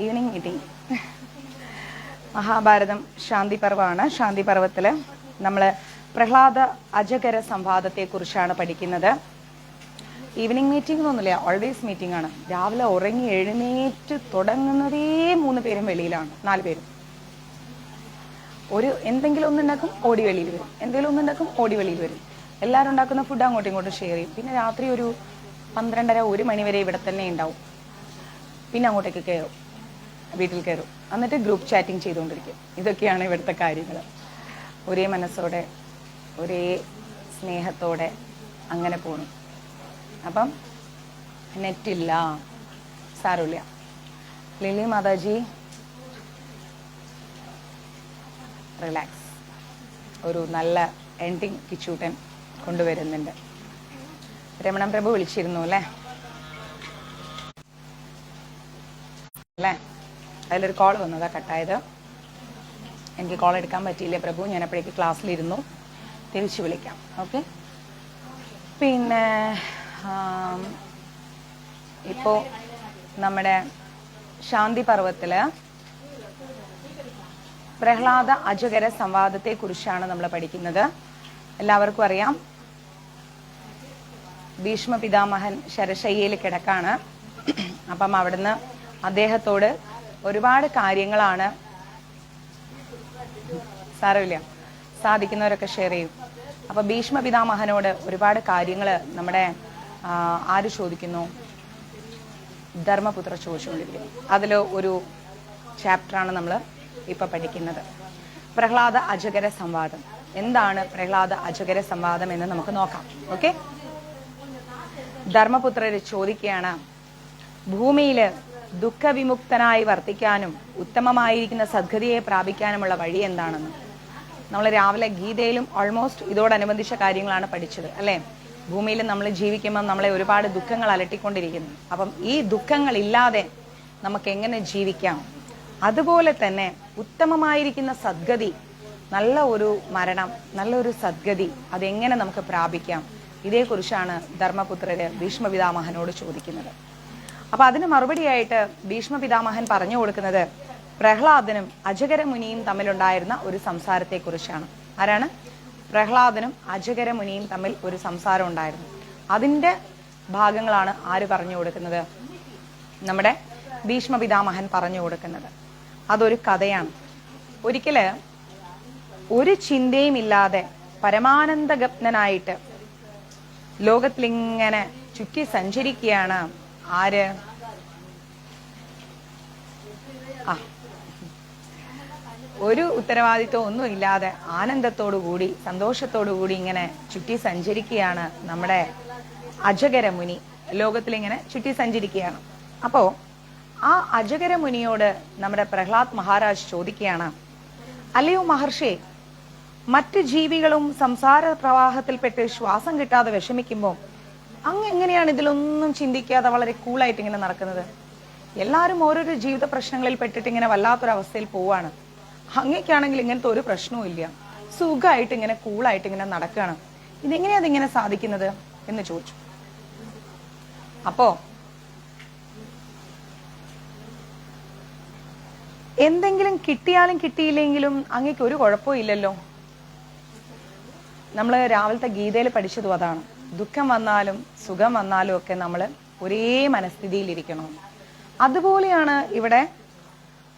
Evening meeting. Mahabharatam ശാന്തി പർവ്വമാണ്. ശാന്തി പർവ്വത്തിൽ നമ്മൾ പ്രഹ്ലാദ അജഗര സംവാദത്തെക്കുറിച്ചാണ് പഠിക്കുന്നത്. ഈവനിങ് മീറ്റിംഗ് എന്നൊന്നുമില്ല, ഓൾവേസ് മീറ്റിംഗ് ആണ്. രാവിലെ ഉറങ്ങി എഴുന്നേറ്റ് തുടങ്ങുന്നതേ 3 പേരും വെളിയിലാണ്, 4 പേരും. എന്തെങ്കിലും ഒന്നുണ്ടാക്കും, ഓടി വെളിയിൽ വരും. എന്തെങ്കിലും ഒന്നുണ്ടാക്കും, ഓടി വെളിയിൽ വരും. എല്ലാവരും ഉണ്ടാക്കുന്ന ഫുഡ് അങ്ങോട്ടും ഇങ്ങോട്ടും ഷെയർ ചെയ്യും. പിന്നെ രാത്രി ഒരു 12:30-1 മണി വരെ ഇവിടെ തന്നെ ഉണ്ടാവും. പിന്നെ അങ്ങോട്ടേക്ക് കയറും, വീട്ടിൽ കയറും. എന്നിട്ട് ഗ്രൂപ്പ് ചാറ്റിംഗ് ചെയ്തുകൊണ്ടിരിക്കും. ഇതൊക്കെയാണ് ഇവിടുത്തെ കാര്യങ്ങൾ. ഒരേ മനസ്സോടെ, ഒരേ സ്നേഹത്തോടെ അങ്ങനെ പോകണം. അപ്പം നെറ്റില്ല, സാരമില്ല. ലിലി മാതാജി റിലാക്സ്. ഒരു നല്ല എൻഡിങ് കിച്ചൂട്ടൻ കൊണ്ടുവരുന്നുണ്ട്. രമണൻ പ്രഭു വിളിച്ചിരുന്നു അല്ലേ? അതിലൊരു കോൾ വന്നതാ, കട്ടായത്. എനിക്ക് കോൾ എടുക്കാൻ പറ്റിയില്ലേ പ്രഭു, ഞാൻ അപ്പോഴേക്ക് ക്ലാസ്സിലിരുന്നു. തിരിച്ചു വിളിക്കാം. ഓക്കെ. പിന്നെ ഇപ്പോൾ നമ്മുടെ ശാന്തി പർവ്വത്തിൽ പ്രഹ്ലാദ അജഗര സംവാദത്തെക്കുറിച്ചാണ് നമ്മൾ പഠിക്കുന്നത്. എല്ലാവർക്കും അറിയാം, ഭീഷ്മ പിതാമഹൻ ശരശയ്യയിൽ കിടക്കാണ്. അപ്പം അവിടുന്ന് അദ്ദേഹത്തോട് ഒരുപാട് കാര്യങ്ങളാണ്, സാരമില്ല, സാധിക്കുന്നവരൊക്കെ ഷെയർ ചെയ്യും. അപ്പൊ ഭീഷ്മ പിതാമഹനോട് ഒരുപാട് കാര്യങ്ങൾ നമ്മുടെ ആര് ചോദിക്കുന്നു? ധർമ്മപുത്ര ചോദിച്ചുകൊണ്ടിരിക്കുന്നു. അതിൽ ഒരു ചാപ്റ്ററാണ് നമ്മൾ ഇപ്പൊ പഠിക്കുന്നത്, പ്രഹ്ലാദ അജഗര സംവാദം. എന്താണ് പ്രഹ്ലാദ അജഗര സംവാദം എന്ന് നമുക്ക് നോക്കാം. ഓക്കെ. ധർമ്മപുത്രർ ചോദിക്കുകയാണ്, ഭൂമിയില് ദുഃഖവിമുക്തനായി വർത്തിക്കാനും ഉത്തമമായിരിക്കുന്ന സദ്ഗതിയെ പ്രാപിക്കാനുമുള്ള വഴി എന്താണെന്ന്. നമ്മൾ രാവിലെ ഗീതയിലും ഓൾമോസ്റ്റ് ഇതോടനുബന്ധിച്ച കാര്യങ്ങളാണ് പഠിച്ചത് അല്ലേ? ഭൂമിയിൽ നമ്മൾ ജീവിക്കുമ്പോൾ നമ്മളെ ഒരുപാട് ദുഃഖങ്ങൾ അലട്ടിക്കൊണ്ടിരിക്കുന്നു. അപ്പം ഈ ദുഃഖങ്ങൾ ഇല്ലാതെ നമുക്ക് എങ്ങനെ ജീവിക്കാം? അതുപോലെ തന്നെ ഉത്തമമായിരിക്കുന്ന സദ്ഗതി, നല്ല ഒരു മരണം, നല്ലൊരു സദ്ഗതി, അതെങ്ങനെ നമുക്ക് പ്രാപിക്കാം? ഇതേക്കുറിച്ചാണ് ധർമ്മപുത്രര് ഭീഷ്മ പിതാമഹനോട് ചോദിക്കുന്നത്. അപ്പൊ അതിന് മറുപടിയായിട്ട് ഭീഷ്മ പിതാമഹൻ പറഞ്ഞു കൊടുക്കുന്നത് പ്രഹ്ലാദനും അജഗര മുനിയും തമ്മിലുണ്ടായിരുന്ന ഒരു സംസാരത്തെക്കുറിച്ചാണ്. ആരാണ്? പ്രഹ്ലാദനും അജഗര മുനിയും തമ്മിൽ ഒരു സംസാരം ഉണ്ടായിരുന്നു. അതിന്റെ ഭാഗങ്ങളാണ് ആര് പറഞ്ഞു കൊടുക്കുന്നത്? നമ്മുടെ ഭീഷ്മ പിതാമഹൻ പറഞ്ഞു കൊടുക്കുന്നത്. അതൊരു കഥയാണ്. ഒരിക്കല് ഒരു ചിന്തയും ഇല്ലാതെ പരമാനന്ദഗപ്തനായിട്ട് ലോകത്തിലിങ്ങനെ ചുറ്റി സഞ്ചരിക്കുകയാണ് ആര്? ഒരു ഉത്തരവാദിത്വം ഒന്നും ഇല്ലാതെ ആനന്ദത്തോടു കൂടി, സന്തോഷത്തോടു കൂടി ഇങ്ങനെ ചുറ്റി സഞ്ചരിക്കുകയാണ് നമ്മുടെ അജഗര മുനി. ലോകത്തിലിങ്ങനെ ചുറ്റി സഞ്ചരിക്കുകയാണ്. അപ്പോ ആ അജഗര മുനിയോട് നമ്മുടെ പ്രഹ്ലാദ് മഹാരാജ് ചോദിക്കുകയാണ്, അല്ലയോ മഹർഷി, മറ്റ് ജീവികളും സംസാര പ്രവാഹത്തിൽപ്പെട്ട് ശ്വാസം കിട്ടാതെ വിഷമിക്കുമ്പോൾ അങ്ങ് എങ്ങനെയാണ് ഇതിലൊന്നും ചിന്തിക്കാതെ വളരെ കൂളായിട്ട് ഇങ്ങനെ നടക്കുന്നത്? എല്ലാവരും ഓരോരോ ജീവിത പ്രശ്നങ്ങളിൽ പെട്ടിട്ട് ഇങ്ങനെ വല്ലാത്തൊരവസ്ഥയിൽ പോവാണ്. അങ്ങേക്കാണെങ്കിൽ ഇങ്ങനത്തെ ഒരു പ്രശ്നവും ഇല്ല, സുഖമായിട്ട് ഇങ്ങനെ കൂളായിട്ട് ഇങ്ങനെ നടക്കുകയാണ്. ഇതെങ്ങനെയാ അതിങ്ങനെ സാധിക്കുന്നത് എന്ന് ചോദിച്ചു. അപ്പോ എന്തെങ്കിലും കിട്ടിയാലും കിട്ടിയില്ലെങ്കിലും അങ്ങേക്ക് ഒരു കുഴപ്പവും ഇല്ലല്ലോ. നമ്മൾ രാവിലത്തെ ഗീതയിൽ പഠിച്ചതും അതാണ്. ദുഃഖം വന്നാലും സുഖം വന്നാലും ഒക്കെ നമ്മൾ ഒരേ മനസ്ഥിതിയിലിരിക്കണം. അതുപോലെയാണ് ഇവിടെ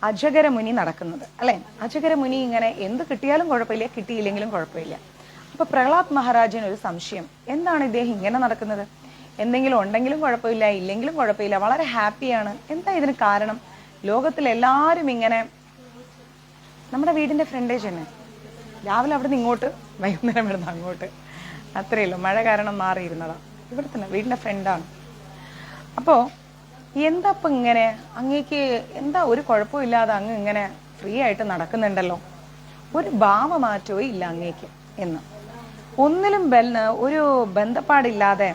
അജഗര മുനി നടക്കുന്നത് അല്ലെ? അജഗര മുനി ഇങ്ങനെ എന്ത് കിട്ടിയാലും കുഴപ്പമില്ല, കിട്ടിയില്ലെങ്കിലും കുഴപ്പമില്ല. അപ്പൊ പ്രഹ്ലാദ് മഹാരാജിന് ഒരു സംശയം, എന്താണ് ഇദ്ദേഹം ഇങ്ങനെ നടക്കുന്നത്? എന്തെങ്കിലും ഉണ്ടെങ്കിലും കുഴപ്പമില്ല, ഇല്ലെങ്കിലും കുഴപ്പമില്ല, വളരെ ഹാപ്പിയാണ്. എന്താ ഇതിന് കാരണം? ലോകത്തിൽ എല്ലാവരും ഇങ്ങനെ, നമ്മുടെ വീടിന്റെ ഫ്രണ്ടേജ് തന്നെ, രാവിലെ അവിടെ നിന്ന് ഇങ്ങോട്ട്, വൈകുന്നേരം ഇവിടുന്ന് അങ്ങോട്ട്, അത്രയല്ലോ. മഴ കാരണം മാറിയിരുന്നതാ. ഇവിടെ തന്നെ വീടിന്റെ ഫ്രണ്ടാണ്. അപ്പോ എന്താ ഇപ്പൊ ഇങ്ങനെ അങ്ങേക്ക് എന്താ ഒരു കുഴപ്പമില്ലാതെ അങ്ങ് ഇങ്ങനെ ഫ്രീ ആയിട്ട് നടക്കുന്നുണ്ടല്ലോ, ഒരു ഭാവമാറ്റവും ഇല്ല അങ്ങേക്ക് എന്ന്. ഒന്നിലും ഒരു ബന്ധപ്പാടില്ലാതെ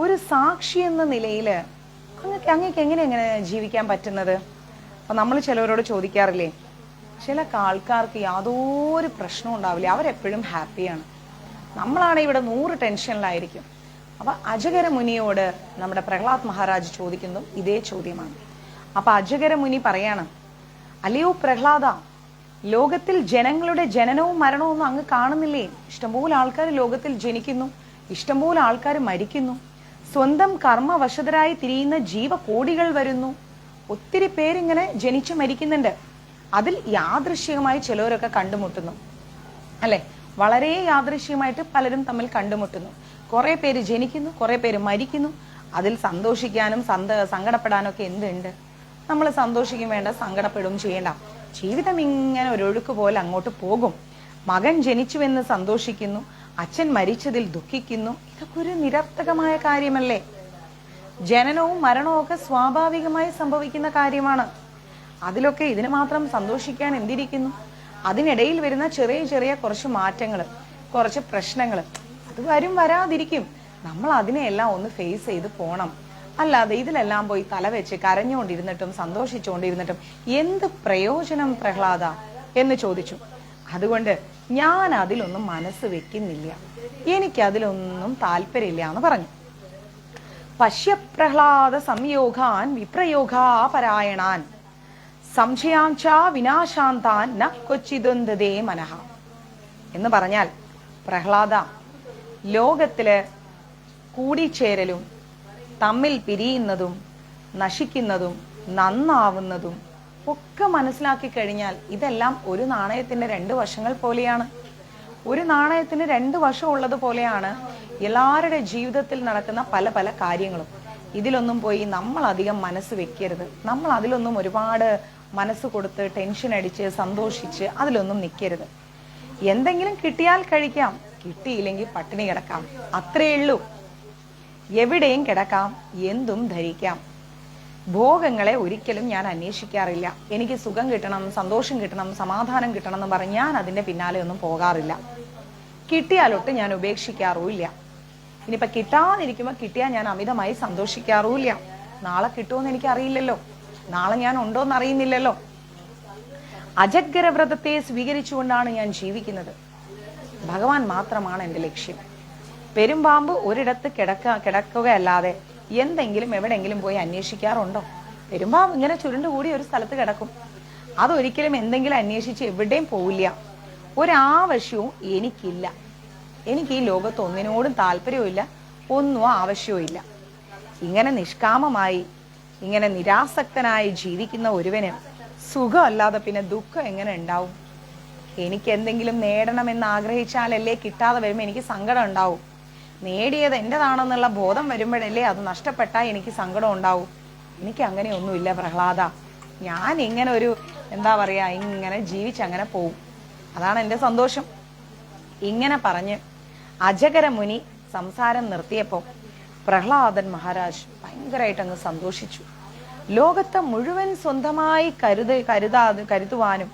ഒരു സാക്ഷി എന്ന നിലയില് അങ്ങേക്ക് എങ്ങനെ ജീവിക്കാൻ പറ്റുന്നത്? അപ്പൊ നമ്മൾ ചിലവരോട് ചോദിക്കാറില്ലേ, ചില ആൾക്കാർക്ക് യാതൊരു പ്രശ്നവും ഉണ്ടാവില്ല, അവരെപ്പോഴും ഹാപ്പിയാണ്. നമ്മളാണ് ഇവിടെ 100 ടെൻഷനിലായിരിക്കും. അപ്പൊ അജഗര മുനിയോട് നമ്മുടെ പ്രഹ്ലാദ് മഹാരാജ് ചോദിക്കുന്നതും ഇതേ ചോദ്യമാണ്. അപ്പൊ അജഗര മുനി പറയാണ്, അല്ലയോ പ്രഹ്ലാദ, ലോകത്തിൽ ജനങ്ങളുടെ ജനനവും മരണവും ഒന്നും അങ്ങ് കാണുന്നില്ലേ? ഇഷ്ടംപോലെ ആൾക്കാർ ലോകത്തിൽ ജനിക്കുന്നു, ഇഷ്ടംപോലെ ആൾക്കാർ മരിക്കുന്നു, സ്വന്തം കർമ്മവശതരായി തിരിയുന്ന ജീവകോടികൾ വരുന്നു, ഒത്തിരി പേരിങ്ങനെ ജനിച്ചു മരിക്കുന്നുണ്ട്. അതിൽ യാദൃശ്ചികമായി ചിലവരൊക്കെ കണ്ടുമുട്ടുന്നു, അല്ലെ? വളരെ യാദൃശ്ചികമായിട്ട് പലരും തമ്മിൽ കണ്ടുമുട്ടുന്നു. കുറെ പേര് ജനിക്കുന്നു, കുറെ പേര് മരിക്കുന്നു. അതിൽ സന്തോഷിക്കാനും സങ്കടപ്പെടാനും ഒക്കെ എന്തുണ്ട്? നമ്മൾ സന്തോഷിക്കും വേണ്ട, സങ്കടപ്പെടും ചെയ്യേണ്ട. ജീവിതം ഇങ്ങനെ ഒരു ഒഴുക്ക് പോലെ അങ്ങോട്ട് പോകും. മകൻ ജനിച്ചുവെന്ന് സന്തോഷിക്കുന്നു, അച്ഛൻ മരിച്ചതിൽ ദുഃഖിക്കുന്നു. ഇതൊക്കെ ഒരു നിരർത്ഥകമായ കാര്യമല്ലേ? ജനനവും മരണവും ഒക്കെ സ്വാഭാവികമായി സംഭവിക്കുന്ന കാര്യമാണ്. അതിലൊക്കെ ഇതിന് മാത്രം സന്തോഷിക്കാൻ എന്തിരിക്കുന്നു? അതിനിടയിൽ വരുന്ന ചെറിയ ചെറിയ കുറച്ച് മാറ്റങ്ങൾ, കുറച്ച് പ്രശ്നങ്ങൾ, അത് വരാതിരിക്കും. നമ്മൾ അതിനെയെല്ലാം ഒന്ന് ഫേസ് ചെയ്ത് പോണം. അല്ലാതെ ഇതിലെല്ലാം പോയി തലവെച്ച് കരഞ്ഞുകൊണ്ടിരുന്നിട്ടും സന്തോഷിച്ചുകൊണ്ടിരുന്നിട്ടും എന്ത് പ്രയോജനം പ്രഹ്ലാദ എന്ന് ചോദിച്ചു. അതുകൊണ്ട് ഞാൻ അതിലൊന്നും മനസ്സ് വെക്കുന്നില്ല, എനിക്കതിലൊന്നും താല്പര്യമില്ല എന്ന് പറഞ്ഞു. പശ്യ പ്രഹ്ലാദ സംയോഗാൻ വിപ്രയോഗാപരായണാൻ സംശയാഞ്ച വിനാശാന്താൻ ന കൊച്ചിതൊന്തതേ മനഃ എന്ന് പറഞ്ഞാൽ, പ്രഹ്ലാദ, ലോകത്തില് കൂടിച്ചേരലും തമ്മിൽ പിരിയുന്നതും നശിക്കുന്നതും നന്നാവുന്നതും ഒക്കെ മനസ്സിലാക്കി കഴിഞ്ഞാൽ ഇതെല്ലാം ഒരു നാണയത്തിന്റെ രണ്ട് വശങ്ങൾ പോലെയാണ്. ഒരു നാണയത്തിന് രണ്ട് വശം ഉള്ളത് പോലെയാണ് എല്ലാവരുടെ ജീവിതത്തിൽ നടക്കുന്ന പല പല കാര്യങ്ങളും. ഇതിലൊന്നും പോയി നമ്മൾ അധികം മനസ്സ് വെക്കരുത്. നമ്മൾ അതിലൊന്നും ഒരുപാട് മനസ്സ് കൊടുത്ത് ടെൻഷൻ അടിച്ച് സന്തോഷിച്ച് അതിലൊന്നും നിൽക്കരുത്. എന്തെങ്കിലും കിട്ടിയാൽ കഴിക്കാം, കിട്ടിയില്ലെങ്കിൽ പട്ടിണി കിടക്കാം, അത്രേ ഉള്ളൂ. എവിടെയും കിടക്കാം, എന്തും ധരിക്കാം. ഭോഗങ്ങളെ ഒരിക്കലും ഞാൻ അന്വേഷിക്കാറില്ല. എനിക്ക് സുഖം കിട്ടണം, സന്തോഷം കിട്ടണം, സമാധാനം കിട്ടണം എന്ന് പറഞ്ഞ് ഞാൻ അതിന്റെ പിന്നാലെ ഒന്നും പോകാറില്ല. കിട്ടിയാലൊട്ട് ഞാൻ ഉപേക്ഷിക്കാറുമില്ല. ഇനിയിപ്പൊ കിട്ടാതിരിക്കുമ്പോ കിട്ടിയാൽ ഞാൻ അമിതമായി സന്തോഷിക്കാറുമില്ല. നാളെ കിട്ടുമെന്ന് എനിക്ക് അറിയില്ലല്ലോ, നാളെ ഞാൻ ഉണ്ടോന്ന് അറിയുന്നില്ലല്ലോ. അജഗ്ര വ്രതത്തെ സ്വീകരിച്ചുകൊണ്ടാണ് ഞാൻ ജീവിക്കുന്നത്. ഭഗവാൻ മാത്രമാണ് എൻ്റെ ലക്ഷ്യം. പെരുമ്പാമ്പ് ഒരിടത്ത് കിടക്കുകയല്ലാതെ എന്തെങ്കിലും എവിടെങ്കിലും പോയി അന്വേഷിക്കാറുണ്ടോ? പെരുമ്പാമ്പ് ഇങ്ങനെ ചുരുണ്ടുകൂടി ഒരു സ്ഥലത്ത് കിടക്കും. അതൊരിക്കലും എന്തെങ്കിലും അന്വേഷിച്ച് എവിടെയും പോവില്ല. ഒരാവശ്യവും എനിക്കില്ല. എനിക്ക് ഈ ലോകത്ത് ഒന്നിനോടും താല്പര്യവും ഒന്നും ആവശ്യവും ഇല്ല. ഇങ്ങനെ നിഷ്കാമമായി ഇങ്ങനെ നിരാസക്തനായി ജീവിക്കുന്ന ഒരുവന് സുഖമല്ലാതെ പിന്നെ ദുഃഖം എങ്ങനെ ഉണ്ടാവും? എനിക്ക് എന്തെങ്കിലും നേടണമെന്ന് ആഗ്രഹിച്ചാലല്ലേ കിട്ടാതെ വരുമ്പോൾ എനിക്ക് സങ്കടം ഉണ്ടാവും. നേടിയത് എൻ്റെതാണെന്നുള്ള ബോധം വരുമ്പോഴല്ലേ അത് നഷ്ടപ്പെട്ടാൽ എനിക്ക് സങ്കടം ഉണ്ടാവും. എനിക്ക് അങ്ങനെയൊന്നുമില്ല പ്രഹ്ലാദ. ഞാൻ ഇങ്ങനെ ഒരു എന്താ പറയാ, ഇങ്ങനെ ജീവിച്ചങ്ങനെ പോവും. അതാണ് എൻ്റെ സന്തോഷം. ഇങ്ങനെ പറഞ്ഞ് അജഗര മുനി സംസാരം നിർത്തിയപ്പോൾ പ്രഹ്ലാദൻ മഹാരാജ് ഭയങ്കരമായിട്ട് അങ്ങ് സന്തോഷിച്ചു. ലോകത്തെ മുഴുവൻ സ്വന്തമായി കരുതുവാനും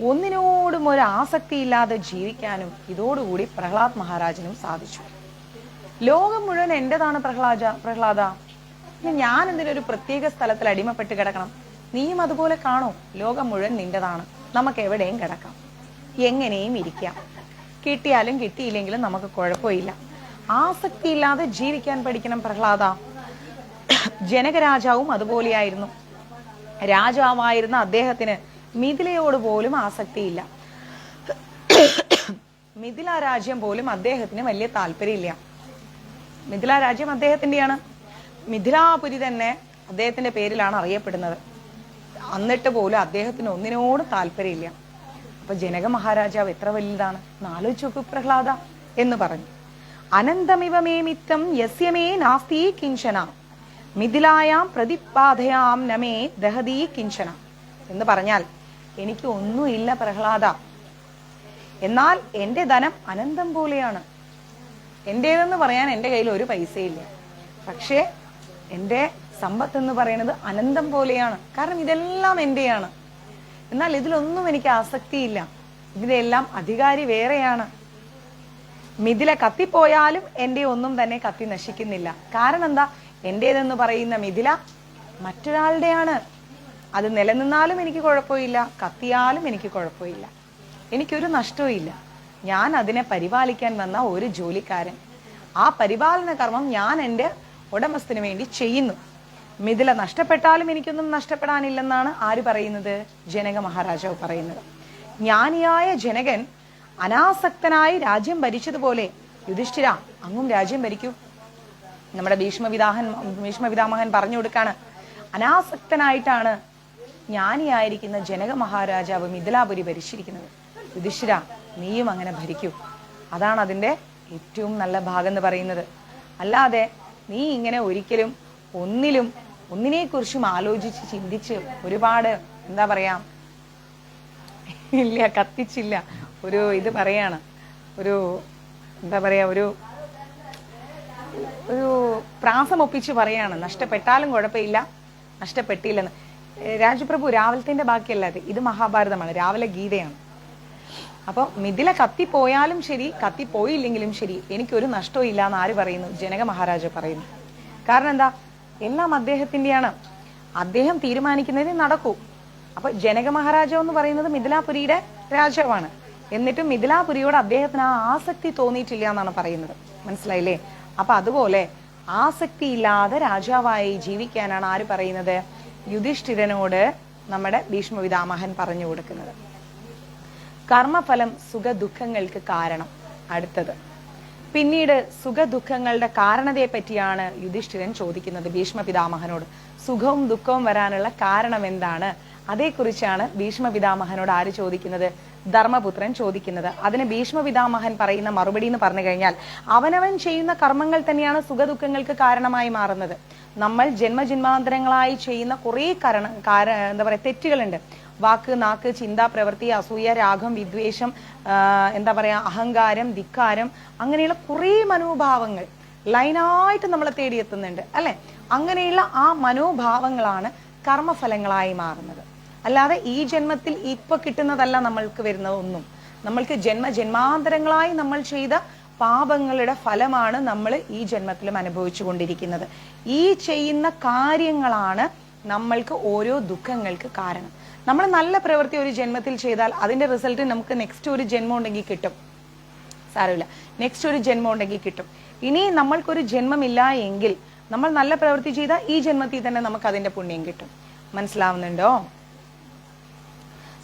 ഒന്നിനോടും ഒരു ആസക്തിയില്ലാതെ ജീവിക്കാനും ഇതോടുകൂടി പ്രഹ്ലാദ് മഹാരാജനും സാധിച്ചു. ലോകം മുഴുവൻ എന്റേതാണ് പ്രഹ്ലാദ. ഞാൻ എന്തിനൊരു പ്രത്യേക സ്ഥലത്തിൽ അടിമപ്പെട്ട് കിടക്കണം? നീയും അതുപോലെ കാണോ? ലോകം മുഴുവൻ നിന്റേതാണ്. നമുക്ക് എവിടെയും കിടക്കാം, എങ്ങനെയും ഇരിക്കാം. കിട്ടിയാലും കിട്ടിയില്ലെങ്കിലും നമുക്ക് കുഴപ്പമില്ല. ആസക്തിയില്ലാതെ ജീവിക്കാൻ പഠിക്കണം പ്രഹ്ലാദ. ജനകരാജാവും അതുപോലെയായിരുന്നു. രാജാവായിരുന്ന അദ്ദേഹത്തിന് മിഥിലയോട് പോലും ആസക്തിയില്ല. മിഥില രാജ്യം പോലും അദ്ദേഹത്തിന് വലിയ താല്പര്യമില്ല. മിഥില രാജ്യം അദ്ദേഹത്തിന്റെയാണ്. മിഥിലാപുരി തന്നെ അദ്ദേഹത്തിന്റെ പേരിലാണ് അറിയപ്പെടുന്നത്. എന്നിട്ട് പോലും അദ്ദേഹത്തിന് ഒന്നിനോടും താല്പര്യമില്ല. അപ്പൊ ജനക മഹാരാജാവ് എത്ര വലുതാണ് ആലോചിച്ച് നോക്കൂ പ്രഹ്ലാദ എന്ന് പറഞ്ഞു. അനന്തമിവ മേ മിത്തം യസ്യമേ നാസ്തി കിഞ്ചന മിഥിലായാം പ്രതിപാദയാം നമേ ദഹദീ കിഞ്ചന എന്ന് പറഞ്ഞാൽ, എനിക്ക് ഒന്നുമില്ല പ്രഹ്ലാദ, എന്നാൽ എൻ്റെ ധനം അനന്തം പോലെയാണ്. എൻ്റേതെന്ന് പറയാൻ എൻ്റെ കയ്യിൽ ഒരു പൈസയില്ല. പക്ഷേ എൻ്റെ സമ്പത്ത് എന്ന് പറയുന്നത് അനന്തം പോലെയാണ്. കാരണം ഇതെല്ലാം എൻ്റെയാണ്. എന്നാൽ ഇതിലൊന്നും എനിക്ക് ആസക്തിയില്ല. ഇതിലെല്ലാം അധികാരി വേറെയാണ്. മിഥില കത്തിപ്പോയാലും എൻ്റെ ഒന്നും തന്നെ കത്തി നശിക്കുന്നില്ല. കാരണം എന്താ? എൻ്റേതെന്ന് പറയുന്ന മിഥില മറ്റൊരാളുടെയാണ്. അത് നിലനിന്നാലും എനിക്ക് കുഴപ്പമില്ല, കത്തിയാലും എനിക്ക് കുഴപ്പമില്ല. എനിക്കൊരു നഷ്ടവും ഇല്ല. ഞാൻ അതിനെ പരിപാലിക്കാൻ വന്ന ഒരു ജോലിക്കാരൻ. ആ പരിപാലന കർമ്മം ഞാൻ എൻ്റെ ഉടമസ്ഥന് വേണ്ടി ചെയ്യുന്നു. മിഥില നഷ്ടപ്പെട്ടാലും എനിക്കൊന്നും നഷ്ടപ്പെടാനില്ലെന്നാണ് ആര് പറയുന്നത്? ജനക മഹാരാജാവ് പറയുന്നത്. ജ്ഞാനിയായ ജനകൻ അനാസക്തനായി രാജ്യം ഭരിച്ചതുപോലെ യുധിഷ്ഠിര അങ്ങും രാജ്യം ഭരിക്കൂ. നമ്മുടെ ഭീഷ്മപിതാമഹൻ പറഞ്ഞു കൊടുക്കാണ്, അനാസക്തനായിട്ടാണ് ജ്ഞാനിയായിരിക്കുന്ന ജനക മഹാരാജാവ് മിഥിലാപുരി ഭരിച്ചിരിക്കുന്നത്. യുധിഷ്ഠിര നീയും അങ്ങനെ ഭരിക്കൂ. അതാണ് അതിൻ്റെ ഏറ്റവും നല്ല ഭാഗം എന്ന് പറയുന്നത്. അല്ലാതെ നീ ഇങ്ങനെ ഒരിക്കലും ഒന്നിനെക്കുറിച്ചും ആലോചിച്ച് ചിന്തിച്ച് ഒരുപാട് എന്താ പറയാ ഇല്ല കത്തിച്ചില്ല ഒരു ഇത് പറയാണ്, ഒരു എന്താ പറയാ ഒരു പ്രാസം ഒപ്പിച്ച് പറയാണ്, നഷ്ടപ്പെട്ടാലും കുഴപ്പമില്ല, നഷ്ടപ്പെട്ടില്ലെന്ന്. രാജപ്രഭു രാവിലത്തെ ബാക്കിയല്ല ഇത് മഹാഭാരതമാണ്, രാവിലെ ഗീതയാണ്. അപ്പോൾ മിഥില കത്തിപ്പോയാലും ശരി കത്തിപ്പോയില്ലെങ്കിലും ശരി എനിക്കൊരു നഷ്ടവും ഇല്ല എന്ന് ആര് പറയുന്നു? ജനക മഹാരാജ പറയുന്നു. കാരണം എന്താ? എല്ലാം അദ്ദേഹത്തിൻ്റെയാണ്, അദ്ദേഹം തീരുമാനിക്കുന്നതേ നടക്കൂ. അപ്പൊ ജനക മഹാരാജാവ് എന്ന് പറയുന്നത് മിഥിലാപുരിയുടെ രാജാവാണ്. എന്നിട്ടും മിഥിലാപുരിയോട് അദ്ദേഹത്തിന് ആ ആസക്തി തോന്നിയിട്ടില്ല എന്നാണ് പറയുന്നത്. മനസ്സിലായില്ലേ? അപ്പൊ അതുപോലെ ആസക്തി ഇല്ലാതെ രാജാവായി ജീവിക്കാനാണ് ആര് പറയുന്നത്? യുധിഷ്ഠിരനോട് നമ്മുടെ ഭീഷ്മപിതാമഹൻ പറഞ്ഞു കൊടുക്കുന്നത്. കർമ്മഫലം സുഖദുഃഖങ്ങൾക്ക് കാരണം. അടുത്തത് പിന്നീട് സുഖദുഃഖങ്ങളുടെ കാരണതയെ പറ്റിയാണ് യുധിഷ്ഠിരൻ ചോദിക്കുന്നത് ഭീഷ്മപിതാമഹനോട്. സുഖവും ദുഃഖവും വരാനുള്ള കാരണം എന്താണ്? അതേക്കുറിച്ചാണ് ഭീഷ്മപിതാമഹനോട് ആര് ചോദിക്കുന്നത്? ധർമ്മപുത്രൻ ചോദിക്കുന്നത്. അതിന് ഭീഷ്മപിതാമഹൻ പറയുന്ന മറുപടി എന്ന് പറഞ്ഞു കഴിഞ്ഞാൽ, അവനവൻ ചെയ്യുന്ന കർമ്മങ്ങൾ തന്നെയാണ് സുഖദുഃഖങ്ങൾക്ക് കാരണമായി മാറുന്നത്. നമ്മൾ ജന്മജന്മാന്തരങ്ങളായി ചെയ്യുന്ന കുറേ എന്താ പറയുക തെറ്റുകളുണ്ട്. വാക്ക്, നാക്ക്, ചിന്ത, പ്രവൃത്തി, അസൂയ, രാഗം, വിദ്വേഷം, എന്താ പറയാ അഹങ്കാരം, ധിക്കാരം, അങ്ങനെയുള്ള കുറേ മനോഭാവങ്ങൾ ലൈനായിട്ട് നമ്മളെ തേടിയെത്തുന്നുണ്ട് അല്ലെ? അങ്ങനെയുള്ള ആ മനോഭാവങ്ങളാണ് കർമ്മഫലങ്ങളായി മാറുന്നത്. അല്ലാതെ ഈ ജന്മത്തിൽ ഇപ്പൊ കിട്ടുന്നതല്ല നമ്മൾക്ക് വരുന്നത് ഒന്നും. നമ്മൾക്ക് ജന്മജന്മാന്തരങ്ങളായി നമ്മൾ ചെയ്ത പാപങ്ങളുടെ ഫലമാണ് നമ്മൾ ഈ ജന്മത്തിലും അനുഭവിച്ചു കൊണ്ടിരിക്കുന്നത്. ഈ ചെയ്യുന്ന കാര്യങ്ങളാണ് നമ്മൾക്ക് ഓരോ ദുഃഖങ്ങൾക്ക് കാരണം. നമ്മൾ നല്ല പ്രവൃത്തി ഒരു ജന്മത്തിൽ ചെയ്താൽ അതിന്റെ റിസൾട്ട് നമുക്ക് നെക്സ്റ്റ് ഒരു ജന്മം ഉണ്ടെങ്കിൽ കിട്ടും. സാരമില്ല, നെക്സ്റ്റ് ഒരു ജന്മം ഉണ്ടെങ്കിൽ കിട്ടും. ഇനി നമ്മൾക്കൊരു ജന്മമില്ല എങ്കിൽ നമ്മൾ നല്ല പ്രവൃത്തി ചെയ്താൽ ഈ ജന്മത്തിൽ തന്നെ നമുക്ക് അതിന്റെ പുണ്യം കിട്ടും. മനസ്സിലാവുന്നുണ്ടോ?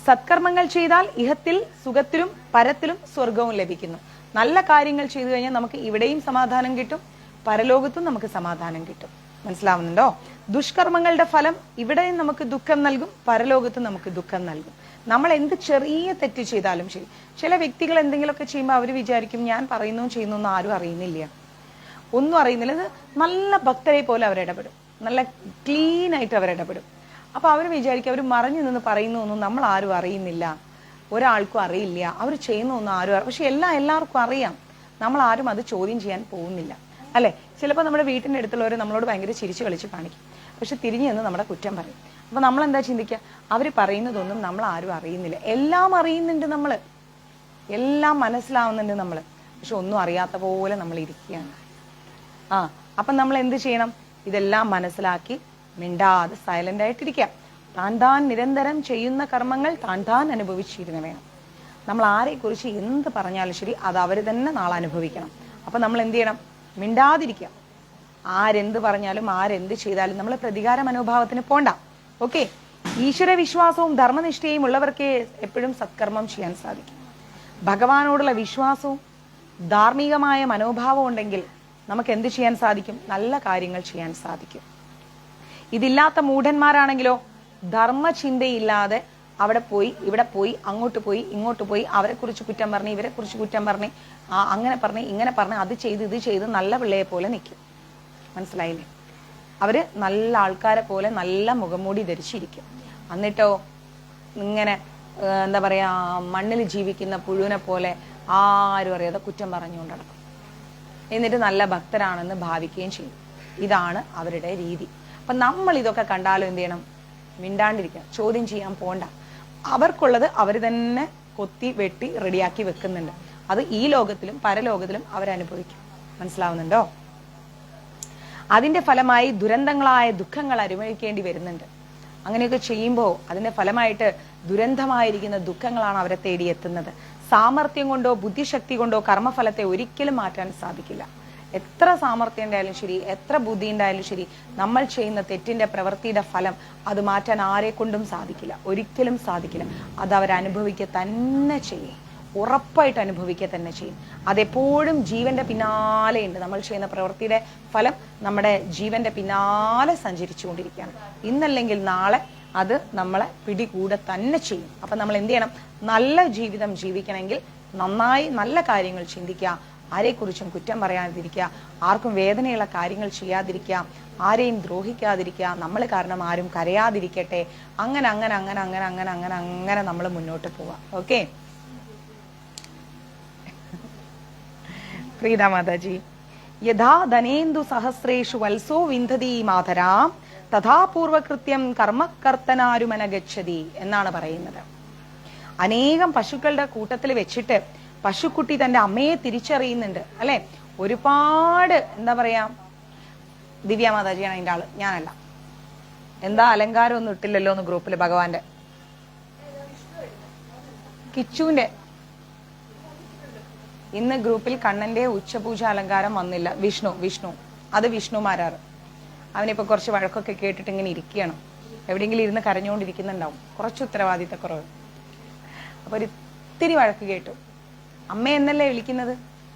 സത്കർമ്മങ്ങൾ ചെയ്താൽ ഇഹത്തിൽ സുഖത്തിലും പരത്തിലും സ്വർഗവും ലഭിക്കുന്നു. നല്ല കാര്യങ്ങൾ ചെയ്തു കഴിഞ്ഞാൽ നമുക്ക് ഇവിടെയും സമാധാനം കിട്ടും, പരലോകത്തും നമുക്ക് സമാധാനം കിട്ടും. മനസ്സിലാവുന്നുണ്ടോ? ദുഷ്കർമ്മങ്ങളുടെ ഫലം ഇവിടെയും നമുക്ക് ദുഃഖം നൽകും, പരലോകത്തും നമുക്ക് ദുഃഖം നൽകും. നമ്മൾ എന്ത് ചെറിയ തെറ്റ് ചെയ്താലും ശരി. ചില വ്യക്തികൾ എന്തെങ്കിലുമൊക്കെ ചെയ്യുമ്പോൾ അവർ വിചാരിക്കും ഞാൻ പറയുന്നു ചെയ്യുന്നു ഒന്നും ആരും അറിയുന്നില്ല, ഒന്നും അറിയുന്നില്ല. ഇത് നല്ല ഭക്തരെ പോലെ അവരിടപെടും, നല്ല ക്ലീൻ ആയിട്ട് അവരിടപെടും. അപ്പൊ അവർ വിചാരിക്കും അവർ മറഞ്ഞു നിന്ന് പറയുന്നു ഒന്നും നമ്മൾ ആരും അറിയുന്നില്ല, ഒരാൾക്കും അറിയില്ല, അവർ ചെയ്യുന്ന ഒന്നും ആരും പക്ഷെ എല്ലാവർക്കും അറിയാം. നമ്മൾ ആരും അത് ചോദ്യം ചെയ്യാൻ പോകുന്നില്ല അല്ലെ? ചിലപ്പോൾ നമ്മുടെ വീട്ടിൻ്റെ അടുത്തുള്ളവർ നമ്മളോട് ഭയങ്കര ചിരിച്ചു കളിച്ച് കാണിക്കും, പക്ഷെ തിരിഞ്ഞു നിന്ന് നമ്മുടെ കുറ്റം പറയും. അപ്പൊ നമ്മൾ എന്താ ചിന്തിക്കുക? അവർ പറയുന്നതൊന്നും നമ്മൾ ആരും അറിയുന്നില്ല. എല്ലാം അറിയുന്നുണ്ട്, നമ്മൾ എല്ലാം മനസ്സിലാവുന്നുണ്ട് നമ്മൾ, പക്ഷെ ഒന്നും അറിയാത്ത പോലെ നമ്മൾ ഇരിക്കുകയാണ്. അപ്പൊ നമ്മൾ എന്ത് ചെയ്യണം? ഇതെല്ലാം മനസ്സിലാക്കി മിണ്ടാതെ സൈലന്റ് ആയിട്ടിരിക്കുക. താൻ നിരന്തരം ചെയ്യുന്ന കർമ്മങ്ങൾ താൻ അനുഭവിച്ചിരുന്ന വേണം. നമ്മൾ ആരെക്കുറിച്ച് എന്ത് പറഞ്ഞാലും ശരി അത് അവർ തന്നെ നാളെ അനുഭവിക്കണം. അപ്പൊ നമ്മൾ എന്ത് ചെയ്യണം? മിണ്ടാതിരിക്കുക. ആരെന്ത് പറഞ്ഞാലും ആരെന്ത് ചെയ്താലും നമ്മൾ പ്രതികാര മനോഭാവത്തിന് പോണ്ട. ഓക്കെ? ഈശ്വര വിശ്വാസവും ധർമ്മനിഷ്ഠയും ഉള്ളവർക്ക് എപ്പോഴും സത്കർമ്മം ചെയ്യാൻ സാധിക്കും. ഭഗവാനോടുള്ള വിശ്വാസവും ധാർമ്മികമായ മനോഭാവം ഉണ്ടെങ്കിൽ നമുക്ക് എന്ത് ചെയ്യാൻ സാധിക്കും? നല്ല കാര്യങ്ങൾ ചെയ്യാൻ സാധിക്കും. ഇതില്ലാത്ത മൂഢന്മാരാണെങ്കിലോ ധർമ്മചിന്തയില്ലാതെ അവിടെ പോയി ഇവിടെ പോയി അങ്ങോട്ട് പോയി ഇങ്ങോട്ട് പോയി അവരെ കുറിച്ച് കുറ്റം പറഞ്ഞ് ഇവരെ കുറിച്ച് കുറ്റം പറഞ്ഞ് അങ്ങനെ പറഞ്ഞ് ഇങ്ങനെ പറഞ്ഞ് അത് ചെയ്ത് ഇത് ചെയ്ത് നല്ല പിള്ളയെ പോലെ നിൽക്കും. മനസ്സിലായില്ലേ? അവര് നല്ല ആൾക്കാരെ പോലെ നല്ല മുഖംമൂടി ധരിച്ചിരിക്കും. എന്നിട്ടോ ഇങ്ങനെ എന്താ പറയാ മണ്ണിൽ ജീവിക്കുന്ന പുഴുവിനെ പോലെ ആരും അറിയാതെ കുറ്റം പറഞ്ഞുകൊണ്ട് നടക്കും. എന്നിട്ട് നല്ല ഭക്തരാണെന്ന് ഭാവിക്കുകയും ചെയ്യും. ഇതാണ് അവരുടെ രീതി. അപ്പൊ നമ്മൾ ഇതൊക്കെ കണ്ടാലും എന്ത് ചെയ്യണം? മിണ്ടാണ്ടിരിക്കുക, ചോദ്യം ചെയ്യാൻ പോണ്ട. അവർക്കുള്ളത് അവർ തന്നെ കൊത്തി വെട്ടി റെഡിയാക്കി വെക്കുന്നുണ്ട്. അത് ഈ ലോകത്തിലും പരലോകത്തിലും അവരനുഭവിക്കും. മനസ്സിലാവുന്നുണ്ടോ? അതിന്റെ ഫലമായി ദുരന്തങ്ങളായ ദുഃഖങ്ങൾ അനുഭവിക്കേണ്ടി വരുന്നുണ്ട്. അങ്ങനെയൊക്കെ ചെയ്യുമ്പോൾ അതിന്റെ ഫലമായിട്ട് ദുരന്തമായിരിക്കുന്ന ദുഃഖങ്ങളാണ് അവരെ തേടിയെത്തുന്നത്. സാമർത്ഥ്യം കൊണ്ടോ ബുദ്ധിശക്തി കൊണ്ടോ കർമ്മഫലത്തെ ഒരിക്കലും മാറ്റാൻ സാധിക്കില്ല. എത്ര സാമർത്ഥ്യം ഉണ്ടായാലും ശരി, എത്ര ബുദ്ധി ഉണ്ടായാലും ശരി, നമ്മൾ ചെയ്യുന്ന തെറ്റിന്റെ പ്രവൃത്തിയുടെ ഫലം അത് മാറ്റാൻ ആരെ കൊണ്ടും സാധിക്കില്ല, ഒരിക്കലും സാധിക്കില്ല. അത് അവരനുഭവിക്കുക തന്നെ ചെയ്യും, ഉറപ്പായിട്ട് അനുഭവിക്കുക തന്നെ ചെയ്യും. അതെപ്പോഴും ജീവന്റെ പിന്നാലെ ഉണ്ട്. നമ്മൾ ചെയ്യുന്ന പ്രവൃത്തിയുടെ ഫലം നമ്മുടെ ജീവന്റെ പിന്നാലെ സഞ്ചരിച്ചു കൊണ്ടിരിക്കുകയാണ്. ഇന്നല്ലെങ്കിൽ നാളെ അത് നമ്മളെ പിടികൂടെ തന്നെ ചെയ്യും. അപ്പൊ നമ്മൾ എന്ത് ചെയ്യണം? നല്ല ജീവിതം ജീവിക്കണമെങ്കിൽ നന്നായി നല്ല കാര്യങ്ങൾ ചിന്തിക്കുക, ആരെക്കുറിച്ചും കുറ്റം പറയാതിരിക്കുക, ആർക്കും വേദനയുള്ള കാര്യങ്ങൾ ചെയ്യാതിരിക്കുക, ആരെയും ദ്രോഹിക്കാതിരിക്കുക, നമ്മൾ കാരണം ആരും കരയാതിരിക്കട്ടെ. അങ്ങനെ അങ്ങനെ അങ്ങനെ അങ്ങനെ അങ്ങനെ അങ്ങനെ അങ്ങനെ നമ്മൾ മുന്നോട്ട് പോവാം. ഓക്കെ, പ്രീത മാതാജി. യഥാ ധനേന്ദു സഹസ്രേഷു വത്സോ വിന്ധതി മാതരാം തഥാ പൂർവകൃത്യം കർമ്മകർത്തനാരുമനഗച്ഛതി എന്നാണ് പറയുന്നത്. അനേകം പശുക്കളുടെ കൂട്ടത്തിൽ വെച്ചിട്ട് പശുക്കുട്ടി തന്റെ അമ്മയെ തിരിച്ചറിയുന്നുണ്ട്, അല്ലെ? ഒരുപാട് എന്താ പറയാ, ദിവ്യ മാതാജിയാണ് അതിന്റെ ആള്, ഞാനല്ല. എന്താ അലങ്കാരം ഒന്നും ഇട്ടില്ലല്ലോ എന്ന് ഗ്രൂപ്പില് ഭഗവാന്റെ കിച്ചുവിന്റെ ഇന്ന് ഗ്രൂപ്പിൽ കണ്ണന്റെ ഉച്ചപൂജ അലങ്കാരം വന്നില്ല. വിഷ്ണു അത് വിഷ്ണുമാരാറ്. അവനിപ്പോ കുറച്ച് വഴക്കൊക്കെ കേട്ടിട്ട് ഇങ്ങനെ ഇരിക്കുകയാണ്, എവിടെയെങ്കിലും ഇരുന്ന് കരഞ്ഞുകൊണ്ടിരിക്കുന്നുണ്ടാവും, കുറച്ച് ഉത്തരവാദിത്തക്കുറവ്. അപ്പൊ ഒരു ഇത്തിരി വഴക്ക് കേട്ടു. അമ്മ എന്നല്ലേ വിളിക്കുന്നത്,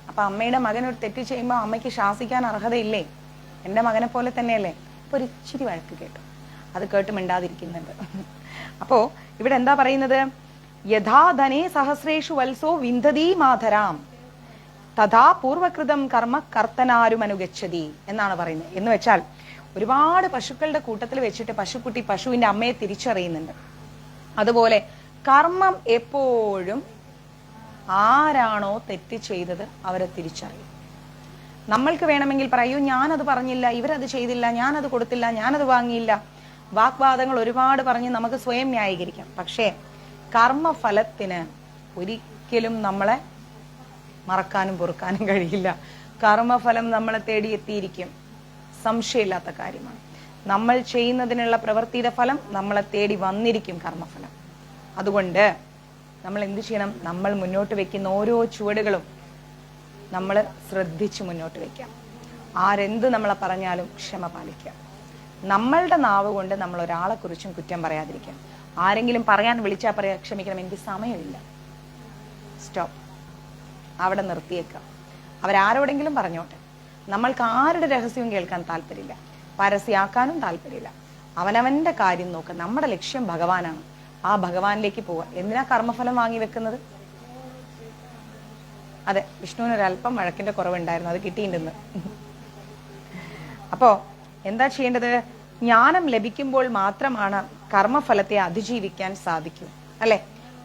അപ്പൊ അമ്മയുടെ മകൻ ഒരു തെറ്റ് ചെയ്യുമ്പോൾ അമ്മയ്ക്ക് ശാസിക്കാൻ അർഹതയില്ലേ? എന്റെ മകനെ പോലെ തന്നെയല്ലേ? അപ്പൊ ഒരു ഇച്ചിരി വഴക്ക് കേട്ടു, അത് കേട്ട് മിണ്ടാതിരിക്കുന്നുണ്ട്. അപ്പോ ഇവിടെ എന്താ പറയുന്നത്? യഥാ ധനേ സഹസ്രേഷു വത്സോ വിന്ധതി മാതരാം തഥാ പൂർവകൃതം കർമ്മ കർത്തനാരുമനുഗച്ഛതി എന്നാണ് പറയുന്നത്. എന്ന് വെച്ചാൽ ഒരുപാട് പശുക്കളുടെ കൂട്ടത്തിൽ വെച്ചിട്ട് പശുക്കുട്ടി പശുവിന്റെ അമ്മയെ തിരിച്ചറിയുന്നുണ്ട്. അതുപോലെ കർമ്മം എപ്പോഴും ആരാണോ തെറ്റ് ചെയ്തത് അവരെ തിരിച്ചറിയും. നമ്മൾക്ക് വേണമെങ്കിൽ പറയൂ, ഞാനത് പറഞ്ഞില്ല, ഇവരത് ചെയ്തില്ല, ഞാനത് കൊടുത്തില്ല, ഞാനത് വാങ്ങിയില്ല, വാഗ്വാദങ്ങൾ ഒരുപാട് പറഞ്ഞ് നമുക്ക് സ്വയം ന്യായീകരിക്കാം. പക്ഷേ കർമ്മഫലത്തിന് ഒരിക്കലും നമ്മളെ മറക്കാനും പൊറുക്കാനും കഴിയില്ല. കർമ്മഫലം നമ്മളെ തേടിയെത്തിയിരിക്കും, സംശയമില്ലാത്ത കാര്യമാണ്. നമ്മൾ ചെയ്യുന്നതിനുള്ള പ്രവൃത്തിയുടെ ഫലം നമ്മളെ തേടി വന്നിരിക്കും, കർമ്മഫലം. അതുകൊണ്ട് നമ്മൾ എന്ത് ചെയ്യണം? നമ്മൾ മുന്നോട്ട് വെക്കുന്ന ഓരോ ചുവടുകളും നമ്മൾ ശ്രദ്ധിച്ച് മുന്നോട്ട് വെക്കാം. ആരെന്ത് നമ്മളെ പറഞ്ഞാലും ക്ഷമ പാലിക്കാം. നമ്മളുടെ നാവ് കൊണ്ട് നമ്മൾ ഒരാളെ കുറിച്ചും കുറ്റം പറയാതിരിക്കാം. ആരെങ്കിലും പറയാൻ വിളിച്ചാൽ പറയാ, ക്ഷമിക്കണം, എനിക്ക് സമയമില്ല, സ്റ്റോപ്പ്, അവിടെ നിർത്തിയേക്കാം. അവരാരോടെങ്കിലും പറഞ്ഞോട്ടെ, നമ്മൾക്ക് ആരുടെ രഹസ്യവും കേൾക്കാൻ താല്പര്യമില്ല, പരസ്യമാക്കാനും താല്പര്യമില്ല. അവനവന്റെ കാര്യം നോക്കുക. നമ്മുടെ ലക്ഷ്യം ഭഗവാനാണ്, ആ ഭഗവാനിലേക്ക് പോവുക. എന്തിനാ കർമ്മഫലം വാങ്ങി വെക്കുന്നത്? അതെ, വിഷ്ണുവിന് ഒരല്പം വഴക്കിന്റെ കുറവുണ്ടായിരുന്നു, അത് കിട്ടിയിട്ടുണ്ടെന്ന്. അപ്പോ എന്താ ചെയ്യേണ്ടത്? ജ്ഞാനം ലഭിക്കുമ്പോൾ മാത്രമാണ് കർമ്മഫലത്തെ അതിജീവിക്കാൻ സാധിക്കും, അല്ലെ?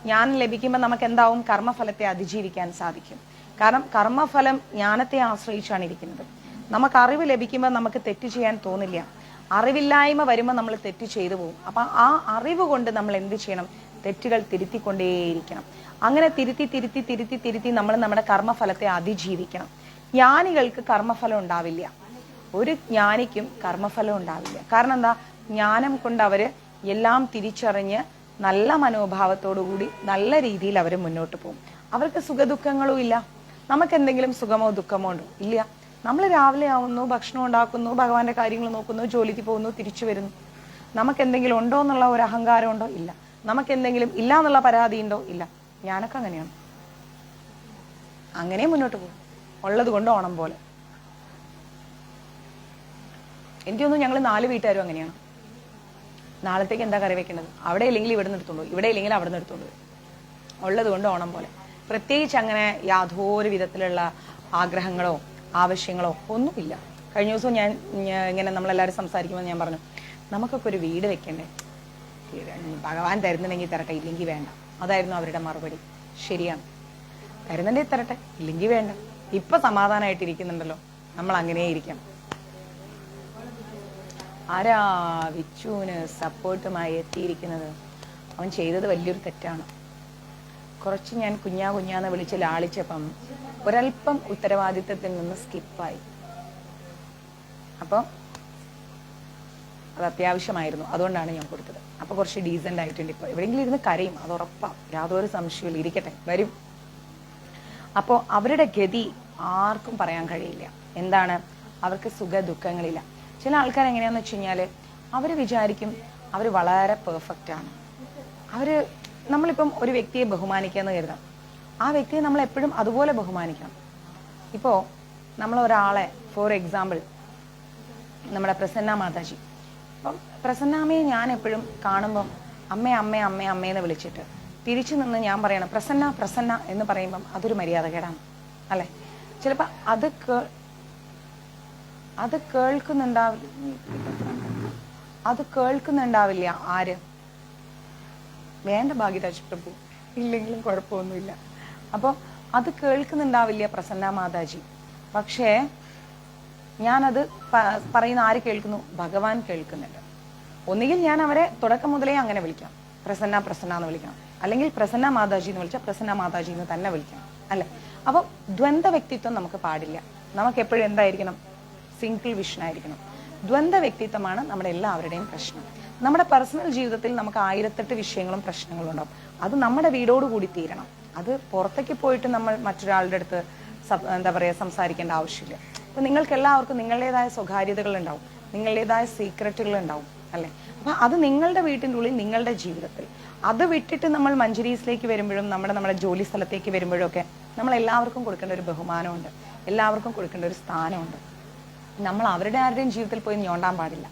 ജ്ഞാനം ലഭിക്കുമ്പോൾ നമുക്ക് എന്താവും? കർമ്മഫലത്തെ അതിജീവിക്കാൻ സാധിക്കും. കാരണം കർമ്മഫലം ജ്ഞാനത്തെ ആശ്രയിച്ചാണ് ഇരിക്കുന്നത്. നമുക്ക് അറിവ് ലഭിക്കുമ്പോൾ നമുക്ക് തെറ്റ് ചെയ്യാൻ തോന്നില്ല. അറിവില്ലായ്മ വരുമ്പോൾ നമ്മൾ തെറ്റ് ചെയ്തു പോകും. അപ്പൊ ആ അറിവ് കൊണ്ട് നമ്മൾ എന്ത് ചെയ്യണം? തെറ്റുകൾ തിരുത്തിക്കൊണ്ടേയിരിക്കണം. അങ്ങനെ തിരുത്തി തിരുത്തി തിരുത്തി തിരുത്തി നമ്മൾ നമ്മുടെ കർമ്മഫലത്തെ അതിജീവിക്കണം. ജ്ഞാനികൾക്ക് കർമ്മഫലം ഉണ്ടാവില്ല, ഒരു ജ്ഞാനിക്കും കർമ്മഫലം ഉണ്ടാവില്ല. കാരണം എന്താ? ജ്ഞാനം കൊണ്ട് അവര് എല്ലാം തിരിച്ചറിഞ്ഞ് നല്ല മനോഭാവത്തോടു കൂടി നല്ല രീതിയിൽ അവർ മുന്നോട്ട് പോകും. അവർക്ക് സുഖദുഃഖങ്ങളും ഇല്ല. നമുക്ക് എന്തെങ്കിലും സുഖമോ ദുഃഖമോ ഉണ്ടോ? ഇല്ല. നമ്മൾ രാവിലെ ആവുന്നു, ഭക്ഷണം ഉണ്ടാക്കുന്നു, ഭഗവാന്റെ കാര്യങ്ങൾ നോക്കുന്നു, ജോലിക്ക് പോകുന്നു, തിരിച്ചു വരുന്നു. നമുക്ക് എന്തെങ്കിലും ഉണ്ടോ എന്നുള്ള ഒരു അഹങ്കാരം ഉണ്ടോ? ഇല്ല. നമുക്ക് എന്തെങ്കിലും ഇല്ല എന്നുള്ള പരാതി ഉണ്ടോ? ഇല്ല. ഞാനൊക്കെ അങ്ങനെയാണ്, അങ്ങനെ മുന്നോട്ട് പോകും, ഉള്ളത് കൊണ്ട് ഓണം പോലെ. എനിക്ക് തോന്നുന്നു ഞങ്ങൾ 4 വീട്ടുകാരും അങ്ങനെയാണ്. നാളത്തേക്ക് എന്താ കറി വെക്കേണ്ടത്? അവിടെ ഇല്ലെങ്കിൽ ഇവിടെ നിർത്തുള്ളൂ, ഇവിടെ ഇല്ലെങ്കിൽ അവിടെ നിർത്തുള്ളൂ, ഉള്ളത് കൊണ്ട് ഓണം പോലെ. പ്രത്യേകിച്ച് അങ്ങനെ യാതൊരു വിധത്തിലുള്ള ആഗ്രഹങ്ങളോ ആവശ്യങ്ങളോ ഒന്നുമില്ല. കഴിഞ്ഞ ദിവസം ഞാൻ ഇങ്ങനെ നമ്മളെല്ലാവരും സംസാരിക്കുമ്പോൾ ഞാൻ പറഞ്ഞു, നമുക്കൊക്കെ ഒരു വീട് വെക്കണ്ടേ? ഭഗവാൻ തരുന്നുണ്ടെങ്കിൽ തരട്ടെ, ഇല്ലെങ്കിൽ വേണ്ട. അതായിരുന്നു അവരുടെ മറുപടി. ശരിയാണ്, തരുന്നുണ്ടെങ്കിൽ തരട്ടെ, ഇല്ലെങ്കിൽ വേണ്ട. ഇപ്പൊ സമാധാനമായിട്ടിരിക്കുന്നുണ്ടല്ലോ, നമ്മൾ അങ്ങനെ ഇരിക്കണം. ആരാ വിച്ചുവിന് സപ്പോർട്ടുമായി എത്തിയിരിക്കുന്നത്? അവൻ ചെയ്തത് വലിയൊരു തെറ്റാണ്. കുറച്ച് ഞാൻ കുഞ്ഞാന്ന് വിളിച്ച് ലാളിച്ചപ്പം ഒരല്പം ഉത്തരവാദിത്തത്തിൽ നിന്ന് സ്കിപ്പായി. അപ്പം അത് അത്യാവശ്യമായിരുന്നു, അതുകൊണ്ടാണ് ഞാൻ കൊടുത്തത്. അപ്പൊ കുറച്ച് ഡീസന്റ് ആയിട്ടുണ്ട്. ഇപ്പൊ എവിടെയെങ്കിലും ഇരുന്ന് കരയും, അത് ഉറപ്പാ, യാതൊരു സംശയമില്ല. ഇരിക്കട്ടെ, വരും. അപ്പോ അവരുടെ ഗതി ആർക്കും പറയാൻ കഴിയില്ല. എന്താണ്? അവർക്ക് സുഖ ദുഃഖങ്ങളില്ല. ചില ആൾക്കാർ എങ്ങനെയാന്ന് വെച്ച് കഴിഞ്ഞാൽ അവർ വിചാരിക്കും അവർ വളരെ പെർഫെക്റ്റ് ആണ്. നമ്മളിപ്പം ഒരു വ്യക്തിയെ ബഹുമാനിക്കാന്ന് കരുതാം, ആ വ്യക്തിയെ നമ്മൾ എപ്പോഴും അതുപോലെ ബഹുമാനിക്കണം. ഇപ്പോൾ നമ്മൾ ഒരാളെ, ഫോർ എക്സാമ്പിൾ നമ്മുടെ പ്രസന്ന മാതാജി, അപ്പം പ്രസന്നാമ്മയെ ഞാൻ എപ്പോഴും കാണുമ്പം അമ്മേ അമ്മേ അമ്മേ അമ്മയെന്ന് വിളിച്ചിട്ട് തിരിച്ചു നിന്ന് ഞാൻ പറയണം പ്രസന്ന പ്രസന്ന എന്ന് പറയുമ്പം അതൊരു മര്യാദകേടാണ് അല്ലെ? ചിലപ്പോൾ അത് കേൾക്കുന്നുണ്ടാവില്ല ആര്? വേണ്ട ഭാഗ്യരാജ് പ്രഭു, ഇല്ലെങ്കിലും കുഴപ്പമൊന്നുമില്ല. അപ്പോൾ അത് കേൾക്കുന്നുണ്ടാവില്ല പ്രസന്ന മാതാജി. പക്ഷേ ഞാനത് പറയുന്ന ആര് കേൾക്കുന്നു? ഭഗവാൻ കേൾക്കുന്നുണ്ട്. ഒന്നുകിൽ ഞാൻ അവരെ തുടക്കം മുതലേ അങ്ങനെ വിളിക്കാം, പ്രസന്ന പ്രസന്ന എന്ന് വിളിക്കണം, അല്ലെങ്കിൽ പ്രസന്ന മാതാജി എന്ന് വിളിച്ചാൽ പ്രസന്ന മാതാജി എന്ന് തന്നെ വിളിക്കണം അല്ലെ? അപ്പം ദ്വന്ദ് വ്യക്തിത്വം നമുക്ക് പാടില്ല. നമുക്ക് എപ്പോഴും എന്തായിരിക്കണം? സിംഗിൾ വിഷൻ ആയിരിക്കണം. ദ്വന്ദ് വ്യക്തിത്വമാണ് നമ്മുടെ എല്ലാവരുടെയും പ്രശ്നം. നമ്മുടെ പേഴ്സണൽ ജീവിതത്തിൽ നമുക്ക് 1008 വിഷയങ്ങളും പ്രശ്നങ്ങളും ഉണ്ടാവും. അത് നമ്മുടെ വീടോടുകൂടി തീരണം. അത് പുറത്തേക്ക് പോയിട്ട് നമ്മൾ മറ്റൊരാളുടെ അടുത്ത് എന്താ പറയുക സംസാരിക്കേണ്ട ആവശ്യമില്ല. അപ്പൊ നിങ്ങൾക്ക് എല്ലാവർക്കും നിങ്ങളുടേതായ സ്വകാര്യതകൾ ഉണ്ടാവും, നിങ്ങളുടേതായ സീക്രട്ടുകൾ ഉണ്ടാവും അല്ലെ? അപ്പൊ അത് നിങ്ങളുടെ വീട്ടിൻ്റെ ഉള്ളിൽ, നിങ്ങളുടെ ജീവിതത്തിൽ. അത് വിട്ടിട്ട് നമ്മൾ മഞ്ജരീസിലേക്ക് വരുമ്പോഴും നമ്മുടെ ജോലി സ്ഥലത്തേക്ക് വരുമ്പോഴും ഒക്കെ നമ്മൾ എല്ലാവർക്കും കൊടുക്കേണ്ട ഒരു ബഹുമാനമുണ്ട്, എല്ലാവർക്കും കൊടുക്കേണ്ട ഒരു സ്ഥാനമുണ്ട്. നമ്മൾ അവരുടെ ആരുടെയും ജീവിതത്തിൽ പോയി ഞോണ്ടാൻ പാടില്ല.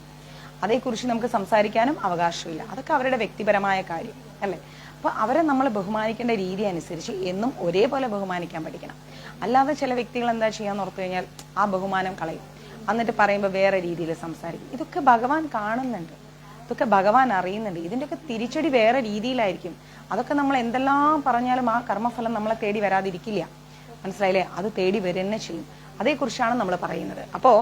അതേക്കുറിച്ച് നമുക്ക് സംസാരിക്കാനും അവകാശമില്ല. അതൊക്കെ അവരുടെ വ്യക്തിപരമായ കാര്യം അല്ലേ? അപ്പൊ അവരെ നമ്മൾ ബഹുമാനിക്കേണ്ട രീതി അനുസരിച്ച് എന്നും ഒരേപോലെ ബഹുമാനിക്കാൻ പഠിക്കണം. അല്ലാതെ ചില വ്യക്തികൾ എന്താ ചെയ്യാന്ന് ഓർത്തു കഴിഞ്ഞാൽ ആ ബഹുമാനം കളയും, എന്നിട്ട് പറയുമ്പോൾ വേറെ രീതിയിൽ സംസാരിക്കും. ഇതൊക്കെ ഭഗവാൻ കാണുന്നുണ്ട്, ഇതൊക്കെ ഭഗവാൻ അറിയുന്നുണ്ട്. ഇതിൻ്റെയൊക്കെ തിരിച്ചടി വേറെ രീതിയിലായിരിക്കും. അതൊക്കെ നമ്മൾ എന്തെല്ലാം പറഞ്ഞാലും ആ കർമ്മഫലം നമ്മളെ തേടി വരാതിരിക്കില്ല. മനസ്സിലായില്ലേ? അത് തേടി വരുന്നെ ചെയ്യും. അതേക്കുറിച്ചാണ് നമ്മൾ പറയുന്നത്. അപ്പോ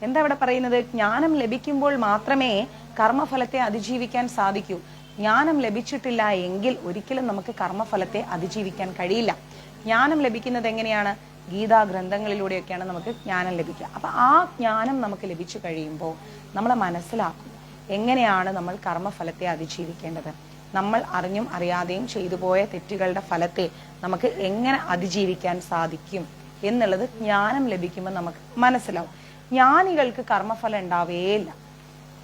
എന്താ ഇവിടെ പറയുന്നത്? ജ്ഞാനം ലഭിക്കുമ്പോൾ മാത്രമേ കർമ്മഫലത്തെ അതിജീവിക്കാൻ സാധിക്കൂ. ജ്ഞാനം ലഭിച്ചിട്ടില്ല എങ്കിൽ ഒരിക്കലും നമുക്ക് കർമ്മഫലത്തെ അതിജീവിക്കാൻ കഴിയില്ല. ജ്ഞാനം ലഭിക്കുന്നത് എങ്ങനെയാണ്? ഗീതാ ഗ്രന്ഥങ്ങളിലൂടെയൊക്കെയാണ് നമുക്ക് ജ്ഞാനം ലഭിക്കുക. അപ്പൊ ആ ജ്ഞാനം നമുക്ക് ലഭിച്ചു കഴിയുമ്പോൾ നമ്മൾ മനസ്സിലാക്കും എങ്ങനെയാണ് നമ്മൾ കർമ്മഫലത്തെ അതിജീവിക്കേണ്ടത്. നമ്മൾ അറിഞ്ഞും അറിയാതെയും ചെയ്തു പോയ തെറ്റുകളുടെ ഫലത്തെ നമുക്ക് എങ്ങനെ അതിജീവിക്കാൻ സാധിക്കും എന്നുള്ളത് ജ്ഞാനം ലഭിക്കുമ്പോൾ നമുക്ക് മനസ്സിലാവും. ജ്ഞാനികൾക്ക് കർമ്മഫലം ഉണ്ടാവേയില്ല.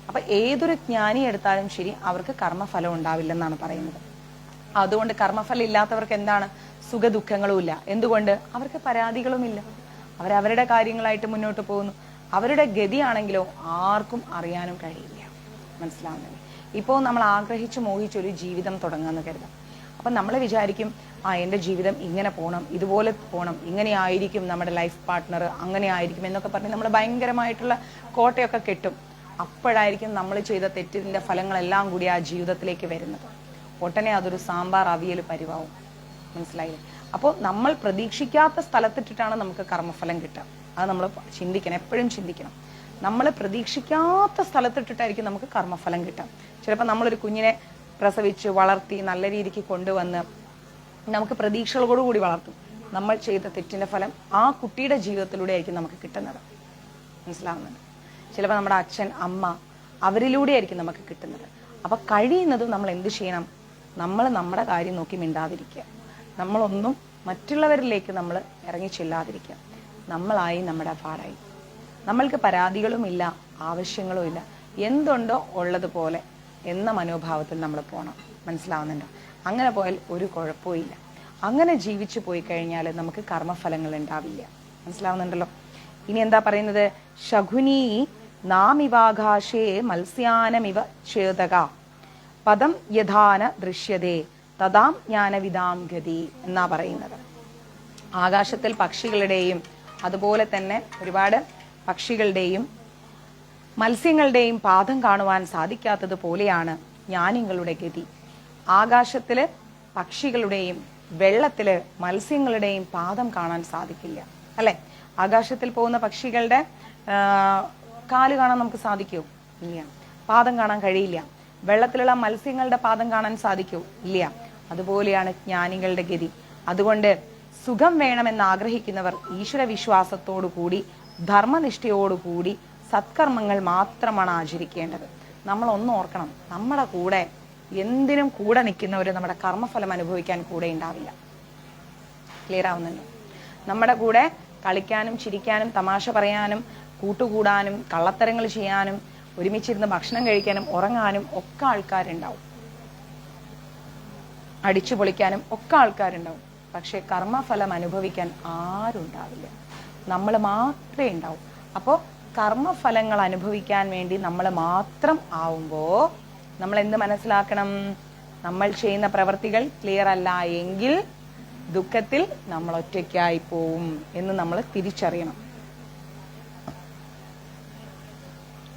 അപ്പൊ ഏതൊരു ജ്ഞാനി എടുത്താലും ശരി അവർക്ക് കർമ്മഫലം ഉണ്ടാവില്ലെന്നാണ് പറയുന്നത്. അതുകൊണ്ട് കർമ്മഫലം ഇല്ലാത്തവർക്ക് എന്താണ്? സുഖ ദുഃഖങ്ങളും ഇല്ല. എന്തുകൊണ്ട്? അവർക്ക് പരാതികളുമില്ല. അവരവരുടെ കാര്യങ്ങളായിട്ട് മുന്നോട്ട് പോകുന്നു. അവരുടെ ഗതിയാണെങ്കിലോ ആർക്കും അറിയാനും കഴിയില്ല. മനസ്സിലാവുന്നില്ല? ഇപ്പോൾ നമ്മൾ ആഗ്രഹിച്ച് മോഹിച്ചൊരു ജീവിതം തുടങ്ങാന്ന് കരുതാം. അപ്പൊ നമ്മൾ വിചാരിക്കും എൻ്റെ ജീവിതം ഇങ്ങനെ പോകണം, ഇതുപോലെ പോകണം, ഇങ്ങനെ ആയിരിക്കും നമ്മുടെ ലൈഫ് പാർട്ട്ണർ, അങ്ങനെ ആയിരിക്കും എന്നൊക്കെ പറഞ്ഞ് നമ്മൾ ഭയങ്കരമായിട്ടുള്ള കോട്ടയൊക്കെ കെട്ടും. അപ്പോഴായിരിക്കും നമ്മൾ ചെയ്ത തെറ്റിന്റെ ഫലങ്ങളെല്ലാം കൂടി ആ ജീവിതത്തിലേക്ക് വരുന്നത്. ഒട്ടനെ അതൊരു സാമ്പാർ അവിയൽ പരിവാവും. മനസ്സിലായില്ലേ? അപ്പോൾ നമ്മൾ പ്രതീക്ഷിക്കാത്ത സ്ഥലത്തിട്ടിട്ടാണ് നമുക്ക് കർമ്മഫലം കിട്ടുക. അത് നമ്മൾ ചിന്തിക്കണം, എപ്പോഴും ചിന്തിക്കണം. നമ്മൾ പ്രതീക്ഷിക്കാത്ത സ്ഥലത്തിട്ടിട്ടായിരിക്കും നമുക്ക് കർമ്മഫലം കിട്ടുക. ചിലപ്പോൾ നമ്മളൊരു കുഞ്ഞിനെ പ്രസവിച്ച് വളർത്തി നല്ല രീതിക്ക് കൊണ്ടുവന്ന് നമുക്ക് പ്രതീക്ഷകളോടുകൂടി വളർത്തും. നമ്മൾ ചെയ്ത തെറ്റിന്റെ ഫലം ആ കുട്ടിയുടെ ജീവിതത്തിലൂടെ ആയിരിക്കും നമുക്ക് കിട്ടുന്നത്. മനസ്സിലാവുന്നുണ്ട്? ചിലപ്പോൾ നമ്മുടെ അച്ഛൻ അമ്മ അവരിലൂടെ ആയിരിക്കും നമുക്ക് കിട്ടുന്നത്. അപ്പൊ കഴിയുന്നതും നമ്മൾ എന്ത് ചെയ്യണം? നമ്മൾ നമ്മുടെ കാര്യം നോക്കി മിണ്ടാതിരിക്കുക. നമ്മളൊന്നും മറ്റുള്ളവരിലേക്ക് നമ്മൾ ഇറങ്ങി ചെല്ലാതിരിക്കുക. നമ്മളായി നമ്മുടെ പാടായി. നമ്മൾക്ക് പരാതികളും ഇല്ല, ആവശ്യങ്ങളും ഇല്ല. എന്തുണ്ടോ ഉള്ളതുപോലെ എന്ന മനോഭാവത്തിൽ നമ്മൾ പോകണം. മനസ്സിലാവുന്നുണ്ടോ? അങ്ങനെ പോയാൽ ഒരു കുഴപ്പവും ഇല്ല. അങ്ങനെ ജീവിച്ചു പോയി കഴിഞ്ഞാൽ നമുക്ക് കർമ്മഫലങ്ങൾ ഉണ്ടാവില്ല. മനസ്സിലാവുന്നുണ്ടല്ലോ? ഇനി എന്താ പറയുന്നത്? ശകുനി നാമിവാകാശേ മത്സ്യാനമിവ ചേതക പദം യഥാന ദൃശ്യതേ തഥാം ജ്ഞാനവിദാം ഗതി എന്നാ പറയുന്നത്. ആകാശത്തിൽ പക്ഷികളുടെയും അതുപോലെ തന്നെ ഒരുപാട് പക്ഷികളുടെയും മത്സ്യങ്ങളുടെയും പാദം കാണുവാൻ സാധിക്കാത്തത് പോലെയാണ് ജ്ഞാനികളുടെ ഗതി. ആകാശത്തില് പക്ഷികളുടെയും വെള്ളത്തില് മത്സ്യങ്ങളുടെയും പാദം കാണാൻ സാധിക്കില്ല അല്ലെ? ആകാശത്തിൽ പോകുന്ന പക്ഷികളുടെ കാല് കാണാൻ നമുക്ക് സാധിക്കുമോ? ഇല്ല. പാദം കാണാൻ കഴിയില്ല. വെള്ളത്തിലുള്ള മത്സ്യങ്ങളുടെ പാദം കാണാൻ സാധിക്കുമോ? ഇല്ല. അതുപോലെയാണ് ജ്ഞാനികളുടെ ഗതി. അതുകൊണ്ട് സുഖം വേണമെന്ന് ആഗ്രഹിക്കുന്നവർ ഈശ്വര വിശ്വാസത്തോടുകൂടി ധർമ്മനിഷ്ഠയോടുകൂടി സത്കർമ്മങ്ങൾ മാത്രമാണ് ആചരിക്കേണ്ടത്. നമ്മൾ ഒന്ന് ഓർക്കണം, നമ്മുടെ കൂടെ എന്തിനും കൂടെ നിൽക്കുന്നവർ നമ്മുടെ കർമ്മഫലം അനുഭവിക്കാൻ കൂടെ ഉണ്ടാവില്ല. ക്ലിയർ ആവുന്നുണ്ടോ? നമ്മുടെ കൂടെ കളിക്കാനും ചിരിക്കാനും തമാശ പറയാനും കൂട്ടുകൂടാനും കള്ളത്തരങ്ങൾ ചെയ്യാനും ഒരുമിച്ചിരുന്ന് ഭക്ഷണം കഴിക്കാനും ഉറങ്ങാനും ഒക്കെ ആൾക്കാരുണ്ടാവും. അടിച്ചു പൊളിക്കാനും ഒക്കെ ആൾക്കാരുണ്ടാവും. പക്ഷെ കർമ്മഫലം അനുഭവിക്കാൻ ആരും ഉണ്ടാവില്ല. നമ്മൾ മാത്രമേ ഉണ്ടാവും. അപ്പോൾ കർമ്മഫലങ്ങൾ അനുഭവിക്കാൻ വേണ്ടി നമ്മൾ മാത്രം ആവുമ്പോൾ നമ്മൾ എന്ത് മനസ്സിലാക്കണം? നമ്മൾ ചെയ്യുന്ന പ്രവൃത്തികൾ ക്ലിയർ അല്ല എങ്കിൽ ദുഃഖത്തിൽ നമ്മൾ ഒറ്റയ്ക്കായി പോവും എന്ന് നമ്മൾ തിരിച്ചറിയണം.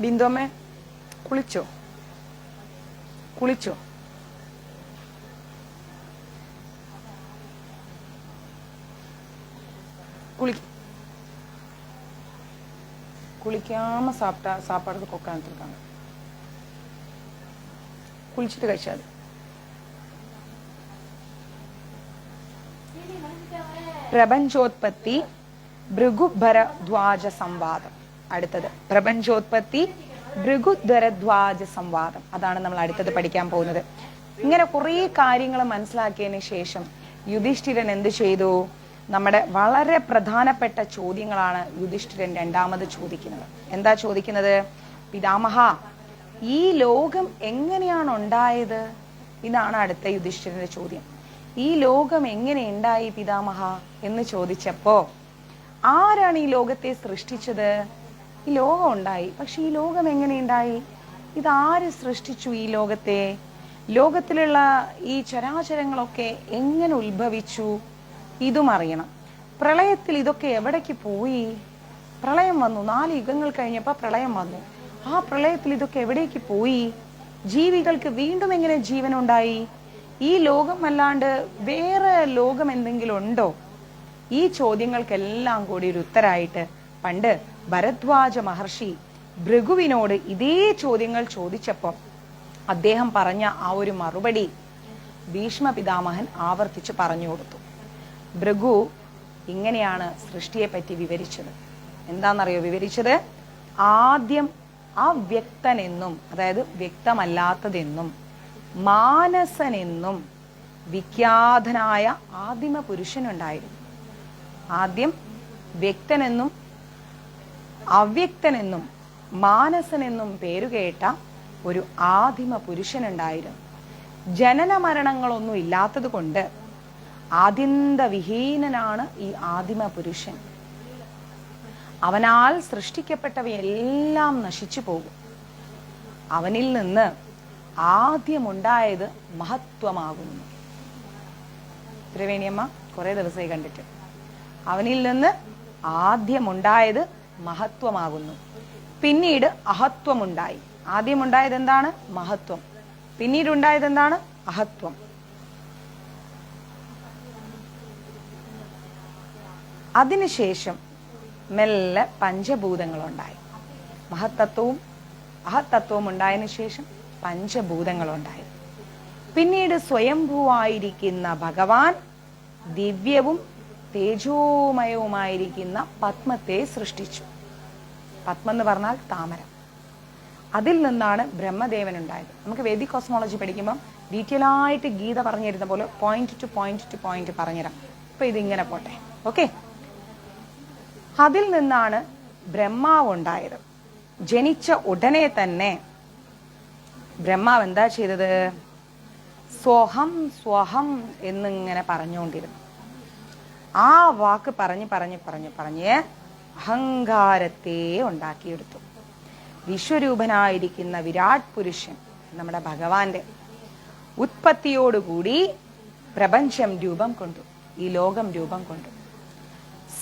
ബിന്ദുമ്മേ, കുളിച്ചോ? കുളിച്ചോ? குளிக்காம சாப்பாடுக்கு உட்காந்துருக்காங்க. குளிச்சுட்டு കഴിച്ചാൽ പ്രപഞ്ചോത്പത്തി ഭൃഗുഭരദ്വാജ സംവാദം. അടുത്തത് പ്രപഞ്ചോത്പത്തി ഭൃഗുധരദ്വാജ സംവാദം. അതാണ് നമ്മൾ അടുത്തത് പഠിക്കാൻ പോകുന്നത്. ഇങ്ങനെ കുറെ കാര്യങ്ങൾ മനസ്സിലാക്കിയതിന് ശേഷം യുധിഷ്ഠിരൻ എന്ത് ചെയ്തു? നമ്മുടെ വളരെ പ്രധാനപ്പെട്ട ചോദ്യങ്ങളാണ് യുധിഷ്ഠിരൻ രണ്ടാമത് ചോദിക്കുന്നത്. എന്താ ചോദിക്കുന്നത്? പിതാമഹ, ഈ ലോകം എങ്ങനെയാണ് ഉണ്ടായത്? ഇതാണ് അടുത്ത യുധിഷ്ഠിരന്റെ ചോദ്യം. ഈ ലോകം എങ്ങനെ ഉണ്ടായി പിതാമഹ എന്ന് ചോദിച്ചപ്പോ, ആരാണ് ഈ ലോകത്തെ സൃഷ്ടിച്ചത്? ഈ ലോകം ഉണ്ടായി, പക്ഷെ ഈ ലോകം എങ്ങനെ ഉണ്ടായി? ഇതാര് സൃഷ്ടിച്ചു ഈ ലോകത്തെ? ലോകത്തിലുള്ള ഈ ചരാചരങ്ങളൊക്കെ എങ്ങനെ ഉത്ഭവിച്ചു? ഇതും അറിയണം. പ്രളയത്തിൽ ഇതൊക്കെ എവിടേക്ക് പോയി? പ്രളയം വന്നു, 4 യുഗങ്ങൾ കഴിഞ്ഞപ്പോൾ പ്രളയം വന്നു. ആ പ്രളയത്തിൽ ഇതൊക്കെ എവിടേക്ക് പോയി? ജീവികൾക്ക് വീണ്ടും എങ്ങനെ ജീവനുണ്ടായി? ഈ ലോകം അല്ലാണ്ട് വേറെ ലോകം എന്തെങ്കിലും ഉണ്ടോ? ഈ ചോദ്യങ്ങൾക്കെല്ലാം കൂടി ഒരു ഉത്തരായിട്ട് പണ്ട് ഭരദ്വാജ മഹർഷി ഭൃഗുവിനോട് ഇതേ ചോദ്യങ്ങൾ ചോദിച്ചപ്പോൾ അദ്ദേഹം പറഞ്ഞ ആ ഒരു മറുപടി ഭീഷ്മ പിതാമഹൻ ആവർത്തിച്ച് പറഞ്ഞു കൊടുത്തു. ഭൃഗു ഇങ്ങനെയാണ് സൃഷ്ടിയെ പറ്റി വിവരിച്ചത്. എന്താണെന്നറിയോ വിവരിച്ചത്? ആദ്യം അവ്യക്തനെന്നും, അതായത് വ്യക്തമല്ലാത്തതെന്നും മാനസനെന്നും വിഖ്യാതനായ ആദിമ പുരുഷനുണ്ടായിരുന്നു. ആദ്യം വ്യക്തനെന്നും അവ്യക്തനെന്നും മാനസനെന്നും പേരുകേട്ട ഒരു ആദിമ പുരുഷനുണ്ടായിരുന്നു. ജനന മരണങ്ങളൊന്നും ഇല്ലാത്തത് കൊണ്ട് ആദ്യന്തവിഹീനനാണ് ഈ ആദിമ പുരുഷൻ. അവനാൽ സൃഷ്ടിക്കപ്പെട്ടവയെല്ലാം നശിച്ചു പോകും. അവനിൽ നിന്ന് ആദ്യമുണ്ടായത് മഹത്വമാകുന്നു. ത്രിവേണിയമ്മ കുറെ ദിവസമായി കണ്ടിട്ട്. അവനിൽ നിന്ന് ആദ്യമുണ്ടായത് മഹത്വമാകുന്നു. പിന്നീട് അഹത്വമുണ്ടായി. ആദ്യമുണ്ടായത് എന്താണ്? മഹത്വം. പിന്നീട് ഉണ്ടായത് എന്താണ്? അഹത്വം. അതിനുശേഷം മെല്ലെ പഞ്ചഭൂതങ്ങളുണ്ടായി. മഹത്തത്വവും അഹത്തത്വവും ഉണ്ടായതിനു ശേഷം പഞ്ചഭൂതങ്ങളുണ്ടായി. പിന്നീട് സ്വയംഭൂവായിരിക്കുന്ന ഭഗവാൻ ദിവ്യവും തേജോമയവുമായിരിക്കുന്ന പത്മത്തെ സൃഷ്ടിച്ചു. പത്മം എന്ന് പറഞ്ഞാൽ താമര. അതിൽ നിന്നാണ് ബ്രഹ്മദേവൻ ഉണ്ടായത്. നമുക്ക് വേദിക് കോസ്മോളജി പഠിക്കുമ്പോൾ ഡീറ്റെയിൽ ആയിട്ട് ഗീത പറഞ്ഞു തരുന്ന പോലെ പോയിന്റ് ടു പോയിന്റ് പറഞ്ഞുതരാം. അപ്പൊ ഇതിങ്ങനെ പോട്ടെ. ഓക്കെ. അതിൽ നിന്നാണ് ബ്രഹ്മാവ് ഉണ്ടായത്. ജനിച്ച ഉടനെ തന്നെ ബ്രഹ്മാവ് എന്താ ചെയ്തത്? സ്വഹം സ്വഹം എന്നിങ്ങനെ പറഞ്ഞുകൊണ്ടിരുന്നു. ആ വാക്ക് പറഞ്ഞ് അഹങ്കാരത്തെ ഉണ്ടാക്കിയെടുത്തു. വിശ്വരൂപനായിരിക്കുന്ന വിരാട് പുരുഷൻ നമ്മുടെ ഭഗവാന്റെ ഉത്പത്തിയോടുകൂടി പ്രപഞ്ചം രൂപം കൊണ്ടു. ഈ ലോകം രൂപം കൊണ്ടു.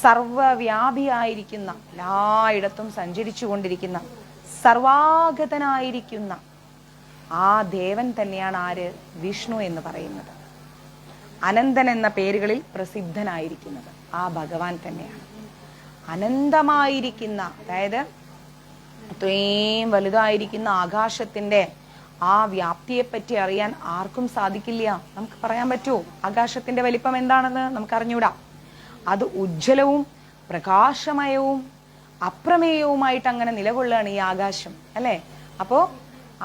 സർവവ്യാപിയായിരിക്കുന്ന, എല്ലായിടത്തും സഞ്ചരിച്ചു കൊണ്ടിരിക്കുന്ന, സർവാഗതനായിരിക്കുന്ന ആ ദേവൻ തന്നെയാണ് ആര്? വിഷ്ണു എന്ന് പറയുന്നത്. അനന്തൻ എന്ന പേരുകളിൽ പ്രസിദ്ധനായിരിക്കുന്നത് ആ ഭഗവാൻ തന്നെയാണ്. അനന്തമായിരിക്കുന്ന, അതായത് അത്രയും വലുതായിരിക്കുന്ന ആകാശത്തിന്റെ ആ വ്യാപ്തിയെപ്പറ്റി അറിയാൻ ആർക്കും സാധിക്കില്ല. നമുക്ക് പറയാൻ പറ്റുമോ ആകാശത്തിന്റെ വലിപ്പം എന്താണെന്ന്? നമുക്ക് അറിഞ്ഞൂടാ. അത് ഉജ്ജ്വലവും പ്രകാശമയവും അപ്രമേയവുമായിട്ട് അങ്ങനെ നിലകൊള്ളുകയാണ് ഈ ആകാശം, അല്ലേ? അപ്പോ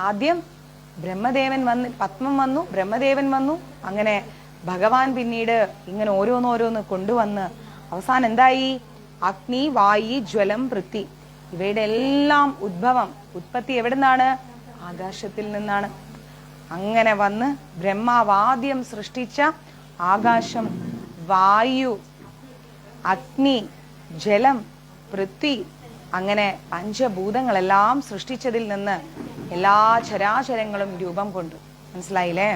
ആദ്യം ബ്രഹ്മദേവൻ വന്ന്, പത്മം വന്നു, ബ്രഹ്മദേവൻ വന്നു, അങ്ങനെ ഭഗവാൻ പിന്നീട് ഇങ്ങനെ ഓരോന്നോരോന്ന് കൊണ്ടുവന്ന് അവസാനം എന്തായി? അഗ്നി, വായു, ജ്വലം, പൃഥ്വി. ഇവയുടെ എല്ലാം ഉത്പത്തി എവിടെ നിന്നാണ്? ആകാശത്തിൽ നിന്നാണ്. അങ്ങനെ വന്ന് ബ്രഹ്മാവാദ്യം സൃഷ്ടിച്ച ആകാശം, വായു, അഗ്നി, ജലം, പൃഥ്വി, അങ്ങനെ പഞ്ചഭൂതങ്ങളെല്ലാം സൃഷ്ടിച്ചതിൽ നിന്ന് എല്ലാ ചരാചരങ്ങളും രൂപം കൊണ്ടു. മനസ്സിലായില്ലേ?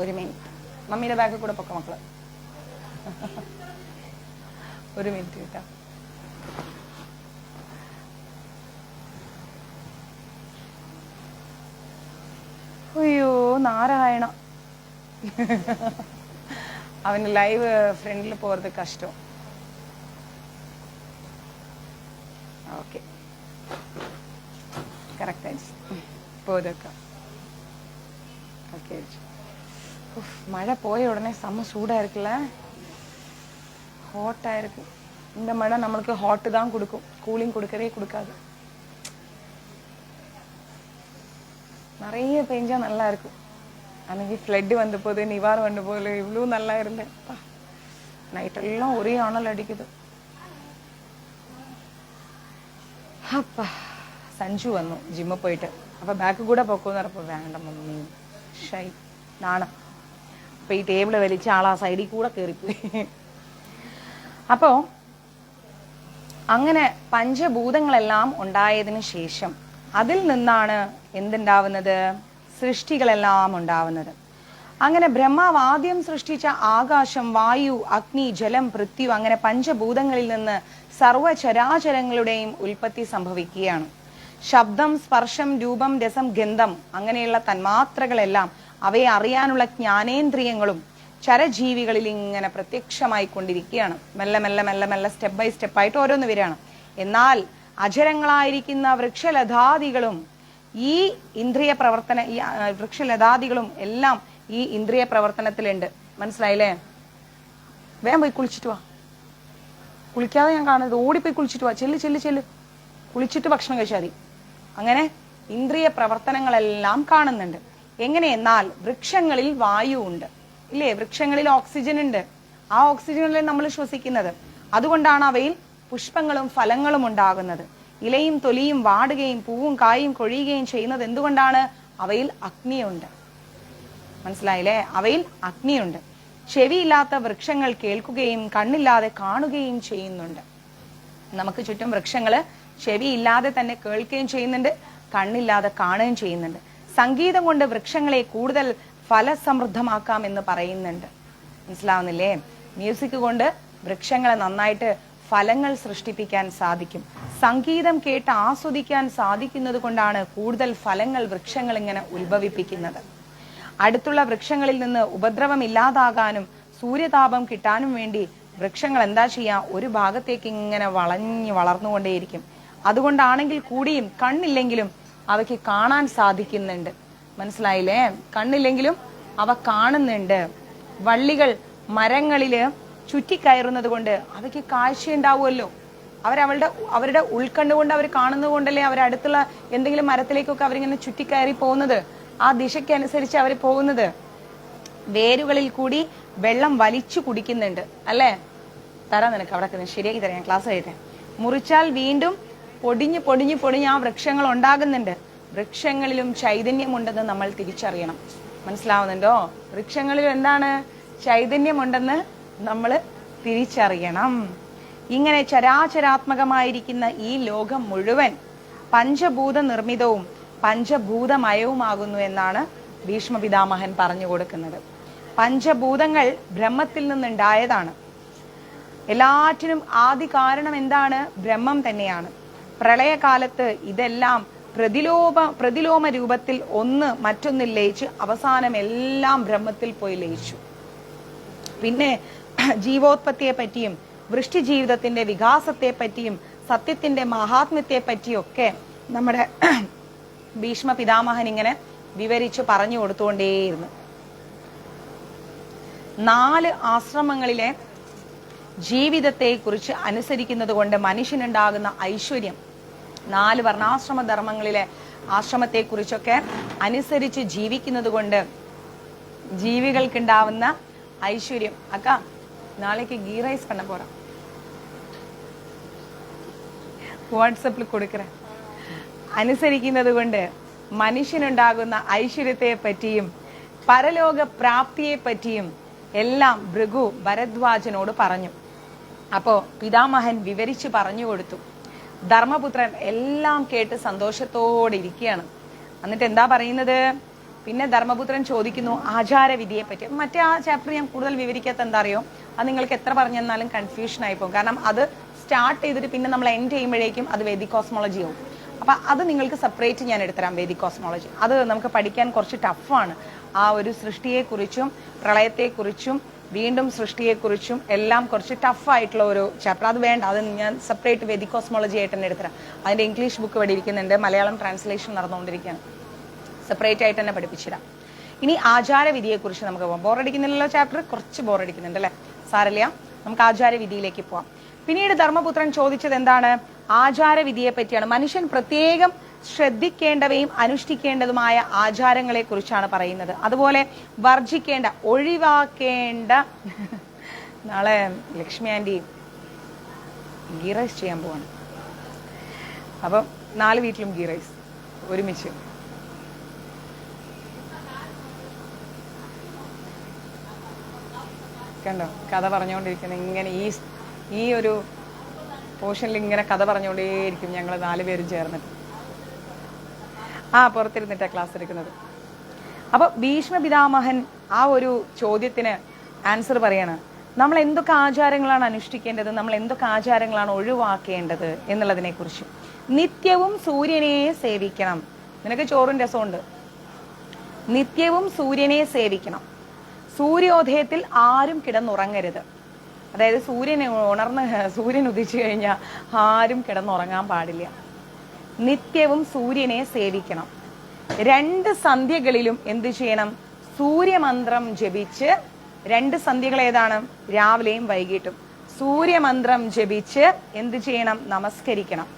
ഒരു മിനിറ്റ്, മമ്മിയുടെ ബാക്കിൽ കൂടെ പൊക്ക മക്കള്. ഒരു മിനിറ്റ് കേട്ടോ. അയ്യോ നാരായണ, അവന് ലൈവ് ഫ്രണ്ടിൽ പോறது കഷ്ടം. ഓക്കെ, കറക്റ്റ് ആയിട്ട് പോതൊക്കെ ഓക്കെ. மழை போய உடனே செம்ம சூடா இருக்குல்ல, ஹாட்டா இருக்கு. இந்த மழை நம்மளுக்கு ஹாட் தான் கொடுக்கும், கூலிங் கொடுக்கவே கொடுக்காது. நிறைய பெஞ்சா நல்லா இருக்கும். அன்னைக்கு ஃப்ளட் வந்த போது, நிவாரம் வந்த போது இவ்வளோ நல்லா இருந்தேன். நைட்டெல்லாம் ஒரே அனல் அடிக்குது. அப்பா സഞ്ജു വന്നു ജിമ്മിൽ പോയിട്ട്. അപ്പം ബാക്ക് കൂടെ പൊക്കോന്ന് പറഞ്ഞപ്പോൾ വേണ്ട മമ്മി, ഷൈ നാണം. അപ്പം ഈ ടേബിള് വലിച്ച ആളാ സൈഡിൽ കൂടെ കയറിപ്പോയി. അപ്പോൾ അങ്ങനെ പഞ്ചഭൂതങ്ങളെല്ലാം ഉണ്ടായതിനു ശേഷം അതിൽ നിന്നാണ് എന്തുണ്ടാവുന്നത്? സൃഷ്ടികളെല്ലാം ഉണ്ടാവുന്നത്. അങ്ങനെ ബ്രഹ്മാവ് ആദ്യം സൃഷ്ടിച്ച ആകാശം, വായു, അഗ്നി, ജലം, പൃഥ്വി, അങ്ങനെ പഞ്ചഭൂതങ്ങളിൽ നിന്ന് സർവചരാചരങ്ങളുടെയും ഉൽപ്പത്തി സംഭവിക്കുകയാണ്. ശബ്ദം, സ്പർശം, രൂപം, രസം, ഗന്ധം അങ്ങനെയുള്ള തന്മാത്രകളെല്ലാം അവയെ അറിയാനുള്ള ജ്ഞാനേന്ദ്രിയങ്ങളും ചരജീവികളിൽ ഇങ്ങനെ പ്രത്യക്ഷമായി കൊണ്ടിരിക്കുകയാണ്. മെല്ലെ മെല്ലെ മെല്ലെ മെല്ലെ സ്റ്റെപ്പ് ബൈ സ്റ്റെപ്പായിട്ട് ഓരോന്ന് വരികയാണ്. എന്നാൽ അജരങ്ങളായിരിക്കുന്ന വൃക്ഷലതാദികളും ഈ ഇന്ദ്രിയ പ്രവർത്തന ഈ വൃക്ഷലതാദികളും എല്ലാം ഈ ഇന്ദ്രിയ പ്രവർത്തനത്തിലുണ്ട്. മനസ്സിലായില്ലേ? വേഗം പോയി കുളിച്ചിട്ട് വാ. കുളിക്കാതെ ഞാൻ കാണുന്നത്, ഓടിപ്പോയി കുളിച്ചിട്ട് വാ. ചെല്ല് ചെല്ല് ചെല്ല്, കുളിച്ചിട്ട് ഭക്ഷണം കഴിച്ചാൽ മതി. അങ്ങനെ ഇന്ദ്രിയ പ്രവർത്തനങ്ങളെല്ലാം കാണുന്നുണ്ട്. എങ്ങനെയെന്നാൽ വൃക്ഷങ്ങളിൽ വായു ഉണ്ട്, ഇല്ലേ? വൃക്ഷങ്ങളിൽ ഓക്സിജൻ ഉണ്ട്. ആ ഓക്സിജനിൽ നമ്മൾ ശ്വസിക്കുന്നത്. അതുകൊണ്ടാണ് അവയിൽ പുഷ്പങ്ങളും ഫലങ്ങളും ഉണ്ടാകുന്നത്. ഇലയും തൊലിയും വാടുകയും പൂവും കായും കൊഴിയുകയും ചെയ്യുന്നത് എന്തുകൊണ്ടാണ്? അവയിൽ അഗ്നിയുണ്ട്. മനസ്സിലായില്ലേ? അവയിൽ അഗ്നിയുണ്ട്. ചെവിയില്ലാത്ത വൃക്ഷങ്ങൾ കേൾക്കുകയും കണ്ണില്ലാതെ കാണുകയും ചെയ്യുന്നുണ്ട്. നമുക്ക് ചുറ്റും വൃക്ഷങ്ങള് ചെവിയില്ലാതെ തന്നെ കേൾക്കുകയും ചെയ്യുന്നുണ്ട്, കണ്ണില്ലാതെ കാണുകയും ചെയ്യുന്നുണ്ട്. സംഗീതം കൊണ്ട് വൃക്ഷങ്ങളെ കൂടുതൽ ഫലസമൃദ്ധമാക്കാം എന്ന് പറയുന്നുണ്ട്. മനസ്സിലാവുന്നില്ലേ? മ്യൂസിക് കൊണ്ട് വൃക്ഷങ്ങളെ നന്നായിട്ട് ഫലങ്ങൾ സൃഷ്ടിപ്പിക്കാൻ സാധിക്കും. സംഗീതം കേട്ട് ആസ്വദിക്കാൻ സാധിക്കുന്നത് കൊണ്ടാണ് കൂടുതൽ ഫലങ്ങൾ വൃക്ഷങ്ങൾ ഇങ്ങനെ ഉത്ഭവിപ്പിക്കുന്നത്. അടുത്തുള്ള വൃക്ഷങ്ങളിൽ നിന്ന് ഉപദ്രവം ഇല്ലാതാകാനും സൂര്യതാപം കിട്ടാനും വേണ്ടി വൃക്ഷങ്ങൾ എന്താ ചെയ്യാ? ഒരു ഭാഗത്തേക്ക് ഇങ്ങനെ വളർന്നുകൊണ്ടേയിരിക്കും. അതുകൊണ്ടാണെങ്കിൽ കൂടിയും കണ്ണില്ലെങ്കിലും അവയ്ക്ക് കാണാൻ സാധിക്കുന്നുണ്ട്. മനസ്സിലായില്ലേ? കണ്ണില്ലെങ്കിലും അവ കാണുന്നുണ്ട്. വള്ളികൾ മരങ്ങളില് ചുറ്റിക്കയറുന്നത് കൊണ്ട് അവയ്ക്ക് കാഴ്ചയുണ്ടാവുമല്ലോ. അവരുടെ ഉൾക്കണ്ണുകൊണ്ട് അവർ കാണുന്നത് കൊണ്ടല്ലേ അവരടുത്തുള്ള എന്തെങ്കിലും മരത്തിലേക്കൊക്കെ അവരിങ്ങനെ ചുറ്റിക്കയറി പോകുന്നത്. ആ ദിശയ്ക്കനുസരിച്ച് അവർ പോകുന്നത്. വേരുകളിൽ കൂടി വെള്ളം വലിച്ചു കുടിക്കുന്നുണ്ട്, അല്ലേ? തരാൻ നിനക്ക് അവിടെ ശരിയാക്കി തരാം, ഞാൻ ക്ലാസ് കഴിയട്ടെ. മുറിച്ചാൽ വീണ്ടും പൊടിഞ്ഞ് പൊടിഞ്ഞ് പൊടിഞ്ഞ് ആ വൃക്ഷങ്ങൾ ഉണ്ടാകുന്നുണ്ട്. വൃക്ഷങ്ങളിലും ചൈതന്യമുണ്ടെന്ന് നമ്മൾ തിരിച്ചറിയണം. മനസ്സിലാവുന്നുണ്ടോ? വൃക്ഷങ്ങളിലും എന്താണ്? ചൈതന്യമുണ്ടെന്ന് നമ്മൾ തിരിച്ചറിയണം. ഇങ്ങനെ ചരാചരാത്മകമായിരിക്കുന്ന ഈ ലോകം മുഴുവൻ പഞ്ചഭൂത നിർമ്മിതവും പഞ്ചഭൂതമയവുമാകുന്നു എന്നാണ് ഭീഷ്മ പിതാമഹൻ പറഞ്ഞു കൊടുക്കുന്നത്. പഞ്ചഭൂതങ്ങൾ ബ്രഹ്മത്തിൽ നിന്നുണ്ടായതാണ്. എല്ലാറ്റിനും ആദി കാരണം എന്താണ്? ബ്രഹ്മം തന്നെയാണ്. പ്രളയകാലത്ത് ഇതെല്ലാം പ്രതിലോമ രൂപത്തിൽ ഒന്ന് മറ്റൊന്നിൽ ലയിച്ച് അവസാനം എല്ലാം ബ്രഹ്മത്തിൽ പോയി ലയിച്ചു. പിന്നെ ജീവോത്പത്തിയെ പറ്റിയും വൃഷ്ടി ജീവിതത്തിന്റെ വികാസത്തെ പറ്റിയും സത്യത്തിന്റെ മഹാത്മ്യത്തെ പറ്റിയൊക്കെ നമ്മുടെ ഭീഷ്മ പിതാമഹൻ ഇങ്ങനെ വിവരിച്ച് പറഞ്ഞു കൊടുത്തുകൊണ്ടേയിരുന്നു. 4 ആശ്രമങ്ങളിലെ ജീവിതത്തെ കുറിച്ച് അനുസരിക്കുന്നത് കൊണ്ട് മനുഷ്യനുണ്ടാകുന്ന ഐശ്വര്യം, 4 വർണ്ണാശ്രമ ധർമ്മങ്ങളിലെ ആശ്രമത്തെ കുറിച്ചൊക്കെ അനുസരിച്ച് ജീവിക്കുന്നത് കൊണ്ട് ജീവികൾക്കുണ്ടാവുന്ന ഐശ്വര്യം. അക്ക നാളേക്ക് ഗീ റൈസ് பண்ண போறேன், വാട്സപ്പിൽ കൊടുക്കറേ. അനുസരിക്കുന്നത് കൊണ്ട് മനുഷ്യനുണ്ടാകുന്ന ഐശ്വര്യത്തെ പറ്റിയും പരലോക പ്രാപ്തിയെ പറ്റിയും എല്ലാം ഭൃഗു ഭരദ്വാജനോട് പറഞ്ഞു. അപ്പോ പിതാമഹൻ വിവരിച്ചു പറഞ്ഞു കൊടുത്തു. ധർമ്മപുത്രൻ എല്ലാം കേട്ട് സന്തോഷത്തോടെ ഇരിക്കുകയാണ്. എന്നിട്ട് എന്താ പറയുന്നത്? പിന്നെ ധർമ്മപുത്രൻ ചോദിക്കുന്നു ആചാരവിധിയെ പറ്റി. മറ്റേ ആ ചാപ്റ്റർ ഞാൻ കൂടുതൽ വിവരിക്കാത്ത എന്താ അറിയോ, അത് നിങ്ങൾക്ക് എത്ര പറഞ്ഞു തന്നാലും കൺഫ്യൂഷൻ ആയി പോകും. കാരണം അത് സ്റ്റാർട്ട് ചെയ്തിട്ട് പിന്നെ നമ്മൾ എൻഡ് ചെയ്യുമ്പോഴേക്കും അത് വേദിക് കോസ്മോളജി ആവും. അപ്പൊ അത് നിങ്ങൾക്ക് സെപ്പറേറ്റ് ഞാൻ എടുത്തരാം. വേദിക് കോസ്മോളജി അത് നമുക്ക് പഠിക്കാൻ കുറച്ച് ടഫാണ്. ആ ഒരു സൃഷ്ടിയെക്കുറിച്ചും പ്രളയത്തെക്കുറിച്ചും വീണ്ടും സൃഷ്ടിയെക്കുറിച്ചും എല്ലാം കുറച്ച് ടഫായിട്ടുള്ള ഒരു ചാപ്റ്റർ. അത് വേണ്ട, അത് ഞാൻ സെപ്പറേറ്റ് വേദിക് കോസ്മോളജി ആയിട്ട് തന്നെ എടുത്തരാം. അതിന്റെ ഇംഗ്ലീഷ് ബുക്ക് ഇവിടെ ഇരിക്കുന്നുണ്ട്, മലയാളം ട്രാൻസ്ലേഷൻ നടന്നുകൊണ്ടിരിക്കുകയാണ്. സെപ്പറേറ്റ് ആയിട്ട് തന്നെ പഠിപ്പിച്ചിടാം. ഇനി ആചാരവിധിയെക്കുറിച്ച് നമുക്ക് പോകാം. ബോറടിക്കുന്നില്ലല്ലോ ചാപ്റ്റർ? കുറച്ച് ബോറടിക്കുന്നുണ്ട് അല്ലെ? സാരല്ല, നമുക്ക് ആചാരവിധിയിലേക്ക് പോവാം. പിന്നീട് ധർമ്മപുത്രൻ ചോദിച്ചത് എന്താണ്? ആചാരവിധിയെ പറ്റിയാണ്. മനുഷ്യൻ പ്രത്യേകം ശ്രദ്ധിക്കേണ്ടവയും അനുഷ്ഠിക്കേണ്ടതുമായ ആചാരങ്ങളെ കുറിച്ചാണ് പറയുന്നത്. അതുപോലെ വർജിക്കേണ്ട, ഒഴിവാക്കേണ്ട. നാളെ ലക്ഷ്മി ആന്റി ഗീ റൈസ് ചെയ്യാൻ പോവാണ്. അപ്പം 4 വീട്ടിലും ഗീ റൈസ് ഒരുമിച്ച്. കണ്ടോ കഥ പറഞ്ഞുകൊണ്ടിരിക്കുന്നത് ഇങ്ങനെ ഈ ഒരു പോർഷനിൽ ഇങ്ങനെ കഥ പറഞ്ഞുകൊണ്ടേയിരിക്കും ഞങ്ങൾ 4 പേരും ചേർന്നിട്ട്. പുറത്തിരുന്നിട്ടാ ക്ലാസ് എടുക്കുന്നത്. അപ്പൊ ഭീഷ്മ പിതാമഹൻ ആ ഒരു ചോദ്യത്തിന് ആൻസർ പറയാണ്. നമ്മൾ എന്തൊക്കെ ആചാരങ്ങളാണ് അനുഷ്ഠിക്കേണ്ടത്, നമ്മൾ എന്തൊക്കെ ആചാരങ്ങളാണ് ഒഴിവാക്കേണ്ടത് എന്നുള്ളതിനെ കുറിച്ച്. നിത്യവും സൂര്യനെ സേവിക്കണം. നിനക്ക് ചോറും രസമുണ്ട്. നിത്യവും സൂര്യനെ സേവിക്കണം. സൂര്യോദയത്തിൽ ആരും കിടന്നുറങ്ങരുത്. അതായത് സൂര്യൻ ഉദിച്ചു കഴിഞ്ഞാൽ ആരും കിടന്നുറങ്ങാൻ പാടില്ല. നിത്യവും സൂര്യനെ സേവിക്കണം. 2 സന്ധ്യകളിലും എന്ത് ചെയ്യണം? സൂര്യമന്ത്രം ജപിച്ച്. 2 സന്ധ്യകൾ ഏതാണ്? രാവിലെയും വൈകിട്ടും. സൂര്യമന്ത്രം ജപിച്ച് എന്ത് ചെയ്യണം? നമസ്കരിക്കണം.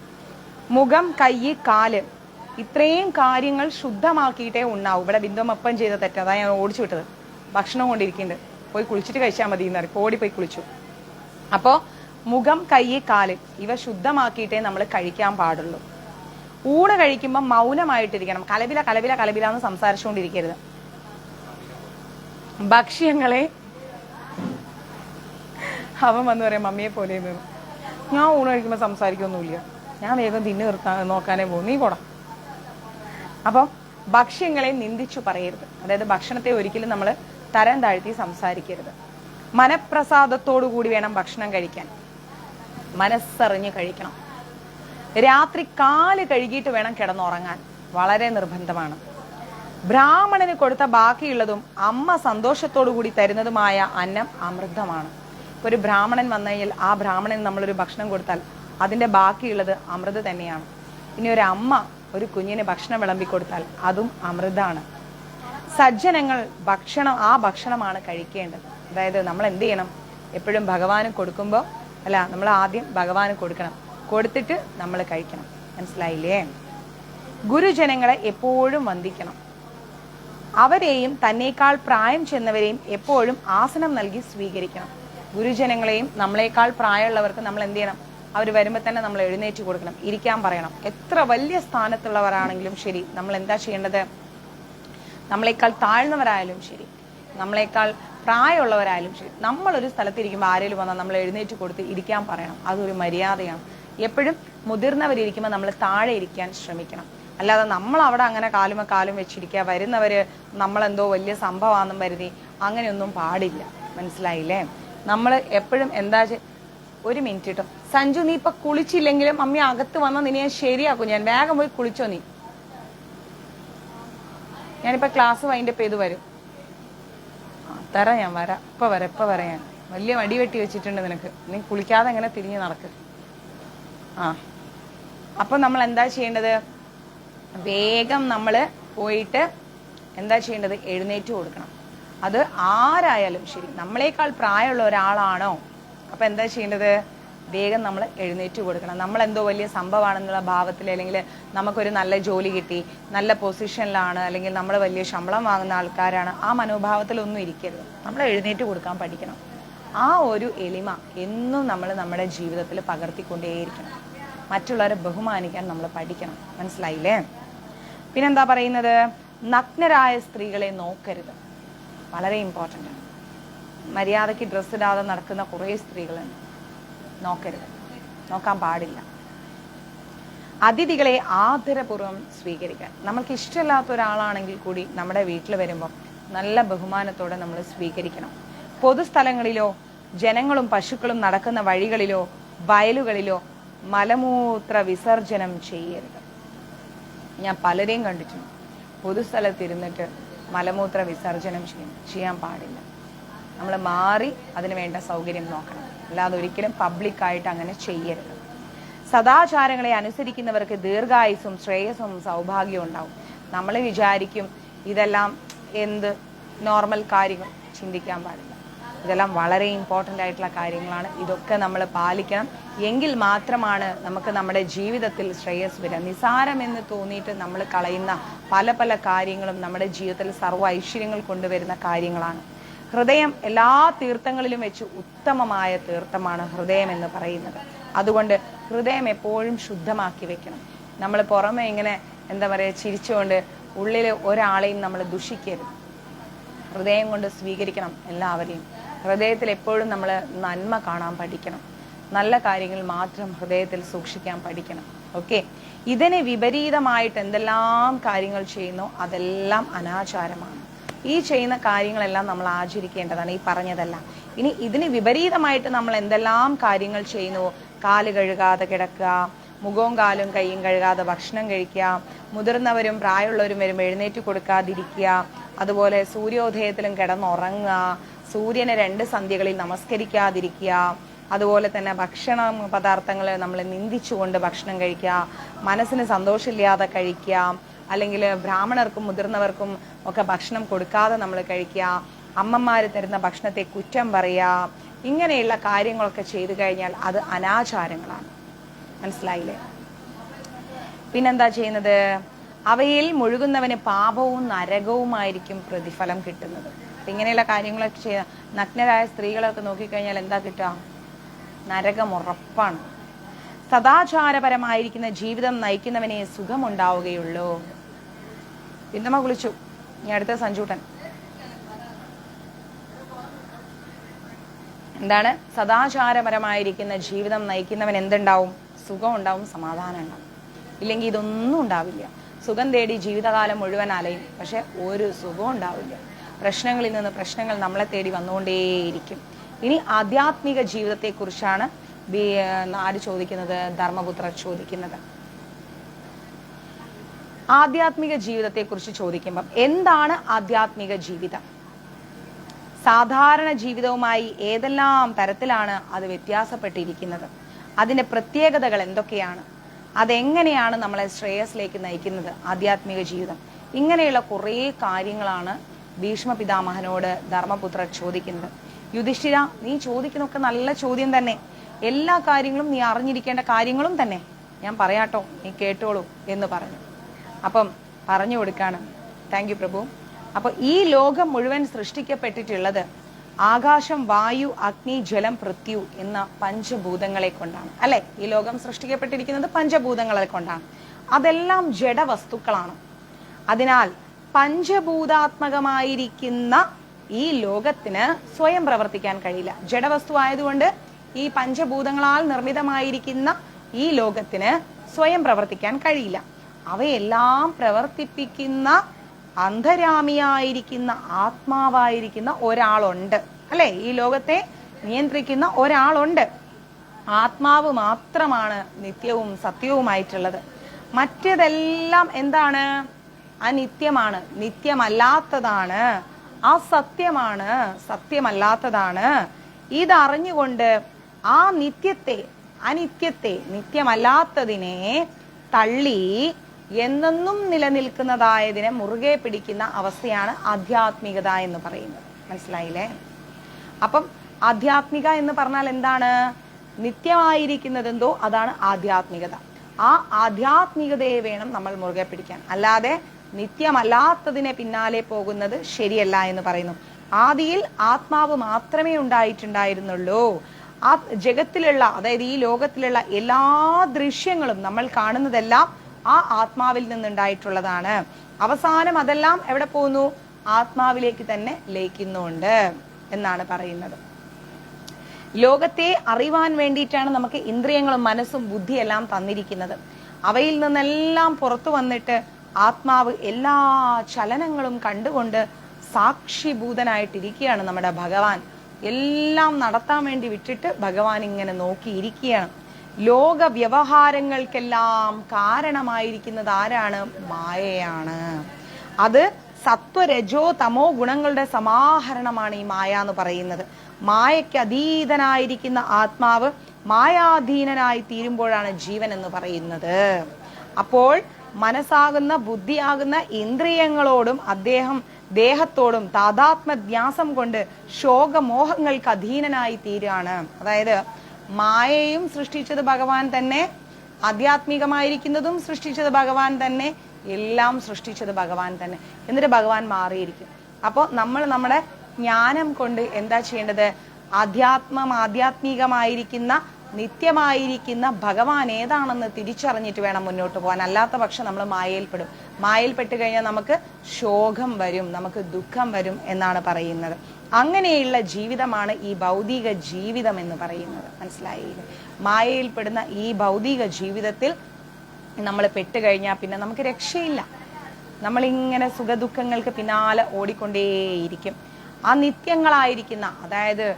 മുഖം, കൈ, കാല് ഇത്രയും കാര്യങ്ങൾ ശുദ്ധമാക്കിയിട്ടേ ഉണ്ണാവൂ. ഇവിടെ ബിന്ദുമപ്പം ചെയ്ത തെറ്റ്, അതാ ഞാൻ ഓടിച്ചു വിട്ടത്. ഭക്ഷണം കൊണ്ടിരിക്കുന്നുണ്ട്, പോയി കുളിച്ചിട്ട് കഴിച്ചാൽ മതി എന്നറി. ഓടി പോയി കുളിച്ചു. അപ്പോ മുഖം, കൈ, കാല് ഇവ ശുദ്ധമാക്കിയിട്ടേ നമ്മൾ കഴിക്കാൻ പാടുള്ളൂ. ഊണ് കഴിക്കുമ്പോൾ മൗനമായിട്ടിരിക്കണം. കലപില കലപില കലപില എന്ന് സംസാരിച്ചുകൊണ്ടിരിക്കരുത്. ഭക്ഷ്യങ്ങളെ അവൻ വന്ന് പറയാം മമ്മിയെ പോലെ. ഞാൻ ഊണ് കഴിക്കുമ്പോൾ സംസാരിക്കൊന്നുമില്ല, ഞാൻ വേഗം തിന്നു നോക്കാനേ പോകും, നീ പോടാ. അപ്പം ഭക്ഷ്യങ്ങളെ നിന്ദിച്ചു പറയരുത്. അതായത് ഭക്ഷണത്തെ ഒരിക്കലും നമ്മൾ തരം താഴ്ത്തി സംസാരിക്കരുത്. മനഃപ്രസാദത്തോടു കൂടി വേണം ഭക്ഷണം കഴിക്കാൻ. മനസ്സറിഞ്ഞ് കഴിക്കണം. രാത്രി കാല് കഴുകിയിട്ട് വേണം കിടന്നുറങ്ങാൻ, വളരെ നിർബന്ധമാണ്. ബ്രാഹ്മണന് കൊടുത്ത ബാക്കിയുള്ളതും അമ്മ സന്തോഷത്തോടു കൂടി തരുന്നതുമായ അന്നം അമൃതമാണ്. ഇപ്പൊ ഒരു ബ്രാഹ്മണൻ വന്നു കഴിഞ്ഞാൽ ആ ബ്രാഹ്മണന് നമ്മളൊരു ഭക്ഷണം കൊടുത്താൽ അതിന്റെ ബാക്കിയുള്ളത് അമൃത് തന്നെയാണ്. ഇനി ഒരു അമ്മ ഒരു കുഞ്ഞിന് ഭക്ഷണം വിളമ്പിക്കൊടുത്താൽ അതും അമൃതാണ്. സജ്ജനങ്ങൾ ആ ഭക്ഷണമാണ് കഴിക്കേണ്ടത്. അതായത് നമ്മൾ എന്ത് ചെയ്യണം? എപ്പോഴും ഭഗവാന് കൊടുക്കുമ്പോൾ നമ്മൾ ആദ്യം ഭഗവാന് കൊടുക്കണം, കൊടുത്തിട്ട് നമ്മൾ കഴിക്കണം. മനസ്സിലായില്ലേ? ഗുരുജനങ്ങളെ എപ്പോഴും വന്ദിക്കണം. അവരെയും തന്നേക്കാൾ പ്രായം ചെന്നവരെയും എപ്പോഴും ആസനം നൽകി സ്വീകരിക്കണം. ഗുരുജനങ്ങളെയും നമ്മളെക്കാൾ പ്രായമുള്ളവർക്ക് നമ്മൾ എന്ത് ചെയ്യണം? അവർ വരുമ്പോൾ തന്നെ നമ്മൾ എഴുന്നേറ്റ് കൊടുക്കണം, ഇരിക്കാൻ പറയണം. എത്ര വലിയ സ്ഥാനത്തുള്ളവരാണെങ്കിലും ശരി, നമ്മൾ എന്താ ചെയ്യേണ്ടത്? നമ്മളെക്കാൾ താഴ്ന്നവരായാലും ശരി, നമ്മളെക്കാൾ പ്രായമുള്ളവരായാലും ശരി, നമ്മളൊരു സ്ഥലത്തിരിക്കുമ്പോൾ ആരെങ്കിലും വന്നാൽ നമ്മൾ എഴുന്നേറ്റ് കൊടുത്ത് ഇരിക്കാൻ പറയണം. അതൊരു മര്യാദയാണ്. എപ്പോഴും മുതിർന്നവരിയ്ക്കുമ്പോൾ നമ്മൾ താഴെ ഇരിക്കാൻ ശ്രമിക്കണം. അല്ലാതെ നമ്മൾ അവിടെ അങ്ങനെ കാലും വെച്ചിരിക്കുക, വരുന്നവര് നമ്മളെന്തോ വലിയ സംഭവമാണെന്നും കരുതി അങ്ങനെയൊന്നും പാടില്ല. മനസ്സിലായില്ലേ? നമ്മൾ എപ്പോഴും എന്താ ഒരു മിനിറ്റ് കേട്ടോ സഞ്ജു, നീ ഇപ്പൊ കുളിച്ചില്ലെങ്കിലും അമ്മ അകത്ത് വന്നാൽ നിന്നെ ഞാൻ ശരിയാക്കും. ഞാൻ വേഗം പോയി കുളിച്ചോ നീ. ഞാനിപ്പോ ക്ലാസ് വൈൻഡപ്പ് ചെയ്ത് വരും. തരാം, ഞാൻ വരാം, ഇപ്പൊ വരാം. ഞാൻ വലിയ വടി വെട്ടി വെച്ചിട്ടുണ്ട് നിനക്ക്. നീ കുളിക്കാതെ എങ്ങനെ തിരിഞ്ഞ് നടക്ക്. അപ്പൊ നമ്മൾ എന്താ ചെയ്യേണ്ടത്? വേഗം നമ്മൾ പോയിട്ട് എന്താ ചെയ്യേണ്ടത്? എഴുന്നേറ്റ് കൊടുക്കണം. അത് ആരായാലും ശരി, നമ്മളെക്കാൾ പ്രായമുള്ള ഒരാളാണോ, അപ്പൊ എന്താ ചെയ്യേണ്ടത്? വേഗം നമ്മൾ എഴുന്നേറ്റ് കൊടുക്കണം. നമ്മളെന്തോ വലിയ സംഭവമാണെന്നുള്ള ഭാവത്തിൽ, അല്ലെങ്കിൽ നമുക്കൊരു നല്ല ജോലി കിട്ടി, നല്ല പൊസിഷനിലാണ്, അല്ലെങ്കിൽ നമ്മൾ വലിയ ശമ്പളം വാങ്ങുന്ന ആൾക്കാരാണ്, ആ മനോഭാവത്തിലൊന്നും ഇരിക്കരുത്. നമ്മൾ എഴുന്നേറ്റ് കൊടുക്കാൻ പഠിക്കണം. ആ ഒരു എളിമ എന്നും നമ്മൾ നമ്മുടെ ജീവിതത്തിൽ പകർത്തിക്കൊണ്ടേയിരിക്കണം. മറ്റുള്ളവരെ ബഹുമാനിക്കാൻ നമ്മൾ പഠിക്കണം. മനസ്സിലായില്ലേ? പിന്നെന്താ പറയുന്നത്? നഗ്നരായ സ്ത്രീകളെ നോക്കരുത്. വളരെ ഇമ്പോർട്ടൻ്റ് ആണ്. മര്യാദയ്ക്ക് ഡ്രസ്സ് ഇടാതെ നടക്കുന്ന കുറേ സ്ത്രീകളുണ്ട്. നോക്കരുത്, നോക്കാൻ പാടില്ല. അതിഥികളെ ആദരപൂർവ്വം സ്വീകരിക്കാൻ. നമ്മൾക്ക് ഇഷ്ടമില്ലാത്ത ഒരാളാണെങ്കിൽ കൂടി നമ്മുടെ വീട്ടിൽ വരുമ്പോൾ നല്ല ബഹുമാനത്തോടെ നമ്മൾ സ്വീകരിക്കണം. പൊതുസ്ഥലങ്ങളിലോ ജനങ്ങളും പശുക്കളും നടക്കുന്ന വഴികളിലോ വയലുകളിലോ മലമൂത്ര വിസർജനം ചെയ്യരുത്. ഞാൻ പലരെയും കണ്ടിട്ടുണ്ട്, പൊതുസ്ഥലത്തിരുന്നിട്ട് മലമൂത്ര വിസർജനം ചെയ്യാൻ പാടില്ല. നമ്മൾ മാറി അതിന് വേണ്ട സൗകര്യം നോക്കണം. അല്ലാതെ ഒരിക്കലും പബ്ലിക്കായിട്ട് അങ്ങനെ ചെയ്യരുത്. സദാചാരങ്ങളെ അനുസരിക്കുന്നവർക്ക് ദീർഘായുസും ശ്രേയസ്സും സൗഭാഗ്യവും ഉണ്ടാവും. നമ്മൾ വിചാരിക്കും ഇതെല്ലാം എന്ത് നോർമൽ കാര്യങ്ങൾ, ചിന്തിക്കാൻ പാടില്ല. ഇതെല്ലാം വളരെ ഇമ്പോർട്ടൻ്റ് ആയിട്ടുള്ള കാര്യങ്ങളാണ്. ഇതൊക്കെ നമ്മൾ പാലിക്കണം. എങ്കിൽ മാത്രമാണ് നമുക്ക് നമ്മുടെ ജീവിതത്തിൽ ശ്രേയസ് വരിക. നിസാരമെന്ന് തോന്നിയിട്ട് നമ്മൾ കളയുന്ന പല പല കാര്യങ്ങളും നമ്മുടെ ജീവിതത്തിൽ സർവ്വ ഐശ്വര്യങ്ങൾ കൊണ്ടുവരുന്ന കാര്യങ്ങളാണ്. ഹൃദയം എല്ലാ തീർത്ഥങ്ങളിലും വെച്ച് ഉത്തമമായ തീർത്ഥമാണ് ഹൃദയം എന്ന് പറയുന്നത്. അതുകൊണ്ട് ഹൃദയം എപ്പോഴും ശുദ്ധമാക്കി വെക്കണം. നമ്മൾ പുറമെ ഇങ്ങനെ എന്താ പറയുക ചിരിച്ചുകൊണ്ട് ഉള്ളിൽ ഒരാളെയും നമ്മൾ ദുഷിക്കരുത്. ഹൃദയം കൊണ്ട് സ്വീകരിക്കണം എല്ലാവരെയും. ഹൃദയത്തിൽ എപ്പോഴും നമ്മൾ നന്മ കാണാൻ പഠിക്കണം. നല്ല കാര്യങ്ങൾ മാത്രം ഹൃദയത്തിൽ സൂക്ഷിക്കാൻ പഠിക്കണം. ഓക്കെ, ഇതിന് വിപരീതമായിട്ട് എന്തെല്ലാം കാര്യങ്ങൾ ചെയ്യുന്നോ അതെല്ലാം അനാചാരമാണ്. ഈ ചെയ്യുന്ന കാര്യങ്ങളെല്ലാം നമ്മൾ ആചരിക്കേണ്ടതാണ്, ഈ പറഞ്ഞതെല്ലാം. ഇനി ഇതിന് വിപരീതമായിട്ട് നമ്മൾ എന്തെല്ലാം കാര്യങ്ങൾ ചെയ്യുന്നുവോ, കാല് കഴുകാതെ കിടക്കുക, മുഖവും കാലും കൈയും കഴുകാതെ ഭക്ഷണം കഴിക്കുക, മുതിർന്നവരും പ്രായമുള്ളവരും വരുമ്പോൾ എഴുന്നേറ്റ് കൊടുക്കാതിരിക്കുക, അതുപോലെ സൂര്യോദയത്തിലും കിടന്നുറങ്ങുക, സൂര്യനെ 2 സന്ധ്യകളിൽ നമസ്കരിക്കാതിരിക്കുക, അതുപോലെ തന്നെ ഭക്ഷണ പദാർത്ഥങ്ങൾ നമ്മൾ നിന്ദിച്ചുകൊണ്ട് ഭക്ഷണം കഴിക്കുക, മനസ്സിന് സന്തോഷമില്ലാതെ കഴിക്കുക, അല്ലെങ്കിൽ ബ്രാഹ്മണർക്കും മുതിർന്നവർക്കും ഒക്കെ ഭക്ഷണം കൊടുക്കാതെ നമ്മൾ കഴിക്കുക, അമ്മമാർ തരുന്ന ഭക്ഷണത്തെ കുറ്റം പറയുക, ഇങ്ങനെയുള്ള കാര്യങ്ങളൊക്കെ ചെയ്തു കഴിഞ്ഞാൽ അത് അനാചാരങ്ങളാണ്. മനസ്സിലായില്ലേ? പിന്നെന്താ ചെയ്യുന്നത്? അവയിൽ മുഴുകുന്നവന് പാപവും നരകവുമായിരിക്കും പ്രതിഫലം കിട്ടുന്നത്. അപ്പം ഇങ്ങനെയുള്ള കാര്യങ്ങളൊക്കെ ചെയ്യുക. നഗ്നരായ സ്ത്രീകളൊക്കെ നോക്കിക്കഴിഞ്ഞാൽ എന്താ കിട്ടുക? നരകം ഉറപ്പാണ്. സദാചാരപരമായിരിക്കുന്ന ജീവിതം നയിക്കുന്നവനെ സുഖമുണ്ടാവുകയുള്ളൂ. പിന്നമ്മ കുളിച്ചു. ഇനി അടുത്ത സഞ്ജൂട്ടൻ. എന്താണ്? സദാചാരപരമായിരിക്കുന്ന ജീവിതം നയിക്കുന്നവൻ എന്തുണ്ടാവും? സുഖം ഉണ്ടാവും, സമാധാനം ഉണ്ടാവും. ഇല്ലെങ്കിൽ ഇതൊന്നും ഉണ്ടാവില്ല. സുഖം തേടി ജീവിതകാലം മുഴുവൻ അലയും, പക്ഷെ ഒരു സുഖവും ഉണ്ടാവില്ല. പ്രശ്നങ്ങളിൽ നിന്ന് പ്രശ്നങ്ങൾ നമ്മളെ തേടി വന്നുകൊണ്ടേയിരിക്കും. ഇനി ആധ്യാത്മിക ജീവിതത്തെക്കുറിച്ചാണ് ആര് ചോദിക്കുന്നത്? ധർമ്മപുത്രർ ചോദിക്കുന്നത്. ആധ്യാത്മിക ജീവിതത്തെക്കുറിച്ച് ചോദിക്കുമ്പം എന്താണ് ആധ്യാത്മിക ജീവിതം? സാധാരണ ജീവിതവുമായി ഏതെല്ലാം തരത്തിലാണ് അത് വ്യത്യാസപ്പെട്ടിരിക്കുന്നത്? അതിന്റെ പ്രത്യേകതകൾ എന്തൊക്കെയാണ്? അതെങ്ങനെയാണ് നമ്മളെ ശ്രേയസിലേക്ക് നയിക്കുന്നത് ആധ്യാത്മിക ജീവിതം? ഇങ്ങനെയുള്ള കുറേ കാര്യങ്ങളാണ് ഭീഷ്മ പിതാമഹനോട് ധർമ്മപുത്രർ ചോദിക്കുന്നത്. യുധിഷ്ഠിര, നീ ചോദിക്കുന്നൊക്കെ നല്ല ചോദ്യം തന്നെ, എല്ലാ കാര്യങ്ങളും നീ അറിഞ്ഞിരിക്കേണ്ട കാര്യങ്ങളും തന്നെ, ഞാൻ പറയാട്ടോ, നീ കേട്ടോളൂ എന്ന് പറഞ്ഞു. അപ്പം പറഞ്ഞു കൊടുക്കാണ്. താങ്ക് യു പ്രഭു. അപ്പൊ ഈ ലോകം മുഴുവൻ സൃഷ്ടിക്കപ്പെട്ടിട്ടുള്ളത് ആകാശം, വായു, അഗ്നി, ജലം, പൃഥ്വി എന്ന പഞ്ചഭൂതങ്ങളെ കൊണ്ടാണ്, അല്ലെ? ഈ ലോകം സൃഷ്ടിക്കപ്പെട്ടിരിക്കുന്നത് പഞ്ചഭൂതങ്ങളെ കൊണ്ടാണ്. അതെല്ലാം ജഡവസ്തുക്കളാണ്. അതിനാൽ പഞ്ചഭൂതാത്മകമായിരിക്കുന്ന ഈ ലോകത്തിന് സ്വയം പ്രവർത്തിക്കാൻ കഴിയില്ല. ജഡവസ്തു ആയതുകൊണ്ട് ഈ പഞ്ചഭൂതങ്ങളാൽ നിർമ്മിതമായിരിക്കുന്ന ഈ ലോകത്തിന് സ്വയം പ്രവർത്തിക്കാൻ കഴിയില്ല. അവയെല്ലാം പ്രവർത്തിപ്പിക്കുന്ന അന്തര്യാമിയായിരിക്കുന്ന ആത്മാവായിരിക്കുന്ന ഒരാളുണ്ട്, അല്ലെ? ഈ ലോകത്തെ നിയന്ത്രിക്കുന്ന ഒരാളുണ്ട്. ആത്മാവ് മാത്രമാണ് നിത്യവും സത്യവുമായിട്ടുള്ളത്. മറ്റതെല്ലാം എന്താണ്? അനിത്യമാണ്, നിത്യമല്ലാത്തതാണ്, അസത്യമാണ്, സത്യമല്ലാത്തതാണ്. ഇതറിഞ്ഞുകൊണ്ട് ആ നിത്യത്തെ, അനിത്യത്തെ, നിത്യമല്ലാത്തതിനെ തള്ളി എന്നെന്നും നിലനിൽക്കുന്നതായതിനെ മുറുകെ പിടിക്കുന്ന അവസ്ഥയാണ് ആധ്യാത്മികത എന്ന് പറയുന്നത്. മനസ്സിലായില്ലേ? അപ്പം ആധ്യാത്മിക എന്ന് പറഞ്ഞാൽ എന്താണ്? നിത്യമായിരിക്കുന്നതെന്തോ അതാണ് ആധ്യാത്മികത. ആ ആധ്യാത്മികതയെ വേണം നമ്മൾ മുറുകെ പിടിക്കാൻ. അല്ലാതെ നിത്യമല്ലാത്തതിനെ പിന്നാലെ പോകുന്നത് ശരിയല്ല എന്ന് പറയുന്നു. ആദിയിൽ ആത്മാവ് മാത്രമേ ഉണ്ടായിട്ടുണ്ടായിരുന്നുള്ളൂ. ആ ജഗത്തിലുള്ള, അതായത് ഈ ലോകത്തിലുള്ള എല്ലാ ദൃശ്യങ്ങളും നമ്മൾ കാണുന്നതെല്ലാം ആ ആത്മാവിൽ നിന്നുണ്ടായിട്ടുള്ളതാണ്. അവസാനം അതെല്ലാം എവിടെ പോകുന്നു? ആത്മാവിലേക്ക് തന്നെ ലയിക്കുന്നുണ്ട് എന്നാണ് പറയുന്നത്. ലോകത്തെ അറിവാൻ വേണ്ടിയിട്ടാണ് നമുക്ക് ഇന്ദ്രിയങ്ങളും മനസ്സും ബുദ്ധിയെല്ലാം തന്നിരിക്കുന്നത്. അവയിൽ നിന്നെല്ലാം പുറത്തു വന്നിട്ട് ആത്മാവ് എല്ലാ ചലനങ്ങളും കണ്ടുകൊണ്ട് സാക്ഷിഭൂതനായിട്ടിരിക്കുകയാണ് നമ്മുടെ ഭഗവാൻ. എല്ലാം നടത്താൻ വേണ്ടി വിട്ടിട്ട് ഭഗവാൻ ഇങ്ങനെ നോക്കിയിരിക്കുകയാണ്. ലോക വ്യവഹാരങ്ങൾക്കെല്ലാം കാരണമായിരിക്കുന്നത് ആരാണ്? മായയാണ്. അത് സത്വരജോ തമോ ഗുണങ്ങളുടെ സമാഹരണമാണ് ഈ മായ എന്ന് പറയുന്നത്. മായയ്ക്ക് അതീതനായിരിക്കുന്ന ആത്മാവ് മായാധീനനായി തീരുമ്പോഴാണ് ജീവൻ എന്ന് പറയുന്നത്. അപ്പോൾ മനസ്സാകുന്ന, ബുദ്ധിയാകുന്ന ഇന്ദ്രിയങ്ങളോടും ദേഹത്തോടും താതാത്മ്യധ്യാസം കൊണ്ട് ശോകമോഹങ്ങൾക്ക് അധീനനായി തീരാണ്. അതായത് മായയും സൃഷ്ടിച്ചത് ഭഗവാൻ തന്നെ, ആധ്യാത്മികമായിരിക്കുന്നതും സൃഷ്ടിച്ചത് ഭഗവാൻ തന്നെ, എല്ലാം സൃഷ്ടിച്ചത് ഭഗവാൻ തന്നെ. എന്നിട്ട് ഭഗവാൻ മാറിയിരിക്കും. അപ്പോൾ നമ്മൾ നമ്മുടെ ജ്ഞാനം കൊണ്ട് എന്താ ചെയ്യേണ്ടത്? ആധ്യാത്മികമായിരിക്കുന്ന, നിത്യമായിരിക്കുന്ന ഭഗവാൻ ഏതാണെന്ന് തിരിച്ചറിഞ്ഞിട്ട് വേണം മുന്നോട്ട് പോകാൻ. അല്ലാത്ത പക്ഷം നമ്മൾ മായയിൽപ്പെടും. മായയിൽപ്പെട്ട് കഴിഞ്ഞാൽ നമുക്ക് ശോകം വരും, നമുക്ക് ദുഃഖം വരും എന്നാണ് പറയുന്നത്. അങ്ങനെയുള്ള ജീവിതമാണ് ഈ ഭൗതിക ജീവിതം എന്ന് പറയുന്നത്. മനസ്സിലായില്ലേ? മായയിൽപ്പെടുന്ന ഈ ഭൗതിക ജീവിതത്തിൽ നമ്മൾ പെട്ടുകഴിഞ്ഞാൽ പിന്നെ നമുക്ക് രക്ഷയില്ല. നമ്മളിങ്ങനെ സുഖദുഃഖങ്ങൾക്ക് പിന്നാലെ ഓടിക്കൊണ്ടേയിരിക്കും. ആ നിത്യങ്ങളായിരിക്കുന്ന, അതായത്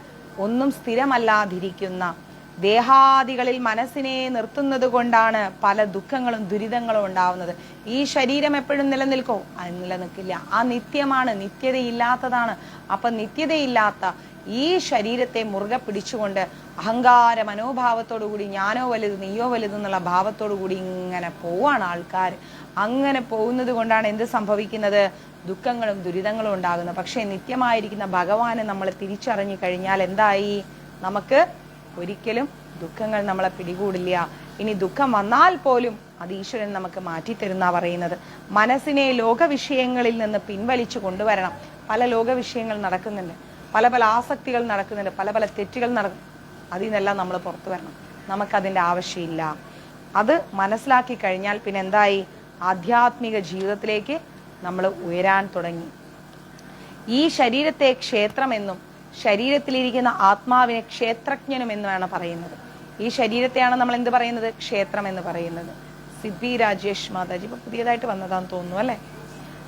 ഒന്നും സ്ഥിരമല്ലാതിരിക്കുന്ന ദേഹാദികളിൽ മനസ്സിനെ നിർത്തുന്നത് കൊണ്ടാണ് പല ദുഃഖങ്ങളും ദുരിതങ്ങളും ഉണ്ടാവുന്നത്. ഈ ശരീരം എപ്പോഴും നിലനിൽക്കോ? അത് നിലനിൽക്കില്ല. ആ നിത്യമാണ്, നിത്യതയില്ലാത്തതാണ്. അപ്പൊ നിത്യതയില്ലാത്ത ഈ ശരീരത്തെ മുറുകെ പിടിച്ചുകൊണ്ട് അഹങ്കാര മനോഭാവത്തോടു കൂടി ഞാനോ വലുത് നീയോ വലുത് എന്നുള്ള ഭാവത്തോടു കൂടി ഇങ്ങനെ പോവാണ് ആൾക്കാർ. അങ്ങനെ പോകുന്നത് കൊണ്ടാണ് എന്ത് സംഭവിക്കുന്നത്? ദുഃഖങ്ങളും ദുരിതങ്ങളും ഉണ്ടാകുന്നത്. പക്ഷെ നിത്യമായിരിക്കുന്ന ഭഗവാനെ നമ്മൾ തിരിച്ചറിഞ്ഞു കഴിഞ്ഞാൽ എന്തായി? നമുക്ക് ഒരിക്കലും ദുഃഖങ്ങൾ നമ്മളെ പിടികൂടില്ല. ഇനി ദുഃഖം വന്നാൽ പോലും അത് ഈശ്വരൻ നമുക്ക് മാറ്റിത്തരുന്ന പറയുന്നത്. മനസ്സിനെ ലോകവിഷയങ്ങളിൽ നിന്ന് പിൻവലിച്ചു കൊണ്ടുവരണം. പല ലോകവിഷയങ്ങൾ നടക്കുന്നുണ്ട്, പല പല ആസക്തികൾ നടക്കുന്നുണ്ട്, പല പല തെറ്റുകൾ നടക്കും. അതിൽ നിന്നെല്ലാം നമ്മൾ പുറത്തു വരണം. നമുക്കതിൻ്റെ ആവശ്യമില്ല. അത് മനസ്സിലാക്കി കഴിഞ്ഞാൽ പിന്നെ എന്തായി? ആധ്യാത്മിക ജീവിതത്തിലേക്ക് നമ്മൾ ഉയരാൻ തുടങ്ങി. ഈ ശരീരത്തെ ക്ഷേത്രമെന്നും ശരീരത്തിലിരിക്കുന്ന ആത്മാവിനെ ക്ഷേത്രജ്ഞനും എന്നുമാണ് പറയുന്നത്. ഈ ശരീരത്തെയാണ് നമ്മൾ എന്ത് പറയുന്നത്? ക്ഷേത്രം എന്ന് പറയുന്നത്. സിബി രാജേഷ് മാതാജി ഇപ്പൊ പുതിയതായിട്ട് വന്നതാന്ന് തോന്നുന്നു അല്ലെ?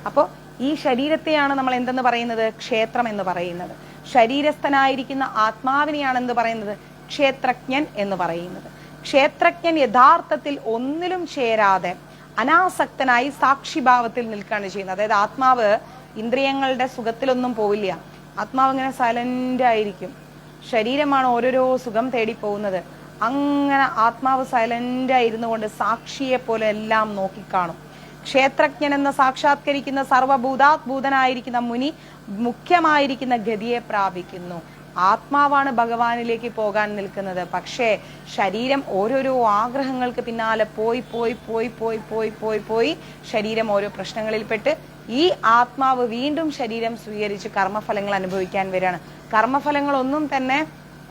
അപ്പോൾ ഈ ശരീരത്തെയാണ് നമ്മൾ എന്തെന്ന് പറയുന്നത്? ക്ഷേത്രം എന്ന് പറയുന്നത്. ശരീരസ്ഥനായിരിക്കുന്ന ആത്മാവിനെയാണ് എന്ത് പറയുന്നത്? ക്ഷേത്രജ്ഞൻ എന്ന് പറയുന്നത്. ക്ഷേത്രജ്ഞൻ യഥാർത്ഥത്തിൽ ഒന്നിലും ചേരാതെ അനാസക്തനായി സാക്ഷിഭാവത്തിൽ നിൽക്കുകയാണ് ചെയ്യുന്നത്. അതായത് ആത്മാവ് ഇന്ദ്രിയങ്ങളുടെ സുഖത്തിലൊന്നും പോവില്ല. ആത്മാവ് ഇങ്ങനെ സൈലന്റ് ആയിരിക്കും. ശരീരമാണ് ഓരോരോ സുഖം തേടി പോകുന്നത്. അങ്ങനെ ആത്മാവ് സൈലന്റ് ആയിരുന്നു കൊണ്ട് സാക്ഷിയെ പോലെ എല്ലാം നോക്കിക്കാണും. ക്ഷേത്രജ്ഞൻ എന്ന സാക്ഷാത്കരിക്കുന്ന സർവഭൂതാത്ഭൂതനായിരിക്കുന്ന മുനി മുഖ്യമായിരിക്കുന്ന ഗതിയെ പ്രാപിക്കുന്നു. ആത്മാവാണ് ഭഗവാനിലേക്ക് പോകാൻ നിൽക്കുന്നത്. പക്ഷേ ശരീരം ഓരോരോ ആഗ്രഹങ്ങൾക്ക് പിന്നാലെ പോയി ശരീരം ഓരോ പ്രശ്നങ്ങളിൽപ്പെട്ട് ഈ ആത്മാവ് വീണ്ടും ശരീരം സ്വീകരിച്ച് കർമ്മഫലങ്ങൾ അനുഭവിക്കാൻ വരികയാണ്. കർമ്മഫലങ്ങളൊന്നും തന്നെ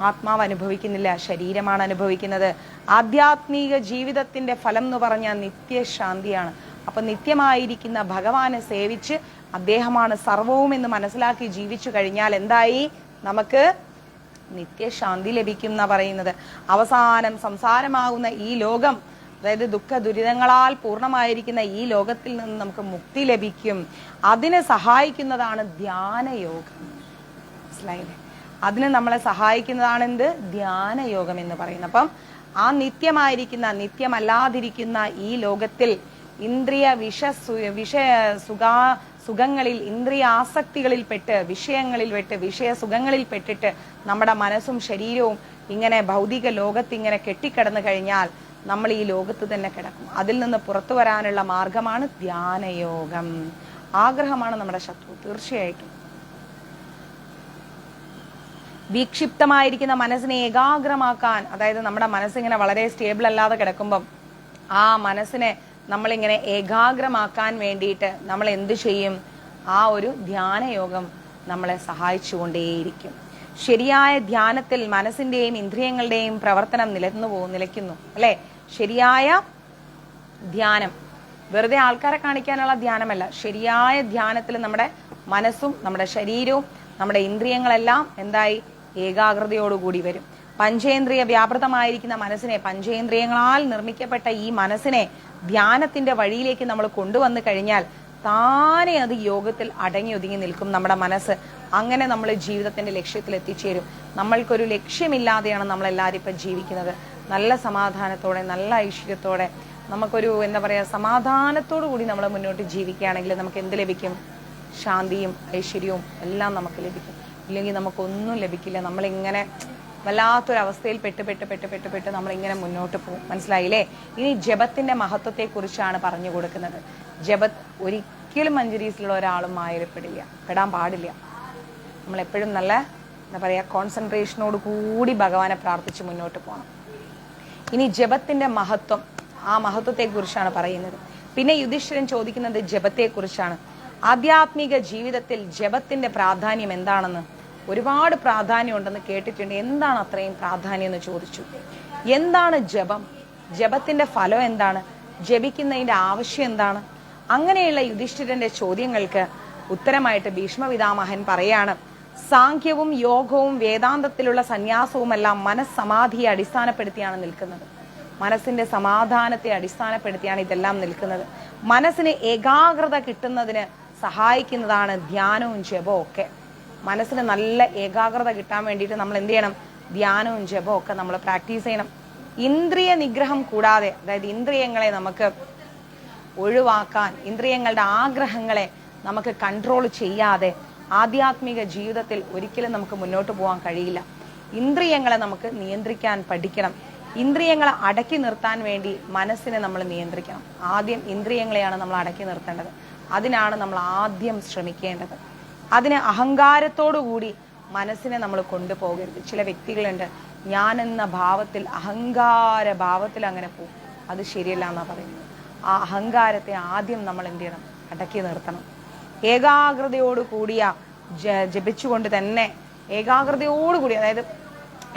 ആത്മാവ് അനുഭവിക്കുന്നില്ല, ശരീരമാണ് അനുഭവിക്കുന്നത്. ആധ്യാത്മിക ജീവിതത്തിന്റെ ഫലം എന്ന് പറഞ്ഞാൽ നിത്യശാന്തിയാണ്. അപ്പൊ നിത്യമായിരിക്കുന്ന ഭഗവാനെ സേവിച്ച് അദ്ദേഹമാണ് സർവവും എന്ന് മനസ്സിലാക്കി ജീവിച്ചു കഴിഞ്ഞാൽ എന്തായി? നമുക്ക് നിത്യശാന്തി ലഭിക്കും എന്നാ പറയുന്നത്. അവസാനം സംസാരമാകുന്ന ഈ ലോകം, അതായത് ദുഃഖ ദുരിതങ്ങളാൽ പൂർണ്ണമായിരിക്കുന്ന ഈ ലോകത്തിൽ നിന്ന് നമുക്ക് മുക്തി ലഭിക്കും. അതിനെ സഹായിക്കുന്നതാണ് ധ്യാനയോഗം. മനസ്സിലായില്ലേ? അതിന് നമ്മളെ സഹായിക്കുന്നതാണ് എന്ത്? ധ്യാനയോഗം എന്ന് പറയുന്നത്. അപ്പം ആ നിത്യമായിരിക്കുന്ന, നിത്യമല്ലാതിരിക്കുന്ന ഈ ലോകത്തിൽ ഇന്ദ്രിയ സുഖങ്ങളിൽ, ഇന്ദ്രിയ ആസക്തികളിൽ പെട്ട്, വിഷയസുഖങ്ങളിൽ പെട്ടിട്ട് നമ്മുടെ മനസ്സും ശരീരവും ഇങ്ങനെ ഭൗതിക ലോകത്ത് ഇങ്ങനെ കെട്ടിക്കിടന്നു കഴിഞ്ഞാൽ നമ്മൾ ഈ ലോകത്ത് തന്നെ കിടക്കും. അതിൽ നിന്ന് പുറത്തു വരാനുള്ള മാർഗമാണ് ധ്യാനയോഗം. ആഗ്രഹമാണ് നമ്മുടെ ശത്രു, തീർച്ചയായിട്ടും. വിക്ഷിപ്തമായിരിക്കുന്ന മനസ്സിനെ ഏകാഗ്രമാക്കാൻ, അതായത് നമ്മുടെ മനസ്സിങ്ങനെ വളരെ സ്റ്റേബിൾ അല്ലാതെ കിടക്കുമ്പം ആ മനസ്സിനെ നമ്മളിങ്ങനെ ഏകാഗ്രമാക്കാൻ വേണ്ടിയിട്ട് നമ്മൾ എന്ത് ചെയ്യും? ആ ഒരു ധ്യാനയോഗം നമ്മളെ സഹായിച്ചുകൊണ്ടേയിരിക്കും. ശരിയായ ധ്യാനത്തിൽ മനസ്സിന്റെയും ഇന്ദ്രിയങ്ങളുടെയും പ്രവർത്തനം നിലയ്ക്കുന്നു അല്ലെ? ശരിയായ ധ്യാനം വെറുതെ ആൾക്കാരെ കാണിക്കാനുള്ള ധ്യാനമല്ല. ശരിയായ ധ്യാനത്തിൽ നമ്മുടെ മനസ്സും നമ്മുടെ ശരീരവും നമ്മുടെ ഇന്ദ്രിയങ്ങളെല്ലാം എന്തായി? ഏകാഗ്രതയോടുകൂടി വരും. പഞ്ചേന്ദ്രിയ വ്യാപൃതമായിരിക്കുന്ന മനസ്സിനെ, പഞ്ചേന്ദ്രിയങ്ങളാൽ നിർമ്മിക്കപ്പെട്ട ഈ മനസ്സിനെ ധ്യാനത്തിന്റെ വഴിയിലേക്ക് നമ്മൾ കൊണ്ടുവന്നു കഴിഞ്ഞാൽ താനെ അത് യോഗത്തിൽ അടങ്ങി ഒതുങ്ങി നിൽക്കും നമ്മുടെ മനസ്സ്. അങ്ങനെ നമ്മൾ ജീവിതത്തിന്റെ ലക്ഷ്യത്തിൽ എത്തിച്ചേരും. നമ്മൾക്കൊരു ലക്ഷ്യമില്ലാതെയാണ് നമ്മളെല്ലാവരും ഇപ്പം ജീവിക്കുന്നത്. നല്ല സമാധാനത്തോടെ, നല്ല ഐശ്വര്യത്തോടെ, നമുക്കൊരു എന്താ പറയുക, സമാധാനത്തോടു കൂടി നമ്മൾ മുന്നോട്ട് ജീവിക്കുകയാണെങ്കിൽ നമുക്ക് എന്ത് ലഭിക്കും? ശാന്തിയും ഐശ്വര്യവും എല്ലാം നമുക്ക് ലഭിക്കും. ഇല്ലെങ്കിൽ നമുക്കൊന്നും ലഭിക്കില്ല. നമ്മളിങ്ങനെ വല്ലാത്തൊരവസ്ഥയിൽ പെട്ട് നമ്മളിങ്ങനെ മുന്നോട്ട് പോകും. മനസ്സിലായില്ലേ? ഇനി ജപത്തിന്റെ മഹത്വത്തെ കുറിച്ചാണ് പറഞ്ഞു കൊടുക്കുന്നത്. ഒരിക്കലും മഞ്ജരീസിലുള്ള ഒരാളും പെടാൻ പാടില്ല. നമ്മളെപ്പോഴും നല്ല എന്താ പറയുക, കോൺസെൻട്രേഷനോട് കൂടി ഭഗവാനെ പ്രാർത്ഥിച്ച് മുന്നോട്ട് പോകണം. ഇനി ജപത്തിന്റെ മഹത്വം, ആ മഹത്വത്തെ കുറിച്ചാണ് പറയുന്നത്. പിന്നെ യുധിഷ്ഠിരൻ ചോദിക്കുന്നത് ജപത്തെ കുറിച്ചാണ്. ആധ്യാത്മിക ജീവിതത്തിൽ ജപത്തിന്റെ പ്രാധാന്യം എന്താണെന്ന്, ഒരുപാട് പ്രാധാന്യം ഉണ്ടെന്ന് കേട്ടിട്ടുണ്ട്. എന്താണ് അത്രയും പ്രാധാന്യം എന്ന് ചോദിച്ചു. എന്താണ് ജപം? ജപത്തിന്റെ ഫലം എന്താണ്? ജപിക്കുന്നതിന്റെ ആവശ്യം എന്താണ്? അങ്ങനെയുള്ള യുധിഷ്ഠിരന്റെ ചോദ്യങ്ങൾക്ക് ഉത്തരമായിട്ട് ഭീഷ്മപിതാമഹൻ പറയാണ്, സാഖ്യവും യോഗവും വേദാന്തത്തിലുള്ള സന്യാസവുമെല്ലാം മനസ്സമാധിയെ അടിസ്ഥാനപ്പെടുത്തിയാണ് നിൽക്കുന്നത്. മനസ്സിന്റെ സമാധാനത്തെ അടിസ്ഥാനപ്പെടുത്തിയാണ് ഇതെല്ലാം നിൽക്കുന്നത്. മനസ്സിന് ഏകാഗ്രത കിട്ടുന്നതിന് സഹായിക്കുന്നതാണ് ധ്യാനവും ജപവും ഒക്കെ. മനസ്സിന് നല്ല ഏകാഗ്രത കിട്ടാൻ വേണ്ടിയിട്ട് നമ്മൾ എന്ത് ചെയ്യണം? ധ്യാനവും ജപവും ഒക്കെ നമ്മൾ പ്രാക്ടീസ് ചെയ്യണം. ഇന്ദ്രിയ നിഗ്രഹം കൂടാതെ, അതായത് ഇന്ദ്രിയങ്ങളെ നമുക്ക് ഒഴിവാക്കാൻ, ഇന്ദ്രിയങ്ങളുടെ ആഗ്രഹങ്ങളെ നമുക്ക് കൺട്രോൾ ചെയ്യാതെ ആധ്യാത്മിക ജീവിതത്തിൽ ഒരിക്കലും നമുക്ക് മുന്നോട്ട് പോകാൻ കഴിയില്ല. ഇന്ദ്രിയങ്ങളെ നമുക്ക് നിയന്ത്രിക്കാൻ പഠിക്കണം. ഇന്ദ്രിയങ്ങളെ അടക്കി നിർത്താൻ വേണ്ടി മനസ്സിനെ നമ്മൾ നിയന്ത്രിക്കണം. ആദ്യം ഇന്ദ്രിയങ്ങളെയാണ് നമ്മൾ അടക്കി നിർത്തേണ്ടത്. അതിനാണ് നമ്മൾ ആദ്യം ശ്രമിക്കേണ്ടത്. അതിന് അഹങ്കാരത്തോടുകൂടി മനസ്സിനെ നമ്മൾ കൊണ്ടുപോകരുത്. ചില വ്യക്തികളുണ്ട്, ഞാനെന്ന ഭാവത്തിൽ, അഹങ്കാര ഭാവത്തിൽ അങ്ങനെ പോകും. അത് ശരിയല്ല എന്നാ പറയുന്നത്. ആ അഹങ്കാരത്തെ ആദ്യം നമ്മൾ എന്ത് ചെയ്യണം? അടക്കി നിർത്തണം. ഏകാഗ്രതയോട് കൂടിയ ജപിച്ചുകൊണ്ട് തന്നെ, ഏകാഗ്രതയോടുകൂടി, അതായത്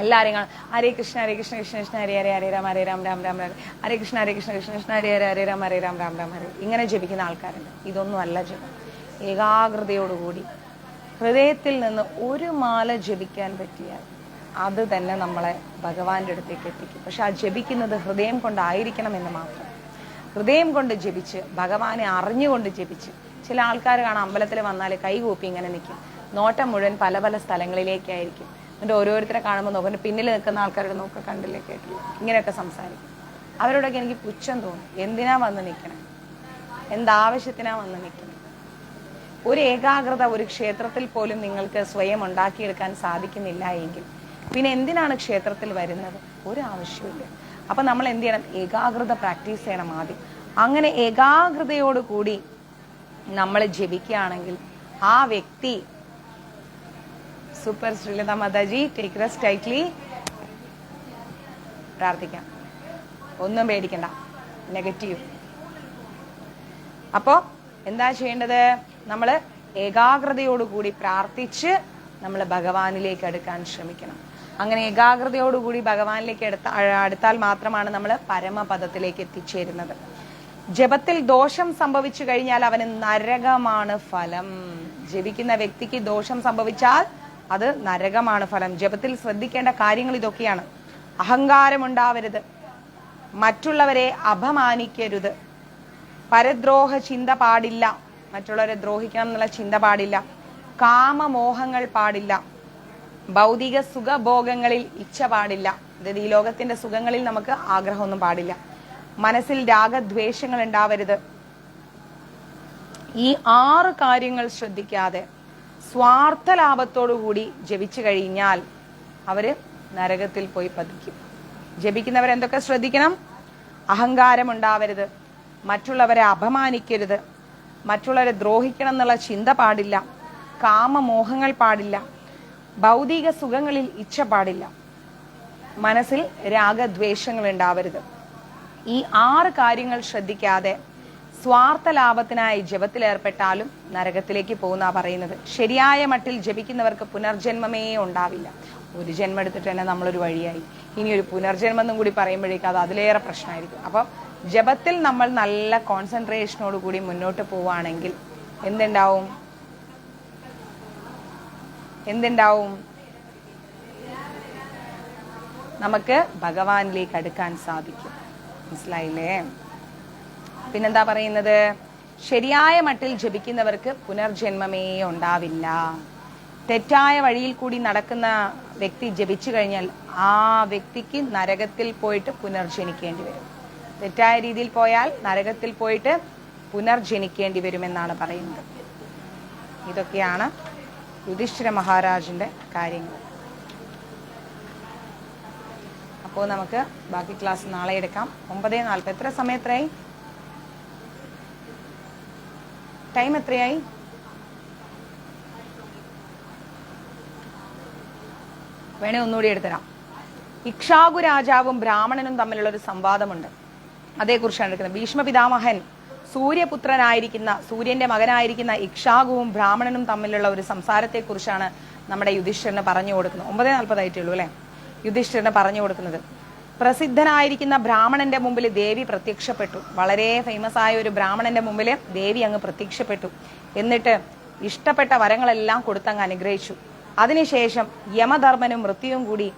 എല്ലാവരെയും ഹരേ കൃഷ്ണ ഹരേ കൃഷ്ണ കൃഷ്ണ കൃഷ്ണ ഹരേ ഹരേ ഹരേ രാം ഹരേ രാം രാം രാം ഹരേ ഹരേ കൃഷ്ണ കൃഷ്ണ കൃഷ്ണ ഹരേ ഹരേ ഹരേ രാം ഹരേ രാം രാം രാം ഹരേ, ഇങ്ങനെ ജപിക്കുന്ന ആൾക്കാരുണ്ട്. ഇതൊന്നും അല്ല ജപം. ഏകാഗ്രതയോടുകൂടി ഹൃദയത്തിൽ നിന്ന് ഒരു മാല ജപിക്കാൻ പറ്റിയാൽ അത് തന്നെ നമ്മളെ ഭഗവാന്റെ അടുത്തേക്ക് എത്തിക്കും. പക്ഷെ ആ ജപിക്കുന്നത് ഹൃദയം കൊണ്ടായിരിക്കണം എന്ന് മാത്രം. ഹൃദയം കൊണ്ട് ജപിച്ച്, ഭഗവാനെ അറിഞ്ഞുകൊണ്ട് ജപിച്ച്. ചില ആൾക്കാർ കാണാം, അമ്പലത്തിൽ വന്നാൽ കൈകൂപ്പി ഇങ്ങനെ നിൽക്കും. നോട്ടം മുഴുവൻ പല പല സ്ഥലങ്ങളിലേക്കായിരിക്കും. എന്നിട്ട് ഓരോരുത്തരെ കാണുമ്പോൾ നോക്കും, പിന്നിൽ നിൽക്കുന്ന ആൾക്കാരുടെ നോക്ക കണ്ടില്ലേ കേട്ടില്ല, ഇങ്ങനെയൊക്കെ സംസാരിക്കും. അവരോടൊക്കെ എനിക്ക് പുച്ഛം തോന്നും. എന്തിനാ വന്ന് നിൽക്കണേ? എന്താവശ്യത്തിനാ വന്ന് നിൽക്കണേ? ഒരു ഏകാഗ്രത ഒരു ക്ഷേത്രത്തിൽ പോലും നിങ്ങൾക്ക് സ്വയം ഉണ്ടാക്കിയെടുക്കാൻ സാധിക്കുന്നില്ല എങ്കിൽ പിന്നെ എന്തിനാണ് ക്ഷേത്രത്തിൽ വരുന്നത്? ഒരു ആവശ്യമില്ല. അപ്പൊ നമ്മൾ എന്ത് ചെയ്യണം? ഏകാഗ്രത പ്രാക്ടീസ് ചെയ്യണം ആദ്യം. അങ്ങനെ ഏകാഗ്രതയോട് കൂടി നമ്മൾ ജപിക്കുകയാണെങ്കിൽ ആ വ്യക്തി super. Sreelatha Mataji, take rest tightly. പ്രാർത്ഥിക്കാം, ഒന്നും പേടിക്കണ്ട. നെഗറ്റീവ്. അപ്പോ എന്താ ചെയ്യേണ്ടത്? നമ്മൾ ഏകാഗ്രതയോടുകൂടി പ്രാർത്ഥിച്ച് നമ്മൾ ഭഗവാനിലേക്ക് അടുക്കാൻ ശ്രമിക്കണം. അങ്ങനെ ഏകാഗ്രതയോടുകൂടി ഭഗവാനിലേക്ക് അടുത്താൽ മാത്രമാണ് നമ്മൾ പരമപദത്തിലേക്ക് എത്തിച്ചേരുന്നത്. ജപത്തിൽ ദോഷം സംഭവിച്ചു കഴിഞ്ഞാൽ അവന് നരകമാണ് ഫലം. ജപിക്കുന്ന വ്യക്തിക്ക് ദോഷം സംഭവിച്ചാൽ അത് നരകമാണ് ഫലം. ജപത്തിൽ ശ്രദ്ധിക്കേണ്ട കാര്യങ്ങൾ ഇതൊക്കെയാണ്. അഹങ്കാരമുണ്ടാവരുത്, മറ്റുള്ളവരെ അപമാനിക്കരുത്, പരദ്രോഹ ചിന്ത പാടില്ല, മറ്റുള്ളവരെ ദ്രോഹിക്കണം എന്നുള്ള ചിന്ത പാടില്ല, കാമമോഹങ്ങൾ പാടില്ല, ഭൗതിക സുഖഭോഗങ്ങളിൽ ഇച്ഛ പാടില്ല. അതായത് ഈ ലോകത്തിന്റെ സുഖങ്ങളിൽ നമുക്ക് ആഗ്രഹമൊന്നും പാടില്ല. മനസ്സിൽ രാഗദ്വേഷങ്ങൾ ഉണ്ടാവരുത്. ഈ 6 കാര്യങ്ങൾ ശ്രദ്ധിക്കാതെ സ്വാർത്ഥ ലാഭത്തോടുകൂടി ജപിച്ചു കഴിഞ്ഞാൽ അവര് നരകത്തിൽ പോയി പതിക്കും. ജപിക്കുന്നവരെന്തൊക്കെ ശ്രദ്ധിക്കണം? അഹങ്കാരം ഉണ്ടാവരുത്, മറ്റുള്ളവരെ അപമാനിക്കരുത്, മറ്റുള്ളവരെ ദ്രോഹിക്കണം എന്നുള്ള ചിന്ത പാടില്ല, കാമമോഹങ്ങൾ പാടില്ല, ഭൗതിക സുഖങ്ങളിൽ ഇച്ഛ പാടില്ല. മനസ്സിൽ രാഗദ്വേഷങ്ങൾ ഉണ്ടാവരുത്. ഈ 6 കാര്യങ്ങൾ ശ്രദ്ധിക്കാതെ സ്വാർത്ഥ ലാഭത്തിനായി ജപത്തിലേർപ്പെട്ടാലും നരകത്തിലേക്ക് പോകുന്ന പറയുന്നത്. ശരിയായ മട്ടിൽ ജപിക്കുന്നവർക്ക് പുനർജന്മമേ ഉണ്ടാവില്ല. ഒരു ജന്മം എടുത്തിട്ട് തന്നെ നമ്മളൊരു വഴിയായി, ഇനി ഒരു പുനർജന്മം എന്നും കൂടി പറയുമ്പോഴേക്കും അത് അതിലേറെ പ്രശ്നമായിരിക്കും. അപ്പം ജപത്തിൽ നമ്മൾ നല്ല കോൺസെൻട്രേഷനോട് കൂടി മുന്നോട്ട് പോവുകയാണെങ്കിൽ എന്തുണ്ടാവും? നമുക്ക് ഭഗവാനിലേക്ക് അടുക്കാൻ സാധിക്കും. മനസ്സിലായില്ലേ? പിന്നെന്താ പറയുന്നത്? ശരിയായ മട്ടിൽ ജപിക്കുന്നവർക്ക് പുനർജന്മമേ ഉണ്ടാവില്ല. തെറ്റായ വഴിയിൽ കൂടി നടക്കുന്ന വ്യക്തി ജപിച്ചു കഴിഞ്ഞാൽ ആ വ്യക്തിക്ക് നരകത്തിൽ പോയിട്ട് പുനർജനിക്കേണ്ടി വരും. തെറ്റായ രീതിയിൽ പോയാൽ നരകത്തിൽ പോയിട്ട് പുനർജനിക്കേണ്ടി വരുമെന്നാണ് പറയുന്നത്. ഇതൊക്കെയാണ് യുധിഷ്ഠിര മഹാരാജന്റെ കാര്യങ്ങൾ. അപ്പോൾ നമുക്ക് ബാക്കി ക്ലാസ് നാളെ എടുക്കാം. 9:40. എത്ര സമയത്രയായി? ടൈം എത്രയായി? വേണേ ഒന്നുകൂടി എടുത്തരാം. ഇക്ഷാകു രാജാവും ബ്രാഹ്മണനും തമ്മിലുള്ള ഒരു സംവാദമുണ്ട്. അതേക്കുറിച്ചാണ് എടുക്കുന്നത്. ഭീഷ്മ പിതാമഹൻ സൂര്യപുത്രനായിരിക്കുന്ന, സൂര്യന്റെ മകനായിരിക്കുന്ന ഇക്ഷാകുവും ബ്രാഹ്മണനും തമ്മിലുള്ള ഒരു സംസാരത്തെക്കുറിച്ചാണ് നമ്മുടെ യുധിഷ്ഠിരന് പറഞ്ഞു കൊടുക്കുന്നത്. 9:40 ആയിട്ടേ ഉള്ളൂ അല്ലെ? യുധിഷ്ഠിരന് പറഞ്ഞു കൊടുക്കുന്നത്. പ്രസിദ്ധനായിരിക്കുന്ന ബ്രാഹ്മണന്റെ മുമ്പിൽ ദേവി പ്രത്യക്ഷപ്പെട്ടു. വളരെ ഫേമസ് ആയ ഒരു ബ്രാഹ്മണന്റെ മുമ്പിൽ ദേവി അങ്ങ് പ്രത്യക്ഷപ്പെട്ടു. എന്നിട്ട് ഇഷ്ടപ്പെട്ട വരങ്ങളെല്ലാം കൊടുത്തങ്ങ് അനുഗ്രഹിച്ചു. അതിനുശേഷം യമധർമ്മനും മൃത്യുവും കൂടി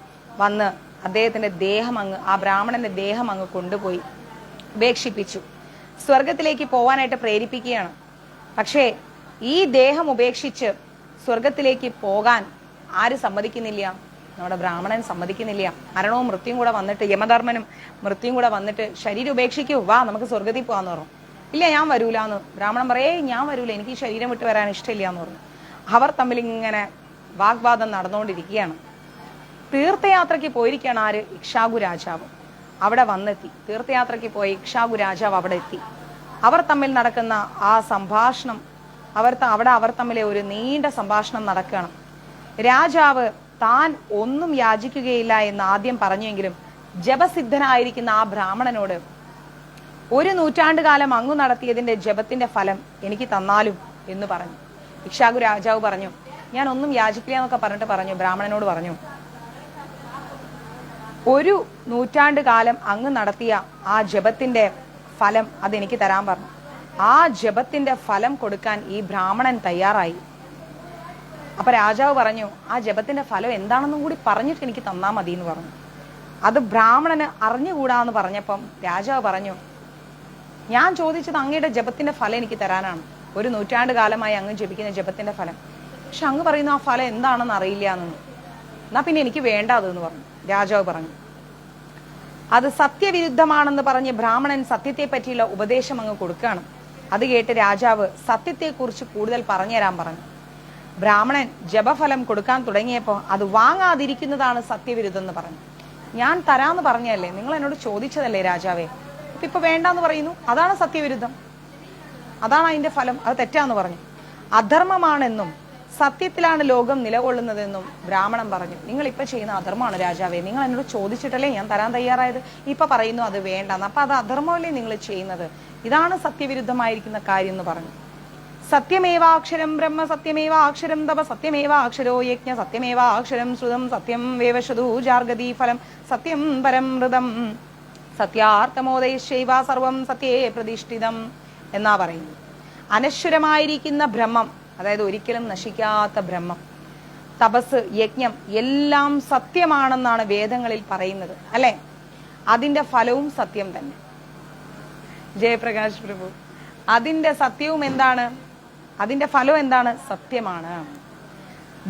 വന്ന് അദ്ദേഹത്തിന്റെ ദേഹം അങ്ങ്, ആ ബ്രാഹ്മണന്റെ ദേഹം അങ്ങ് കൊണ്ടുപോയി ഉപേക്ഷിപ്പിച്ചു. സ്വർഗത്തിലേക്ക് പോവാനായിട്ട് പ്രേരിപ്പിക്കുകയാണ്. പക്ഷേ ഈ ദേഹം ഉപേക്ഷിച്ച് സ്വർഗത്തിലേക്ക് പോകാൻ ആര് സമ്മതിക്കുന്നില്ല? നമ്മുടെ ബ്രാഹ്മണൻ സമ്മതിക്കുന്നില്ല. മരണവും മൃത്യുവും കൂടെ വന്നിട്ട്, യമധർമ്മനും മൃത്യുവും കൂടെ വന്നിട്ട് ശരീരം ഉപേക്ഷിക്കൂ, വാ നമുക്ക് സ്വർഗത്തിൽ പോകാന്ന് പറഞ്ഞു. ഇല്ല, ഞാൻ വരൂലെന്ന് ബ്രാഹ്മണൻ പറയേ, ഞാൻ വരൂല, എനിക്ക് ഈ ശരീരം വിട്ട് വരാൻ ഇഷ്ടമില്ല എന്ന് പറഞ്ഞു. അവർ തമ്മിൽ ഇങ്ങനെ വാഗ്വാദം നടന്നുകൊണ്ടിരിക്കുകയാണ്. തീർത്ഥയാത്രയ്ക്ക് പോയിരിക്കുകയാണ് ആര്? ഇക്ഷാകു രാജാവ്. അവിടെ വന്നെത്തി. തീർത്ഥയാത്രയ്ക്ക് പോയ ഇക്ഷാകു രാജാവ് അവിടെ എത്തി. അവർ തമ്മിൽ നടക്കുന്ന ആ സംഭാഷണം, അവർ തമ്മിലെ ഒരു നീണ്ട സംഭാഷണം നടക്കുകയാണ്. രാജാവ് താൻ ഒന്നും യാചിക്കുകയില്ല എന്ന് ആദ്യം പറഞ്ഞെങ്കിലും ജപസിദ്ധനായിരിക്കുന്ന ആ ബ്രാഹ്മണനോട് 1 നൂറ്റാണ്ട് കാലം അങ്ങു നടത്തിയതിന്റെ ജപത്തിന്റെ ഫലം എനിക്ക് തന്നാലും എന്ന് പറഞ്ഞു. ഇക്ഷാകു രാജാവ് പറഞ്ഞു, ഞാൻ ഒന്നും യാചിക്കില്ല എന്നൊക്കെ പറഞ്ഞിട്ട് പറഞ്ഞു, ബ്രാഹ്മണനോട് പറഞ്ഞു, 1 നൂറ്റാണ്ട് കാലം അങ്ങ് നടത്തിയ ആ ജപത്തിന്റെ ഫലം അതെനിക്ക് തരാൻ പറഞ്ഞു. ആ ജപത്തിന്റെ ഫലം കൊടുക്കാൻ ഈ ബ്രാഹ്മണൻ തയ്യാറായി. അപ്പൊ രാജാവ് പറഞ്ഞു, ആ ജപത്തിന്റെ ഫലം എന്താണെന്നും കൂടി പറഞ്ഞിട്ട് എനിക്ക് തന്നാ മതി എന്ന് പറഞ്ഞു. അത് ബ്രാഹ്മണന് അറിഞ്ഞുകൂടാന്ന് പറഞ്ഞപ്പം രാജാവ് പറഞ്ഞു, ഞാൻ ചോദിച്ചത് അങ്ങയുടെ ജപത്തിന്റെ ഫലം എനിക്ക് തരാനാണ്. 1 നൂറ്റാണ്ട് കാലമായി അങ്ങ് ജപിക്കുന്ന ജപത്തിന്റെ ഫലം. പക്ഷെ അങ്ങ് പറയുന്ന ആ ഫലം എന്താണെന്ന് അറിയില്ല എന്ന്. എന്നാ പിന്നെ എനിക്ക് വേണ്ട അതെന്ന് പറഞ്ഞു. രാജാവ് പറഞ്ഞു. അത് സത്യവിരുദ്ധമാണെന്ന് പറഞ്ഞ് ബ്രാഹ്മണൻ സത്യത്തെ പറ്റിയുള്ള ഉപദേശം അങ്ങ് കൊടുക്കുകയാണ്. അത് കേട്ട് രാജാവ് സത്യത്തെക്കുറിച്ച് കൂടുതൽ പറഞ്ഞുതരാൻ പറഞ്ഞു. ബ്രാഹ്മണൻ ജപഫലം കൊടുക്കാൻ തുടങ്ങിയപ്പോൾ അത് വാങ്ങാതിരിക്കുന്നതാണ് സത്യവിരുദ്ധം എന്ന് പറഞ്ഞു. ഞാൻ തരാന്ന് പറഞ്ഞല്ലേ, നിങ്ങൾ എന്നോട് ചോദിച്ചതല്ലേ രാജാവേ, ഇപ്പൊ വേണ്ടാന്ന് പറയുന്നു, അതാണ് സത്യവിരുദ്ധം, അതാണ് അതിന്റെ ഫലം, അത് തെറ്റാന്ന് പറഞ്ഞു. അധർമ്മമാണെന്നും സത്യത്തിലാണ് ലോകം നിലകൊള്ളുന്നതെന്നും ബ്രാഹ്മണൻ പറഞ്ഞു. നിങ്ങൾ ഇപ്പൊ ചെയ്യുന്ന അധർമ്മമാണ് രാജാവേ, നിങ്ങൾ എന്നോട് ചോദിച്ചിട്ടല്ലേ ഞാൻ തരാൻ തയ്യാറായത്, ഇപ്പൊ പറയുന്നു അത് വേണ്ടെന്ന്, അപ്പൊ അത് അധർമ്മമല്ലേ നിങ്ങൾ ചെയ്യുന്നത്, ഇതാണ് സത്യവിരുദ്ധമായിരിക്കുന്ന കാര്യം എന്ന് പറഞ്ഞു. സത്യമേവാക്ഷരം ബ്രഹ്മ സത്യമേവാക്ഷരം തപ സത്യമേവാക്ഷരോ യജ്ഞ സത്യമേവാക്ഷരം ശ്രുതം സത്യം വേവശതു ജാർഗതി ഫലം സത്യം പരം മൃതം സത്യാർത്ഥമോദയശൈവ സർവം സത്യേ പ്രതിഷ്ഠിതം എന്നാ പറയുന്നു. അനശ്വരമായിരിക്കുന്ന ബ്രഹ്മം, അതായത് ഒരിക്കലും നശിക്കാത്ത ബ്രഹ്മം, തപസ്, യജ്ഞം എല്ലാം സത്യമാണെന്നാണ് വേദങ്ങളിൽ പറയുന്നത് അല്ലെ. അതിന്റെ ഫലവും സത്യം തന്നെ. ജയപ്രകാശ് പ്രഭു, അതിന്റെ സത്യവും എന്താണ്? അതിന്റെ ഫലം എന്താണ്? സത്യമാണ്.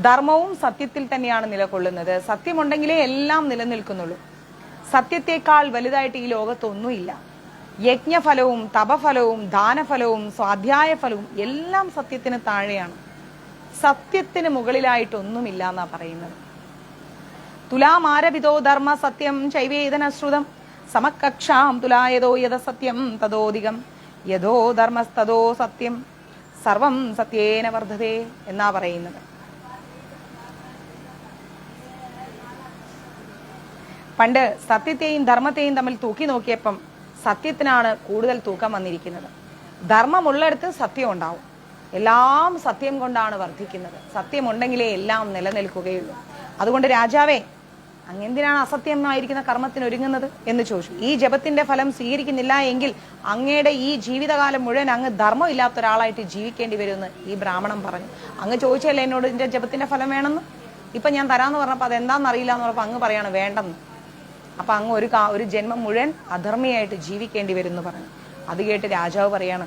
ധർമ്മവും സത്യത്തിൽ തന്നെയാണ് നിലകൊള്ളുന്നത്. സത്യമുണ്ടെങ്കിലേ എല്ലാം നിലനിൽക്കുന്നുള്ളൂ. സത്യത്തെക്കാൾ വലുതായിട്ട് ഈ ലോകത്തൊന്നുമില്ല. യജ്ഞഫലവും തപഫലവും ദാനഫലവും സ്വാധ്യായ ഫലവും എല്ലാം സത്യത്തിന് താഴെയാണ്. സത്യത്തിന് മുകളിലായിട്ടൊന്നുമില്ല എന്നാ പറയുന്നത്. തുലാമാരപിതോ ധർമ്മ സത്യം ചൈവേദനശ്രുതം സമകക്ഷാം തുലായതോ യഥ സത്യം തതോധികം യഥോ ധർമ്മസ്തോ സത്യം സർവം സത്യേന വർദ്ധതേ എന്നാ പറയുന്നത്. പണ്ട് സത്യത്തെയും ധർമ്മത്തെയും തമ്മിൽ തൂക്കി നോക്കിയപ്പം സത്യത്തിനാണ് കൂടുതൽ തൂക്കം വന്നിരിക്കുന്നത്. ധർമ്മമുള്ളിടത്ത് സത്യം ഉണ്ടാവും. എല്ലാം സത്യം കൊണ്ടാണ് വർദ്ധിക്കുന്നത്. സത്യമുണ്ടെങ്കിലേ എല്ലാം നിലനിൽക്കുകയുള്ളൂ. അതുകൊണ്ട് രാജാവേ, അങ്ങെന്തിനാണ് അസത്യമായിരിക്കുന്ന കർമ്മത്തിന് ഒരുങ്ങുന്നത് എന്ന് ചോദിച്ചു. ഈ ജപത്തിന്റെ ഫലം സ്വീകരിക്കുന്നില്ല എങ്കിൽ അങ്ങയുടെ ഈ ജീവിതകാലം മുഴുവൻ അങ്ങ് ധർമ്മം ഇല്ലാത്ത ഒരാളായിട്ട് ജീവിക്കേണ്ടി വരുമെന്ന് ഈ ബ്രാഹ്മണൻ പറഞ്ഞു. അങ്ങ് ചോദിച്ചല്ലേ എന്നോട് ഇതിന്റെ ജപത്തിന്റെ ഫലം വേണമെന്ന്. ഇപ്പൊ ഞാൻ തരാന്ന് പറഞ്ഞപ്പോൾ അതെന്താണെന്ന് അറിയില്ല എന്ന് പറഞ്ഞപ്പോൾ അങ്ങ് പറയാണ് വേണ്ടെന്ന്. അപ്പൊ അങ്ങ് ഒരു ജന്മം മുഴുവൻ അധർമ്മിയായിട്ട് ജീവിക്കേണ്ടി വരും എന്ന് പറഞ്ഞു. അത് കേട്ട് രാജാവ് പറയാണ്,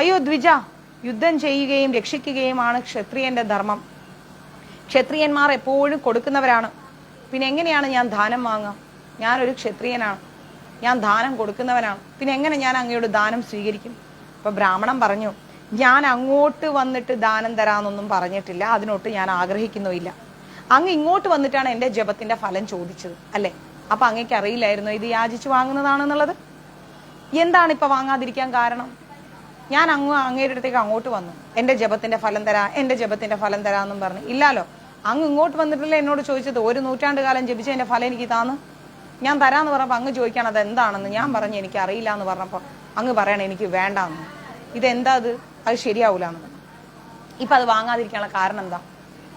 അയ്യോ ദ്വിജ, യുദ്ധം ചെയ്യുകയും രക്ഷിക്കുകയുമാണ് ക്ഷത്രിയന്റെ ധർമ്മം. ക്ഷത്രിയന്മാർ എപ്പോഴും കൊടുക്കുന്നവരാണ്. പിന്നെ എങ്ങനെയാണ് ഞാൻ ദാനം വാങ്ങാം? ഞാനൊരു ക്ഷത്രിയനാണ്, ഞാൻ ദാനം കൊടുക്കുന്നവനാണ്. പിന്നെ എങ്ങനെ ഞാൻ അങ്ങയോട് ദാനം സ്വീകരിക്കും? അപ്പൊ ബ്രാഹ്മണൻ പറഞ്ഞു, ഞാൻ അങ്ങോട്ട് വന്നിട്ട് ദാനം തരാന്നൊന്നും പറഞ്ഞിട്ടില്ല, അതിനൊട്ട് ഞാൻ ആഗ്രഹിക്കുന്നുമില്ല. അങ്ങ് ഇങ്ങോട്ട് വന്നിട്ടാണ് എന്റെ ജപത്തിന്റെ ഫലം ചോദിച്ചത് അല്ലെ? അപ്പൊ അങ്ങേക്ക് അറിയില്ലായിരുന്നു ഇത് യാചിച്ചു വാങ്ങുന്നതാണെന്നുള്ളത്? എന്താണ് ഇപ്പൊ വാങ്ങാതിരിക്കാൻ കാരണം? ഞാൻ അങ്ങയുടെ അടുത്തേക്ക് അങ്ങോട്ട് വന്നു, എന്റെ ജപത്തിന്റെ ഫലം തരാ, എന്റെ ജപത്തിന്റെ ഫലം തരാന്നും പറഞ്ഞു. ഇല്ലാലോ, അങ്ങ് ഇങ്ങോട്ട് വന്നിട്ടില്ല എന്നോട് ചോദിച്ചത് 1 നൂറ്റാണ്ട് കാലം ജപിച്ച എന്റെ ഫലം എനിക്ക് താന്ന് ഞാൻ തരാന്ന് പറഞ്ഞപ്പോ അങ്ങ് ചോദിക്കാൻ അത് എന്താണെന്ന് ഞാൻ പറഞ്ഞു എനിക്ക് അറിയില്ല എന്ന് പറഞ്ഞപ്പോ അങ്ങ് പറയണേ എനിക്ക് വേണ്ടാന്ന്. ഇതെന്താ അത് ശരിയാവൂല എന്ന്. ഇപ്പൊ അത് വാങ്ങാതിരിക്കാനുള്ള കാരണം എന്താ?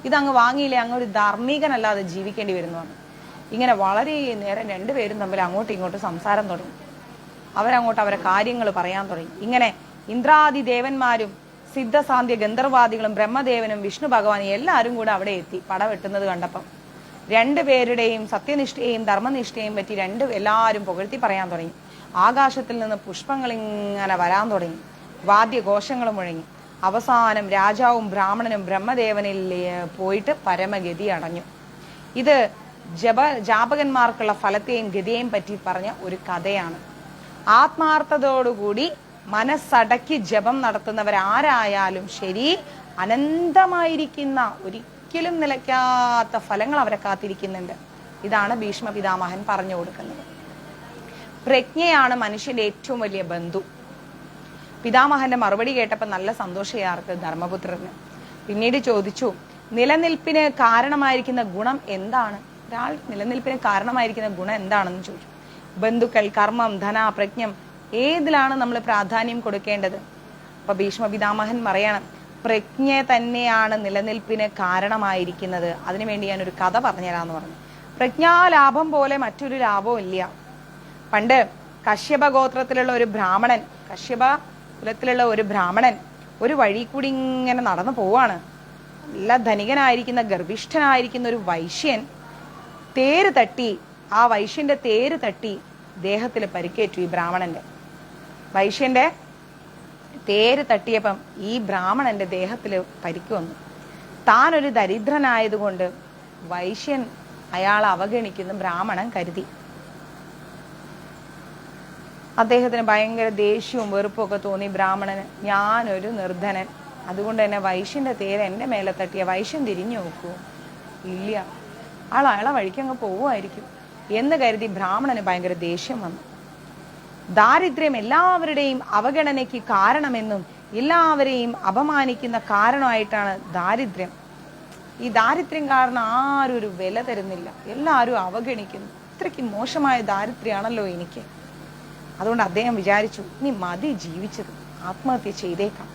ഇതങ്ങ് വാങ്ങിയില്ലേ അങ്ങ് ഒരു ധാർമ്മികനല്ലാതെ ജീവിക്കേണ്ടി വരുന്നതാണ്. ഇങ്ങനെ വളരെ നേരം രണ്ടുപേരും തമ്മിൽ അങ്ങോട്ടും ഇങ്ങോട്ടും സംസാരം തുടങ്ങി. അവരങ്ങോട്ട് അവരെ കാര്യങ്ങൾ പറയാൻ തുടങ്ങി. ഇങ്ങനെ ഇന്ദ്രാദി ദേവന്മാരും സിദ്ധസാന്ധ്യ ഗന്ധർവാദികളും ബ്രഹ്മദേവനും വിഷ്ണു ഭഗവാനും എല്ലാവരും കൂടെ അവിടെ എത്തി പടവെട്ടുന്നത് കണ്ടപ്പം രണ്ടുപേരുടെയും സത്യനിഷ്ഠയെയും ധർമ്മനിഷ്ഠയെയും പറ്റി എല്ലാവരും പുകഴ്ത്തി പറയാൻ തുടങ്ങി. ആകാശത്തിൽ നിന്ന് പുഷ്പങ്ങൾ ഇങ്ങനെ വരാൻ തുടങ്ങി. വാദ്യഘോഷങ്ങൾ മുഴങ്ങി. അവസാനം രാജാവും ബ്രാഹ്മണനും ബ്രഹ്മദേവനിൽ പോയിട്ട് പരമഗതി അടഞ്ഞു. ഇത് ജാപകന്മാർക്കുള്ള ഫലത്തെയും ഗതിയെയും പറ്റി പറഞ്ഞ ഒരു കഥയാണ്. ആത്മാർത്ഥതയോടുകൂടി മനസ്സടക്കി ജപം നടത്തുന്നവരാരായാലും ശരി, അനന്തമായിരിക്കുന്ന ഒരിക്കലും നിലയ്ക്കാത്ത ഫലങ്ങൾ അവരെ കാത്തിരിക്കുന്നുണ്ട്. ഇതാണ് ഭീഷ്മ പിതാമഹൻ പറഞ്ഞു കൊടുക്കുന്നത്. പ്രജ്ഞയാണ് മനുഷ്യന്റെ ഏറ്റവും വലിയ ബന്ധു. പിതാമഹന്റെ മറുപടി കേട്ടപ്പോൾ നല്ല സന്തോഷയാർക്ക് ധർമ്മപുത്രന്. പിന്നീട് ചോദിച്ചു, നിലനിൽപ്പിന് കാരണമായിരിക്കുന്ന ഗുണം എന്താണ്? ഒരാൾ നിലനിൽപ്പിന് കാരണമായിരിക്കുന്ന ഗുണം എന്താണെന്ന് ചോദിച്ചു. ബന്ധുക്കൾ, കർമ്മം, ധന, പ്രജ്ഞം, ഏതിലാണ് നമ്മൾ പ്രാധാന്യം കൊടുക്കേണ്ടത്? അപ്പൊ ഭീഷ്മ പിതാമഹൻ പറയണം, പ്രജ്ഞ തന്നെയാണ് നിലനിൽപ്പിന് കാരണമായിരിക്കുന്നത്. അതിനുവേണ്ടി ഞാനൊരു കഥ പറഞ്ഞുതരാന്ന് പറഞ്ഞു. പ്രജ്ഞാലാഭം പോലെ മറ്റൊരു ലാഭവും ഇല്ല. പണ്ട് കശ്യപ ഗോത്രത്തിലുള്ള ഒരു ബ്രാഹ്മണൻ, കശ്യപ കുലത്തിലുള്ള ഒരു ബ്രാഹ്മണൻ ഒരു വഴി കൂടി ഇങ്ങനെ നടന്നു പോവാണ്. നല്ല ധനികനായിരിക്കുന്ന ഗർഭിഷ്ഠനായിരിക്കുന്ന ഒരു വൈശ്യൻ തേര് തട്ടി, ആ വൈശ്യന്റെ തേര് തട്ടി ദേഹത്തിൽ പരിക്കേറ്റു. ഈ ബ്രാഹ്മണന്റെ വൈശ്യന്റെ തേര് തട്ടിയപ്പം ഈ ബ്രാഹ്മണന്റെ ദേഹത്തിൽ പരിക്ക് വന്നു. താനൊരു ദരിദ്രനായതുകൊണ്ട് വൈശ്യൻ അയാളെ അവഗണിക്കുന്ന ബ്രാഹ്മണൻ കരുതി. അദ്ദേഹത്തിന് ഭയങ്കര ദേഷ്യവും വെറുപ്പും ഒക്കെ തോന്നി ബ്രാഹ്മണന്. ഞാനൊരു നിർധനൻ, അതുകൊണ്ട് തന്നെ വൈശ്യന്റെ തേര് എന്റെ മേലെ തട്ടിയ വൈശ്യൻ തിരിഞ്ഞു നോക്കൂ? ഇല്ല, അയാളെ വഴിക്കങ്ങ് പോവുമായിരിക്കും എന്ന് കരുതി ബ്രാഹ്മണന് ഭയങ്കര ദേഷ്യം വന്നു. ദാരിദ്ര്യം എല്ലാവരുടെയും അവഗണനയ്ക്ക് കാരണമെന്നും എല്ലാവരെയും അപമാനിക്കുന്ന കാരണമായിട്ടാണ് ദാരിദ്ര്യം. ഈ ദാരിദ്ര്യം കാരണം ആരും ഒരു വില തരുന്നില്ല, എല്ലാവരും അവഗണിക്കുന്നു. ഇത്രയ്ക്ക് മോശമായ ദാരിദ്ര്യമാണല്ലോ എനിക്ക്. അതുകൊണ്ട് അദ്ദേഹം വിചാരിച്ചു, ഇനി മതി ജീവിച്ചത്, ആത്മഹത്യ ചെയ്തേക്കാം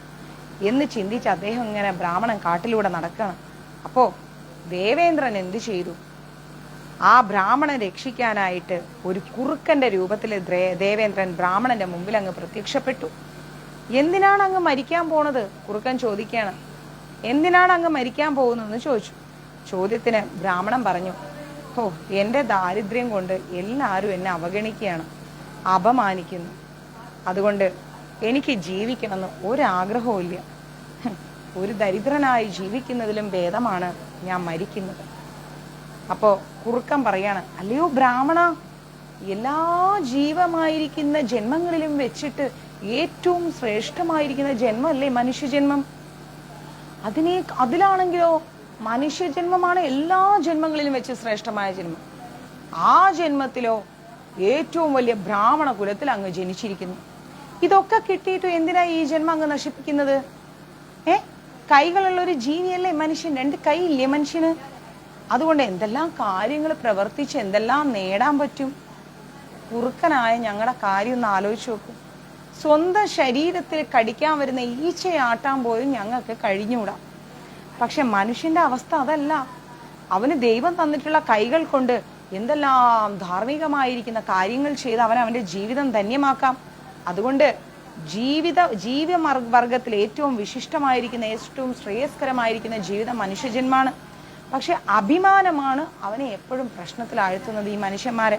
എന്ന് ചിന്തിച്ച് അദ്ദേഹം ഇങ്ങനെ ബ്രാഹ്മണൻ കാട്ടിലൂടെ നടക്കണം. അപ്പോ ദേവേന്ദ്രൻ എന്ത് ചെയ്തു? ആ ബ്രാഹ്മണൻ രക്ഷിക്കാനായിട്ട് ഒരു കുറുക്കന്റെ രൂപത്തിൽ ദേവേന്ദ്രൻ ബ്രാഹ്മണന്റെ മുമ്പിൽ അങ്ങ് പ്രത്യക്ഷപ്പെട്ടു. എന്തിനാണ് അങ്ങ് മരിക്കാൻ പോണത്? കുറുക്കൻ ചോദിക്കുകയാണ്. എന്തിനാണ് അങ്ങ് മരിക്കാൻ പോകുന്നതെന്ന് ചോദിച്ചു. ചോദ്യത്തിന് ബ്രാഹ്മണൻ പറഞ്ഞു, ഓ, എന്റെ ദാരിദ്ര്യം കൊണ്ട് എല്ലാവരും എന്നെ അവഗണിക്കുകയാണ്, അപമാനിക്കുന്നു. അതുകൊണ്ട് എനിക്ക് ജീവിക്കണമെന്ന് ഒരാഗ്രഹവും ഇല്ല. ഒരു ദരിദ്രനായി ജീവിക്കുന്നതിലും ഭേദമാണ് ഞാൻ മരിക്കുന്നത്. അപ്പോ കുറുക്കൻ പറയാണ്, അല്ലയോ ബ്രാഹ്മണ, എല്ലാ ജീവമായിരിക്കുന്ന ജന്മങ്ങളിലും വെച്ചിട്ട് ഏറ്റവും ശ്രേഷ്ഠമായിരിക്കുന്ന ജന്മല്ലേ മനുഷ്യജന്മം? അതിലാണെങ്കിലോ മനുഷ്യജന്മമാണ് എല്ലാ ജന്മങ്ങളിലും വെച്ച് ശ്രേഷ്ഠമായ ജന്മം. ആ ജന്മത്തിലോ ഏറ്റവും വലിയ ബ്രാഹ്മണ കുലത്തിൽ അങ്ങ് ജനിച്ചിരിക്കുന്നു. ഇതൊക്കെ കിട്ടിയിട്ട് എന്തിനാ ഈ ജന്മം അങ്ങ് നശിപ്പിക്കുന്നത്? കൈകളുള്ള ഒരു ജീവിയല്ലേ മനുഷ്യൻ? 2 കൈയില്ലേ മനുഷ്യന്? അതുകൊണ്ട് എന്തെല്ലാം കാര്യങ്ങൾ പ്രവർത്തിച്ച് എന്തെല്ലാം നേടാൻ പറ്റും. കുറുക്കനായ ഞങ്ങളുടെ കാര്യം ഒന്ന് ആലോചിച്ച് നോക്കും. സ്വന്തം ശരീരത്തിൽ കടിക്കാൻ വരുന്ന ഈച്ചയാട്ടാൻ പോലും ഞങ്ങൾക്ക് കഴിഞ്ഞുകൂടാ. പക്ഷെ മനുഷ്യന്റെ അവസ്ഥ അതല്ല. അവന് ദൈവം തന്നിട്ടുള്ള കൈകൾ കൊണ്ട് എന്തെല്ലാം ധാർമ്മികമായിരിക്കുന്ന കാര്യങ്ങൾ ചെയ്ത് അവന്റെ ജീവിതം ധന്യമാക്കാം. അതുകൊണ്ട് വർഗത്തിൽ ഏറ്റവും വിശിഷ്ടമായിരിക്കുന്ന ഏറ്റവും ശ്രേയസ്കരമായിരിക്കുന്ന ജീവിതം മനുഷ്യജന്മാണ്. പക്ഷെ അഭിമാനമാണ് അവനെ എപ്പോഴും പ്രശ്നത്തിലാഴ്ത്തുന്നത്. ഈ മനുഷ്യന്മാരെ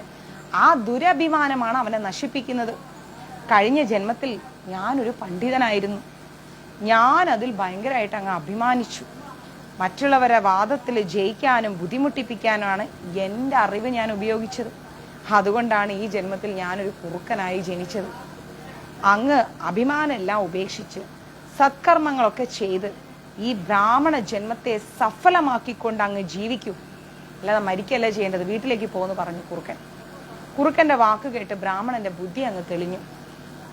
ആ ദുരഭിമാനമാണ് അവനെ നശിപ്പിക്കുന്നത്. കഴിഞ്ഞ ജന്മത്തിൽ ഞാനൊരു പണ്ഡിതനായിരുന്നു, ഞാൻ അതിൽ ഭയങ്കരമായിട്ട് അങ്ങ് അഭിമാനിച്ചു. മറ്റുള്ളവരെ വാദത്തിൽ ജയിക്കാനും ബുദ്ധിമുട്ടിപ്പിക്കാനുമാണ് എൻ്റെ അറിവ് ഞാൻ ഉപയോഗിച്ചത്. അതുകൊണ്ടാണ് ഈ ജന്മത്തിൽ ഞാനൊരു കുറുക്കനായി ജനിച്ചത്. അങ്ങ് അഭിമാനമെല്ലാം ഉപേക്ഷിച്ച് സത്കർമ്മങ്ങളൊക്കെ ചെയ്ത് ഈ ബ്രാഹ്മണ ജന്മത്തെ സഫലമാക്കിക്കൊണ്ട് അങ്ങ് ജീവിക്കൂ, അല്ലാതെ മരിക്കല്ല ചെയ്യേണ്ടത്, വീട്ടിലേക്ക് പോകുന്നു പറഞ്ഞു കുറുക്കൻ. കുറുക്കന്റെ വാക്ക് കേട്ട് ബ്രാഹ്മണന്റെ ബുദ്ധി അങ്ങ് തെളിഞ്ഞു.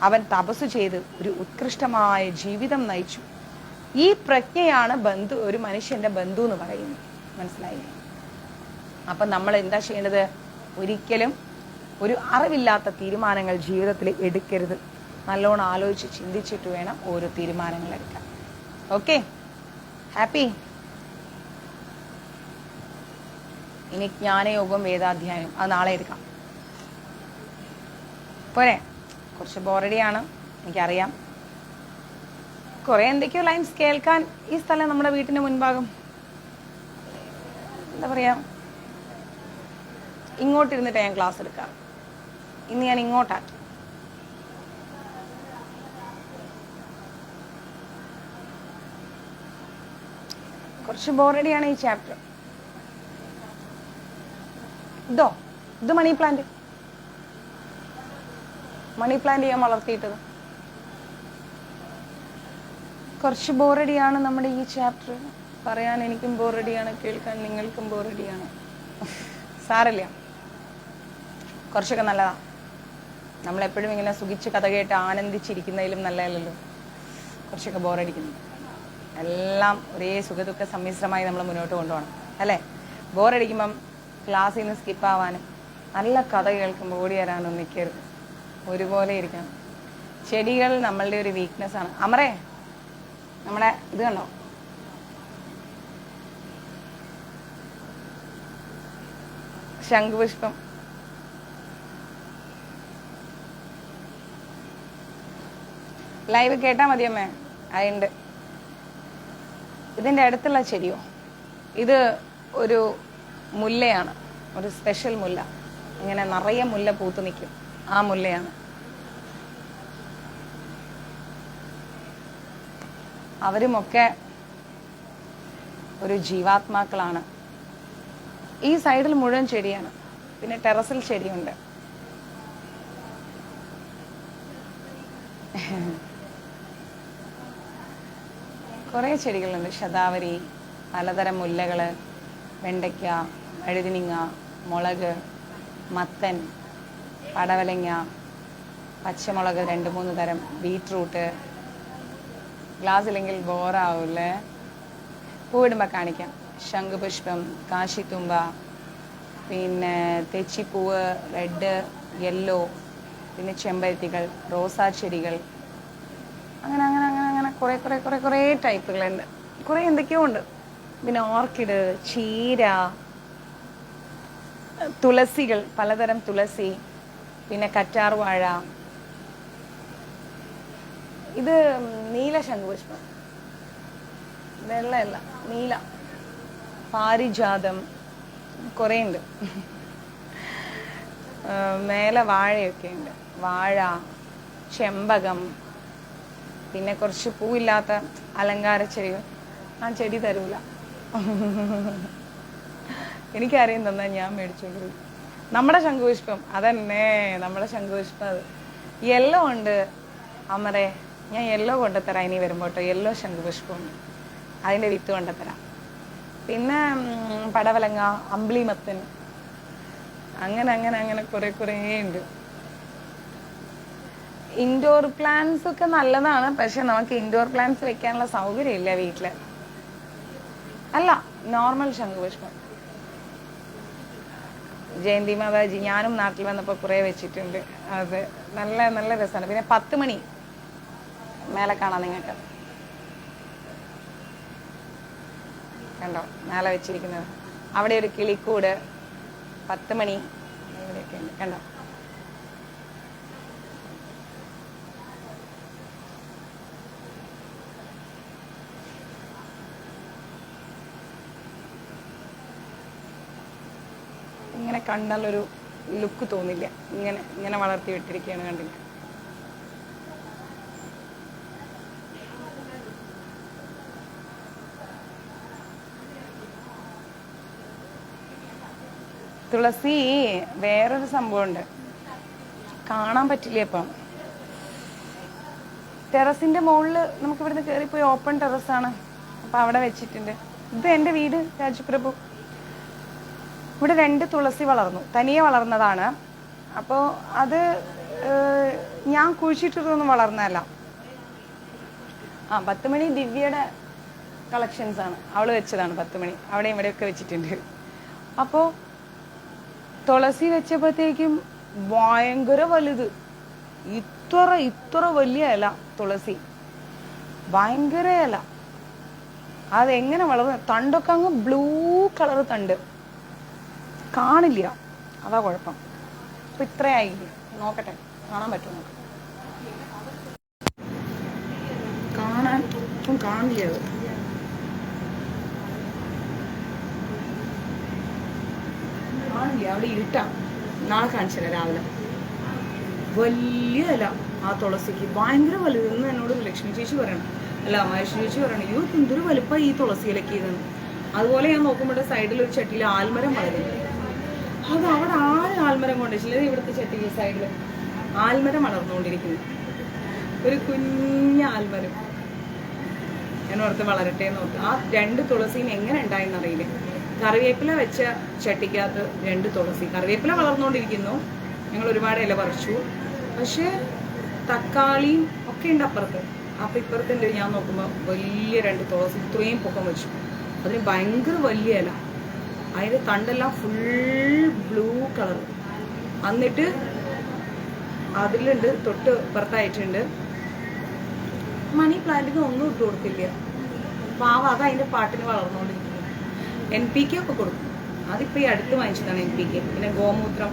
അവൻ തപസ് ചെയ്ത് ഒരു ഉത്കൃഷ്ടമായ ജീവിതം നയിച്ചു. ഈ പ്രജ്ഞയാണ് ഒരു മനുഷ്യന്റെ ബന്ധു എന്ന് പറയുന്നത്. മനസ്സിലായില്ലേ? അപ്പൊ നമ്മൾ എന്താ ചെയ്യേണ്ടത്? ഒരിക്കലും ഒരു അറിവില്ലാത്ത തീരുമാനങ്ങൾ ജീവിതത്തിൽ എടുക്കരുത്. നല്ലോണം ആലോചിച്ച് ചിന്തിച്ചിട്ട് വേണം ഓരോ തീരുമാനങ്ങൾ എടുക്കാൻ. Okay, happy? ഇനി ജ്ഞാനയോഗം വേദാധ്യായം അത് നാളെ എടുക്കാം. പോരെ? കുറച്ച് ബോറടിയാണ്, എനിക്കറിയാം. കുറെ എന്തൊക്കെയോ ലൈൻസ് കേൾക്കാൻ. ഈ സ്ഥലം നമ്മുടെ വീട്ടിന്റെ മുൻഭാഗം, എന്താ പറയാ, ഇങ്ങോട്ടിരുന്നിട്ട് ഞാൻ ക്ലാസ് എടുക്കാം. ഇന്ന് ഞാൻ ഇങ്ങോട്ടാക്കി. കുറച്ച് ബോറടിയാണ് ഈ ചാപ്റ്റർ. ഇത് മണി പ്ലാന്റ് ഞാൻ വളർത്തിയിട്ടത്. കുറച്ച് ബോറടിയാണ് നമ്മുടെ ഈ ചാപ്റ്റർ. പറയാൻ എനിക്കും ബോറടിയാണ്, കേൾക്കാൻ നിങ്ങൾക്കും ബോറടിയാണ്. സാരല്ല, കുറച്ചൊക്കെ നല്ലതാ. നമ്മളെപ്പോഴും ഇങ്ങനെ സുഖിച്ച് കഥ കേട്ട് ആനന്ദിച്ചിരിക്കുന്നതിലും നല്ലതല്ലല്ലോ കുറച്ചൊക്കെ ബോറടിക്കുന്നു. എല്ലാം ഒരേ സുഖദുഃഖ സമ്മിശ്രമായി നമ്മൾ മുന്നോട്ട് കൊണ്ടുപോകണം, അല്ലേ? ബോറടിക്കുമ്പം ക്ലാസ്സിൽ നിന്ന് സ്കിപ്പാവാനും നല്ല കഥ കേൾക്കുമ്പോൾ ഓടി വരാനൊന്നും നിൽക്കരുത്. ഒരുപോലെ ഇരിക്കണം. ചെടികൾ നമ്മളുടെ ഒരു വീക്ക്നെസ് ആണ്. അമറേ, നമ്മളെ ഇത് കണ്ടോ, ശംഖുപുഷ്പം. ലൈവ് കേട്ടാ മതിയമ്മേ, അതുണ്ട്. ഇതിന്റെ അടുത്തുള്ള ചെടിയോ, ഇത് ഒരു മുല്ലയാണ്, ഒരു സ്പെഷ്യൽ മുല്ല. ഇങ്ങനെ നിറയെ മുല്ല പൂത്ത് നിൽക്കും, ആ മുല്ലയാണ്. അവരുമൊക്കെ ഒരു ജീവാത്മാക്കളാണ്. ഈ സൈഡിൽ മുഴുവൻ ചെടിയാണ്, പിന്നെ ടെറസിൽ ചെടിയുണ്ട്. കുറേ ചെടികളുണ്ട്. ശതാവരി, പലതരം മുല്ലകള്, വെണ്ടയ്ക്ക, വഴുതിനിങ്ങ, മുളക്, മത്തൻ, പടവലങ്ങ, പച്ചമുളക് 2-3 തരം, ബീറ്റ്റൂട്ട്. ഗ്ലാസ് ഇല്ലെങ്കിൽ ബോറാവൂല്ലേ? പൂവിടുമ്പോൾ കാണിക്കാം. ശംഖുപുഷ്പം, കാശിത്തുമ്പ, പിന്നെ തെച്ചിപ്പൂവ്, റെഡ്, യെല്ലോ, പിന്നെ ചെമ്പരത്തികൾ, റോസാ ചെടികൾ, അങ്ങനെ അങ്ങനെ അങ്ങനെ അങ്ങനെ കുറേ കുറേ കുറേ കുറേ ടൈപ്പുകളുണ്ട്. കുറേ എന്തൊക്കെയോ ഉണ്ട്. പിന്നെ ഓർക്കിഡ്, ചീര, തുളസികൾ, പലതരം തുളസി, പിന്നെ കറ്റാർവാഴ. ഇത് നീല ശംഖുപുഷ്പം, വെള്ളയല്ല, നീല. പാരിജാതം, കുറേ ഉണ്ട്. മേലെ വാഴയൊക്കെ ഉണ്ട്. വാഴ, ചെമ്പകം, പിന്നെ കുറച്ച് പൂവില്ലാത്ത അലങ്കാര ചെടികൾ. ആ ചെടി തരൂല, എനിക്കറിയാൻ തന്നാൽ ഞാൻ മേടിച്ചോളൂ. നമ്മുടെ ശംഖുപുഷ്പം അതന്നെ, നമ്മുടെ ശംഖുപുഷ്പം. അത് യെല്ലോ ഉണ്ട്. അമ്മരെ, ഞാൻ യെല്ലോ കൊണ്ടുതരാം ഇനി വരുമ്പോട്ടോ. യെല്ലോ ശംഖുപുഷ്പം, അതിൻ്റെ വിത്ത് കൊണ്ടുതരാം. പിന്നെ പടവലങ്ങ, അമ്പിളിമത്തൻ, അങ്ങനെ അങ്ങനെ അങ്ങനെ കുറേ കുറേ ഉണ്ട്. ഇൻഡോർ പ്ലാന്റ്സ് ഒക്കെ നല്ലതാണ്, പക്ഷെ നമുക്ക് ഇൻഡോർ പ്ലാന്റ്സ് വെക്കാനുള്ള സൗകര്യം ഇല്ല വീട്ടില്. അല്ല, നോർമൽ ശംഖുപുഷ്പം. ജയന്തി മാതാജി ഞാനും നാട്ടിൽ വന്നപ്പോൾ കുറേ വെച്ചിട്ടുണ്ട്. അത് നല്ല നല്ല രസമാണ്. പിന്നെ 10 മണി മേലെ കാണാം നിങ്ങൾക്ക്, കണ്ടോ മേലെ വെച്ചിരിക്കുന്നത്. അവിടെ ഒരു കിളിക്കൂട്, 10 മണി ഇവിടെയൊക്കെ ഉണ്ട്, കണ്ടോ. ഇങ്ങനെ കണ്ടാലൊരു ലുക്ക് തോന്നില്ല, ഇങ്ങനെ ഇങ്ങനെ വളർത്തി വിട്ടിരിക്കുകയാണ്, കണ്ടില്ല. തുളസി വേറൊരു സംഭവമുണ്ട്, കാണാൻ പറ്റില്ല ഇപ്പം. ടെറസിന്റെ മുകളിൽ നമുക്ക് ഇവിടുന്ന് കയറിപ്പോയി, ഓപ്പൺ ടെറസാണ്, അപ്പം അവിടെ വെച്ചിട്ടുണ്ട്. ഇത് എൻ്റെ വീട് രാജപ്രഭു. ഇവിടെ 2 തുളസി വളർന്നു, തനിയെ വളർന്നതാണ്. അപ്പോൾ അത് ഞാൻ കുഴിച്ചിട്ടൊന്നും വളർന്നതല്ല. 10 മണി ദിവ്യയുടെ കളക്ഷൻസ് ആണ്, അവൾ വെച്ചതാണ് 10 മണി. അവിടെ ഇവിടെയൊക്കെ വെച്ചിട്ടുണ്ട്. അപ്പോൾ തുളസി വെച്ചപ്പോഴത്തേക്കും ഭയങ്കര വലുത്, ഇത്ര വലിയ ഇല തുളസി, ഭയങ്കര ഇല. അതെങ്ങനെ വളർന്നു? തണ്ടൊക്കെ അങ്ങ് ബ്ലൂ കളർ തണ്ട്, കാണില്ല, അതാ കുഴപ്പം. അപ്പൊ ഇത്രയായി, നോക്കട്ടെ കാണാൻ പറ്റുമോ, കാണാൻ ഇപ്പം കാണില്ല. അത് കാണില്ല, അവിടെ ഇരുട്ടാ. നാളെ കാണിച്ചില്ല രാവിലെ. വലിയ ഇല ആ തുളസിക്ക്, ഭയങ്കര വലുത്. ഇന്ന് എന്നോട് ലക്ഷ്മി ചേച്ചി പറയണം, അല്ല മഹേശ്വരി ചേച്ചി പറയണം, അയ്യോ എന്തൊരു വലുപ്പം ഈ തുളസി ഇലക്ക് ഇതെന്ന്. അതുപോലെ ഞാൻ നോക്കുമ്പോൾ സൈഡിൽ ഒരു ചട്ടിയിൽ ആൽമരം വളരുന്നു. അത് അവിടെ ആൽമരം കൊണ്ടുവച്ചില്ല, ഇവിടുത്തെ ചട്ടിയിൽ സൈഡിൽ ആൽമരം വളർന്നുകൊണ്ടിരിക്കുന്നു, ഒരു കുഞ്ഞ ആൽമരം. ഞാൻ ഓർത്ത് വളരട്ടെ എന്ന് ഓർത്ത്. ആ 2 തുളസിയും എങ്ങനെ ഉണ്ടായെന്നറിയില്ല. കറിവേപ്പില വെച്ച ചട്ടിക്കകത്ത് 2 തുളസി, കറിവേപ്പില വളർന്നുകൊണ്ടിരിക്കുന്നു. ഞങ്ങൾ ഒരുപാട് ഇല പറിച്ചു. പക്ഷേ തക്കാളിയും ഒക്കെ ഉണ്ട് അപ്പുറത്ത്. അപ്പം ഇപ്പുറത്തുണ്ട്, ഞാൻ നോക്കുമ്പോൾ വലിയ 2 തുളസി ഇത്രയും പൊക്കം വെച്ചു. അതിന് ഭയങ്കര വലിയ ഇല, അതിൻ്റെ തണ്ടെല്ലാം ഫുൾ ബ്ലൂ കളർ. എന്നിട്ട് അതിലുണ്ട് തൊട്ട് പുറത്തായിട്ടുണ്ട് മണി പ്ലാന്റിന് ഒന്നും ഇട്ട് കൊടുക്കില്ല, പാവ. അത് അതിൻ്റെ പാട്ടിന് വളർന്നുകൊണ്ടിരിക്കുന്നു. NPK ഒക്കെ കൊടുക്കും, അതിപ്പോൾ ഈ അടുത്ത് വാങ്ങിച്ചതാണ് NPK. പിന്നെ ഗോമൂത്രം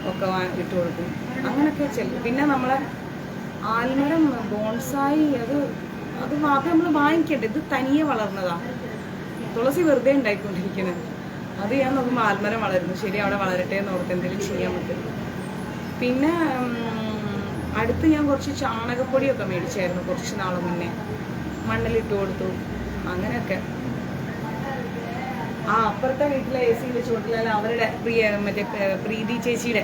ഒക്കെ ഇട്ട് കൊടുക്കും, അങ്ങനെയൊക്കെ ചെല്ലും. പിന്നെ നമ്മളെ ആൽമരം ബോൺസായി, അത് നമ്മൾ വാങ്ങിക്കണ്ടേ, ഇത് തനിയെ വളർന്നതാണ്. തുളസി വെറുതെ ഉണ്ടായിക്കൊണ്ടിരിക്കുന്നത്. അത് ഞാൻ നോക്കുമ്പോൾ ആൽമരം വളരുന്നു. ശരി, അവിടെ വളരട്ടെ എന്ന് ഓർത്ത് എന്തെങ്കിലും ചെയ്യാൻ പറ്റും. പിന്നെ അടുത്ത് ഞാൻ കുറച്ച് ചാണകപ്പൊടിയൊക്കെ മേടിച്ചായിരുന്നു കുറച്ച് നാൾ മുന്നേ, മണ്ണിലിട്ട് കൊടുത്തു, അങ്ങനെയൊക്കെ. അപ്പുറത്തെ വീട്ടിലെ AC വെച്ച് കൊടുത്തില്ല, അവരുടെ മറ്റേ പ്രീതി ചേച്ചിയുടെ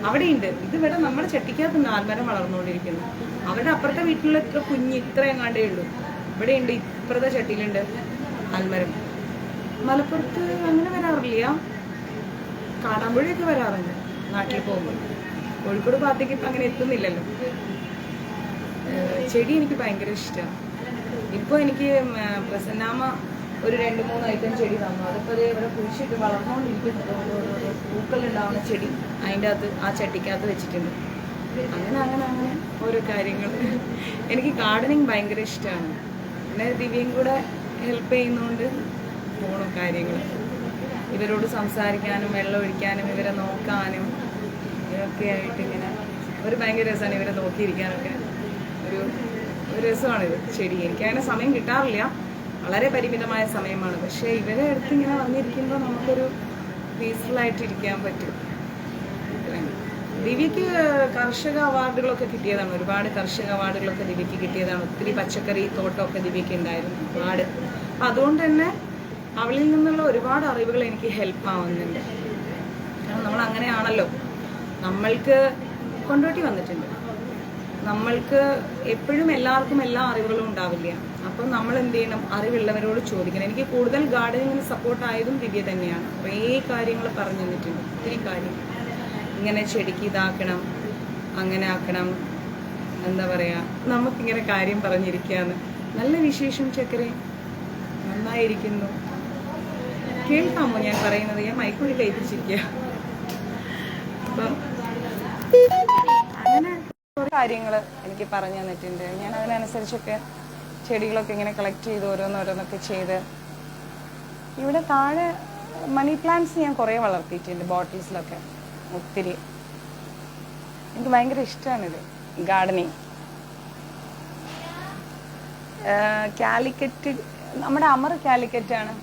അവിടെയുണ്ട്. ഇതിവിടെ നമ്മുടെ ചട്ടിക്കകത്ത് ആൽമരം വളർന്നുകൊണ്ടിരിക്കുന്നു. അവരുടെ അപ്പുറത്തെ വീട്ടിലുള്ള ഇത്ര എങ്ങാണ്ടേ ഉള്ളൂ. ഇവിടെ ഉണ്ട്, ഇപ്പുറത്തെ ചട്ടിയിലുണ്ട് ആൽമരം. മലപ്പുറത്ത് അങ്ങനെ വരാറില്ല, കാടാമ്പുഴയൊക്കെ വരാറുണ്ട് നാട്ടിൽ പോകുമ്പോൾ. കോഴിക്കോട് ഭാഗത്തേക്ക് ഇപ്പം അങ്ങനെ എത്തുന്നില്ലല്ലോ. ചെടി എനിക്ക് ഭയങ്കര ഇഷ്ടമാണ്. ഇപ്പോൾ എനിക്ക് പ്രസന്നാമ ഒരു 2-3 ഐറ്റം ചെടി തന്നു. അതിപ്പോൾ ഇവിടെ കുഴിച്ചിട്ട് വളർന്നുകൊണ്ടിരിക്കുന്നത്. പൂക്കളുണ്ടാവുന്ന ചെടി അതിൻ്റെ അകത്ത് ആ ചട്ടിക്കകത്ത് വെച്ചിട്ടുണ്ട്. അങ്ങനെ ഓരോ കാര്യങ്ങൾ. എനിക്ക് ഗാർഡനിങ് ഭയങ്കര ഇഷ്ടമാണ്. പിന്നെ ദിവ്യയും കൂടെ ഹെൽപ്പ് ചെയ്യുന്നതുകൊണ്ട് പോകണം കാര്യങ്ങൾ. ഇവരോട് സംസാരിക്കാനും വെള്ളം ഒഴിക്കാനും ഇവരെ നോക്കാനും ഇതൊക്കെ ആയിട്ട് ഇങ്ങനെ ഒരു ഭയങ്കര രസമാണ്. ഇവരെ നോക്കിയിരിക്കാനൊക്കെ ഒരു രസമാണിത്. ചെടി എനിക്കങ്ങനെ സമയം കിട്ടാറില്ല, വളരെ പരിമിതമായ സമയമാണ്. പക്ഷേ ഇവരെ അടുത്ത് ഇങ്ങനെ വന്നിരിക്കുമ്പോൾ നമുക്കൊരു പീസ്ഫുള്ളായിട്ടിരിക്കാൻ പറ്റും. ദിവ്യക്ക് കർഷക അവാർഡുകളൊക്കെ കിട്ടിയതാണ്, ഒരുപാട് കർഷക അവാർഡുകളൊക്കെ ദിവ്യക്ക് കിട്ടിയതാണ്. ഒത്തിരി പച്ചക്കറി തോട്ടമൊക്കെ ദിവ്യക്ക് ഉണ്ടായിരുന്നു ഒരുപാട്. അപ്പം അതുകൊണ്ട് തന്നെ അവളിൽ നിന്നുള്ള ഒരുപാട് അറിവുകൾ എനിക്ക് ഹെൽപ്പ് ആവുന്നുണ്ട്. കാരണം നമ്മൾ അങ്ങനെയാണല്ലോ, നമ്മൾക്ക് കൊണ്ടോട്ടി വന്നിട്ടുണ്ട്. നമ്മൾക്ക് എപ്പോഴും എല്ലാവർക്കും എല്ലാ അറിവുകളും ഉണ്ടാവില്ല. അപ്പം നമ്മൾ എന്ത് ചെയ്യണം, അറിവുള്ളവരോട് ചോദിക്കണം. എനിക്ക് കൂടുതൽ ഗാർഡനിങ്ങിന് സപ്പോർട്ടായതും ദിവ്യ തന്നെയാണ്. കുറേ കാര്യങ്ങൾ പറഞ്ഞു തന്നിട്ടുണ്ട്, ഒത്തിരി കാര്യം. ഇങ്ങനെ ചെടിക്ക് ഇതാക്കണം, അങ്ങനെ ആക്കണം, എന്താ പറയുക, നമുക്കിങ്ങനെ കാര്യം പറഞ്ഞിരിക്കുകയാണ്. നല്ല വിശേഷം ചക്കരെ, നന്നായിരിക്കുന്നു. കേൾക്കാമോ ഞാൻ പറയുന്നത്? ഞാൻ മൈക്കൂടി കയറ്റിച്ചിരിക്കുക. അപ്പം അങ്ങനെ കുറേ കാര്യങ്ങൾ എനിക്ക് പറഞ്ഞു തന്നിട്ടുണ്ട്. ഞാൻ അതിനനുസരിച്ചൊക്കെ ചെടികളൊക്കെ ഇങ്ങനെ കളക്ട് ചെയ്ത് ഓരോന്നോരോന്നൊക്കെ ചെയ്ത്. ഇവിടെ താഴെ മണി പ്ലാന്റ്സ് ഞാൻ കുറേ വളർത്തിയിട്ടുണ്ട് ബോട്ടിൽസിലൊക്കെ, ഒത്തിരി. എനിക്ക് ഭയങ്കര ഇഷ്ടമാണിത്, ഗാർഡനിങ്. കാലിക്കറ്റ്, നമ്മുടെ അമർ കാലിക്കറ്റാണ്.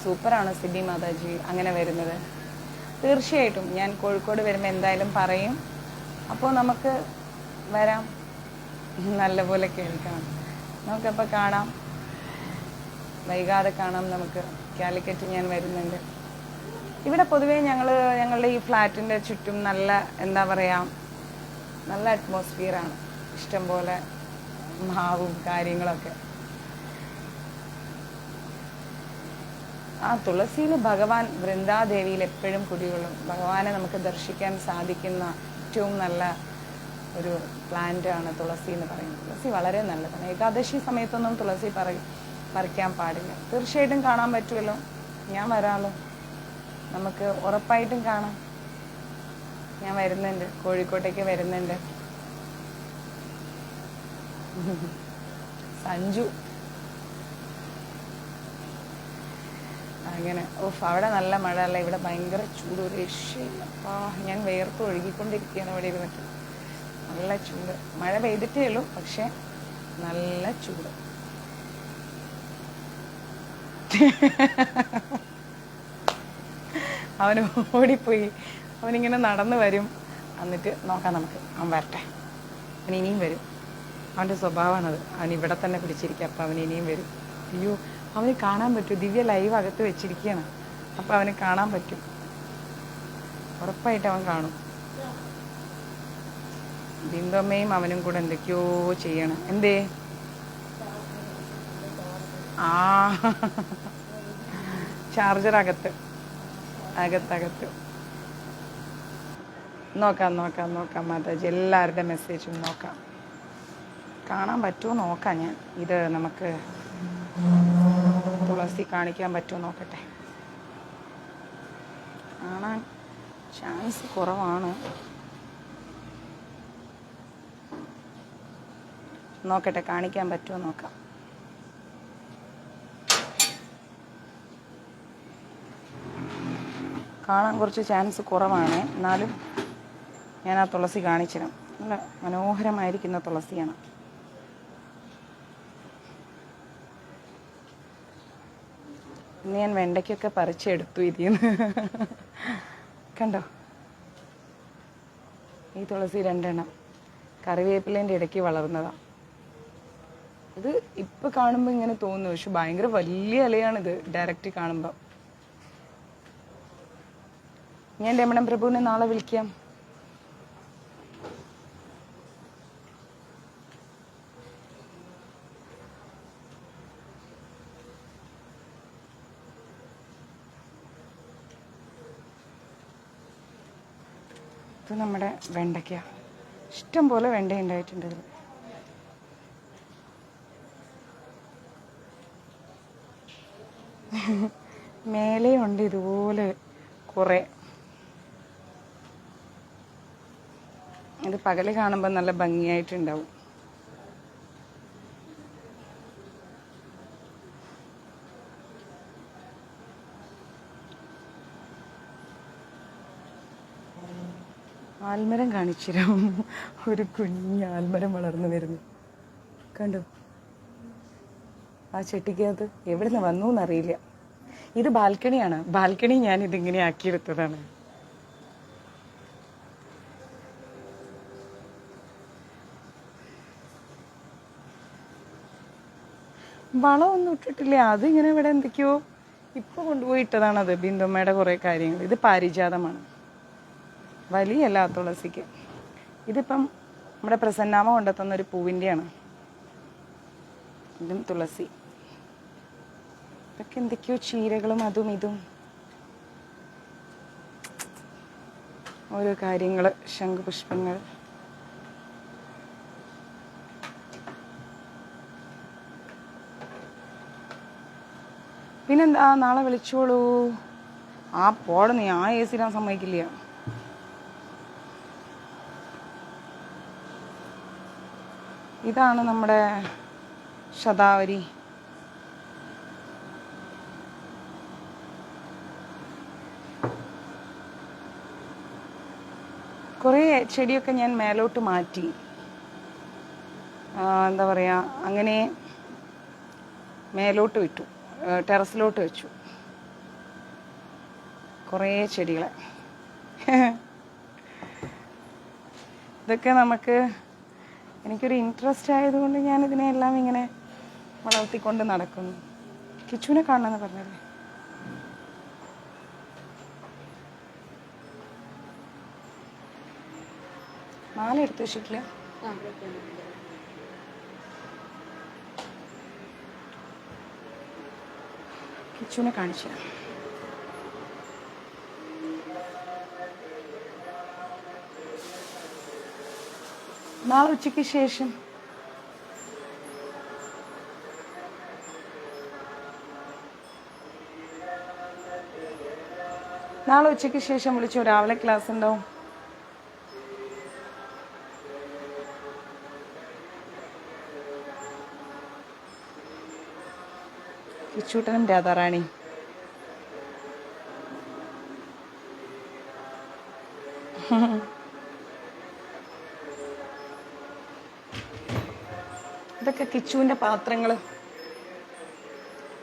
സൂപ്പറാണ് സിബി മാതാജി അങ്ങനെ വരുന്നത്. തീർച്ചയായിട്ടും ഞാൻ കോഴിക്കോട് വരുമ്പോൾ എന്തായാലും പറയും. അപ്പോൾ നമുക്ക് വരാം, നല്ലപോലെ കേൾക്കാം. നമുക്കപ്പോൾ കാണാം, വൈകാതെ കാണാം നമുക്ക്. കാലിക്കറ്റ് ഞാൻ വരുന്നുണ്ട്. ഇവിടെ പൊതുവേ ഞങ്ങളുടെ ഈ ഫ്ലാറ്റിൻ്റെ ചുറ്റും നല്ല, എന്താ പറയുക, നല്ല അറ്റ്മോസ്ഫിയറാണ്. ഇഷ്ടംപോലെ മാവും കാര്യങ്ങളൊക്കെ. തുളസിയിൽ ഭഗവാൻ വൃന്ദാദേവിയിൽ എപ്പോഴും കുടികൊള്ളും. ഭഗവാനെ നമുക്ക് ദർശിക്കാൻ സാധിക്കുന്ന ഏറ്റവും നല്ല ഒരു പ്ലാന്റ് ആണ് തുളസി എന്ന് പറയുന്നത്. തുളസി വളരെ നല്ലതാണ്. ഏകാദശി സമയത്തൊന്നും തുളസി പറിക്കാൻ പാടില്ല. തീർച്ചയായിട്ടും കാണാൻ പറ്റുമല്ലോ, ഞാൻ വരാമല്ലോ, നമുക്ക് ഉറപ്പായിട്ടും കാണാം. ഞാൻ വരുന്നുണ്ട്, കോഴിക്കോട്ടേക്ക് വരുന്നുണ്ട്. സഞ്ജു അങ്ങനെ. അവിടെ നല്ല മഴ അല്ല, ഇവിടെ ഭയങ്കര ചൂട്, ഒരു രക്ഷയില്ല. ഞാൻ വേർത്ത് ഒഴുകിക്കൊണ്ടിരിക്കുകയാണ് ഇവിടെ ഇരുന്നിട്ട്. നല്ല ചൂട്. മഴ പെയ്തിട്ടേ ഉള്ളൂ, പക്ഷെ നല്ല ചൂട്. അവന് ഓടിപ്പോയി. അവനിങ്ങനെ നടന്നു വരും. എന്നിട്ട് നോക്കാം നമുക്ക്, അവൻ വരട്ടെ. അവൻ ഇനിയും വരും. അവൻ്റെ സ്വഭാവമാണത്. അവൻ ഇവിടെ തന്നെ പിടിച്ചിരിക്കുക. അപ്പം അവൻ ഇനിയും വരും. അയ്യോ, അവന് കാണാൻ പറ്റും. ദിവ്യ ലൈവ് അകത്ത് വെച്ചിരിക്കുകയാണ്. അപ്പം അവന് കാണാൻ പറ്റും, ഉറപ്പായിട്ട് അവൻ കാണും. ബിന്ദുമ്മയും അവനും കൂടെ എന്തൊക്കെയോ ചെയ്യണം. എന്തേ? ചാർജർ അകത്ത്. നോക്കാം മാതാജി, എല്ലാവരുടെ മെസ്സേജും നോക്കാം. കാണാൻ പറ്റുമോ നോക്കാം ഞാൻ. ഇത് നമുക്ക് തുളസി കാണിക്കാൻ പറ്റുമോ നോക്കട്ടെ. കാണാൻ ചാൻസ് കുറവാണ്. നോക്കട്ടെ, കാണിക്കാൻ പറ്റുമോ നോക്കാം. കാണാൻ കുറച്ച് ചാൻസ് കുറവാണ്. എന്നാലും ഞാൻ ആ തുളസി കാണിച്ചിരാം. നല്ല മനോഹരമായിരിക്കുന്ന തുളസിയാണ്. ഇന്ന് ഞാൻ വെണ്ടയ്ക്കൊക്കെ പറിച്ചെടുത്തു ഇതിന്ന്. കണ്ടോ, ഈ തുളസി 2 എണ്ണം കറിവേപ്പിലേൻ്റെ ഇടയ്ക്ക് വളർന്നതാണ്. ഇത് ഇപ്പം കാണുമ്പോൾ ഇങ്ങനെ തോന്നുന്നു, പക്ഷെ ഭയങ്കര വലിയ ഇലയാണിത് ഡയറക്റ്റ് കാണുമ്പോൾ. ഞാൻ രമണൻ പ്രഭുവിനെ നാളെ വിളിക്കാം. ഇത് നമ്മുടെ വെണ്ടയ്ക്ക. ഇഷ്ടം പോലെ വെണ്ട ഉണ്ടായിട്ടുണ്ട് ഇതിൽ. മേലെയുണ്ട് ഇതുപോലെ കുറേ. ഇത് പകല് കാണുമ്പോൾ നല്ല ഭംഗിയായിട്ടുണ്ടാവും. ആൽമരം കാണിച്ചിരാം. ഒരു കുഞ്ഞ് ആൽമരം വളർന്നു വരുന്നു, കണ്ടോ? ആ ചെട്ടിക്കകത്ത് എവിടെ നിന്ന് വന്നു എന്നറിയില്ല. ഇത് ബാൽക്കണിയാണ്. ബാൽക്കണി ഞാൻ ഇതിങ്ങനെ ആക്കിയെടുത്തതാണ്. വളമൊന്നും ഇട്ടിട്ടില്ല. അതിങ്ങനെ ഇവിടെ എന്തൊക്കെയോ ഇപ്പോൾ കൊണ്ടുപോയിട്ടതാണത്. ബിന്ദുമ്മയുടെ കുറേ കാര്യങ്ങൾ. ഇത് പാരിജാതമാണ്, വലിയല്ല തുളസിക്ക്. ഇതിപ്പം നമ്മുടെ പ്രസന്നാമ കൊണ്ടെത്തുന്നൊരു പൂവിൻ്റെയാണ്. ഇതും തുളസി. ഇതൊക്കെ എന്തൊക്കെയോ ചീരകളും അതും ഇതും ഓരോ കാര്യങ്ങൾ. ശംഖുപുഷ്പങ്ങൾ. പിന്നെന്താ, നാളെ വിളിച്ചോളൂ. ആ പോടുന്നു, ഞാൻ AC ഇടാൻ സമ്മതിക്കില്ല. ഇതാണ് നമ്മുടെ ശതാവരി. കുറേ ചെടിയൊക്കെ ഞാൻ മേലോട്ട് മാറ്റി. എന്താ പറയുക, അങ്ങനെ മേലോട്ട് വിട്ടു, ടെറസിലോട്ട് വെച്ചു കുറേ ചെടികളെ. ഇതൊക്കെ എനിക്കൊരു ഇൻട്രസ്റ്റ് ആയതുകൊണ്ട് ഞാനിതിനെല്ലാം ഇങ്ങനെ വളർത്തിക്കൊണ്ട് നടക്കുന്നു. കിച്ചുവിനെ കാണണമെന്ന് പറഞ്ഞല്ലേ. മാല എടുത്ത് വെച്ചിട്ടില്ല. കിച്ചുവിനെ കാണിച്ചു. നാളെ ഉച്ചയ്ക്ക് ശേഷം വിളിച്ചു. രാവിലെ ക്ലാസ് ഉണ്ടാവും. കിച്ചൂട്ടനും രാധാറാണി. ഇതൊക്കെ കിച്ചുവിൻ്റെ പാത്രങ്ങൾ,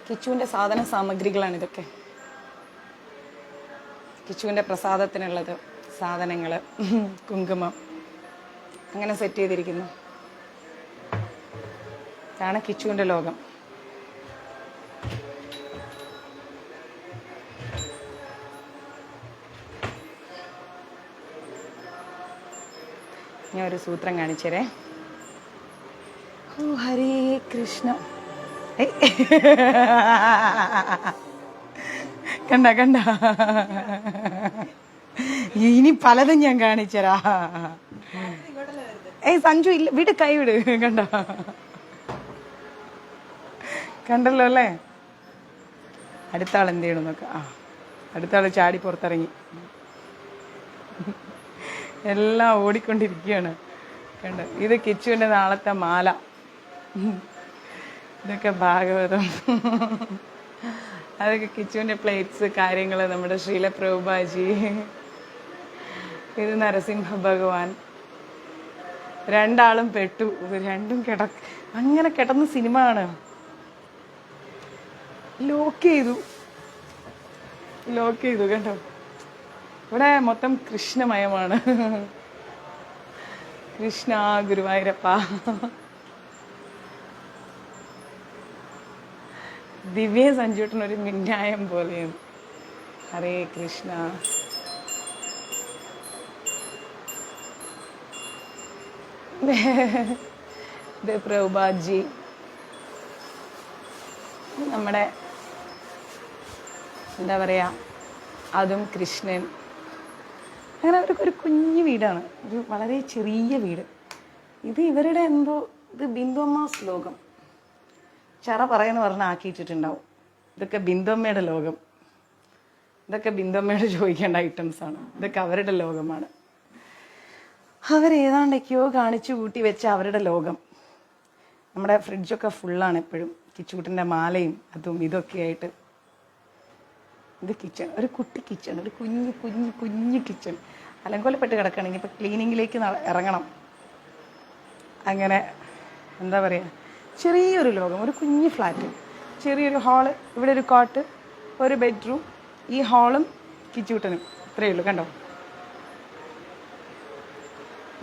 കിച്ചുവിൻ്റെ സാധന സാമഗ്രികളാണ് ഇതൊക്കെ. കിച്ചുവിൻ്റെ പ്രസാദത്തിനുള്ളത് സാധനങ്ങൾ, കുങ്കുമം അങ്ങനെ സെറ്റ് ചെയ്തിരിക്കുന്നു. ഇതാണ് കിച്ചുവിൻ്റെ ലോകം. ഞാൻ ഒരു സൂത്രം കാണിച്ചേരേ. ഓ ഹരേ കൃഷ്ണ. കണ്ട ഇനി പലതും ഞാൻ കാണിച്ചരാ. സഞ്ജു ഇല്ല, വിട്, കൈ വിട്. കണ്ടല്ലോ അല്ലേ. അടുത്ത ആൾ എന്ത് ചെയ്യണം നോക്ക. അടുത്ത ആൾ ചാടി പുറത്തിറങ്ങി. എല്ലാം ഓടിക്കൊണ്ടിരിക്കുകയാണ്. കണ്ട, ഇത് കിച്ചുവിൻ്റെ നാളത്തെ മാല. ഇതൊക്കെ ഭാഗവതം. അതൊക്കെ കിച്ചുവിൻ്റെ പ്ലേറ്റ്സ്, കാര്യങ്ങൾ. നമ്മുടെ ശ്രീല പ്രഭുപാജി. ഇത് നരസിംഹ ഭഗവാൻ. രണ്ടാളും പെട്ടു. രണ്ടും അങ്ങനെ കിടന്ന സിനിമ ആണ്. ലോക്ക് ചെയ്തു കണ്ടോ. ഇവിടെ മൊത്തം കൃഷ്ണമയമാണ്. കൃഷ്ണ ഗുരുവായൂരപ്പ. ദിവ്യ സഞ്ജുട്ടനൊരു മിന്നായം പോലെയാണ്. ഹരേ കൃഷ്ണ. ഇത് പ്രഭുപാദ്ജി. നമ്മുടെ എന്താ പറയുക, അതും കൃഷ്ണൻ. അങ്ങനെ ഒരു കുഞ്ഞു വീടാണ്, ഒരു വളരെ ചെറിയ വീട്. ഇത് ഇവരുടെ ഇത് ബിന്ദുമ്മ ലോകം. ചറ പറയുന്ന പറഞ്ഞ് ആക്കിയിട്ടിട്ടുണ്ടാവും. ഇതൊക്കെ ബിന്ദുമ്മയുടെ ലോകം. ഇതൊക്കെ ബിന്ദുമ്മയോട് ചോദിക്കേണ്ട ഐറ്റംസാണ്. ഇതൊക്കെ അവരുടെ ലോകമാണ്. അവരേതാണ്ടൊക്കെയോ കാണിച്ചു കൂട്ടി വെച്ച അവരുടെ ലോകം. നമ്മുടെ ഫ്രിഡ്ജൊക്കെ ഫുള്ളാണ് എപ്പോഴും. കിച്ചൂട്ടിൻ്റെ മാലയും അതും ഇതൊക്കെ ആയിട്ട്. ഇത് കിച്ചൺ, ഒരു കുട്ടി കിച്ചൺ, ഒരു കുഞ്ഞു കിച്ചൺ. അലങ്കോലപ്പെട്ട് കിടക്കുകയാണെങ്കിൽ ഇപ്പോൾ ക്ലീനിങ്ങിലേക്ക് ഇറങ്ങണം. അങ്ങനെ എന്താ പറയുക, ചെറിയൊരു ലോകം, ഒരു കുഞ്ഞു ഫ്ലാറ്റ്, ചെറിയൊരു ഹാള്, ഇവിടെ ഒരു കോട്ട്, ഒരു ബെഡ്റൂം, ഈ ഹാളും കിച്ചൂട്ടനും. ഇത്രയേ ഉള്ളൂ. കണ്ടോ,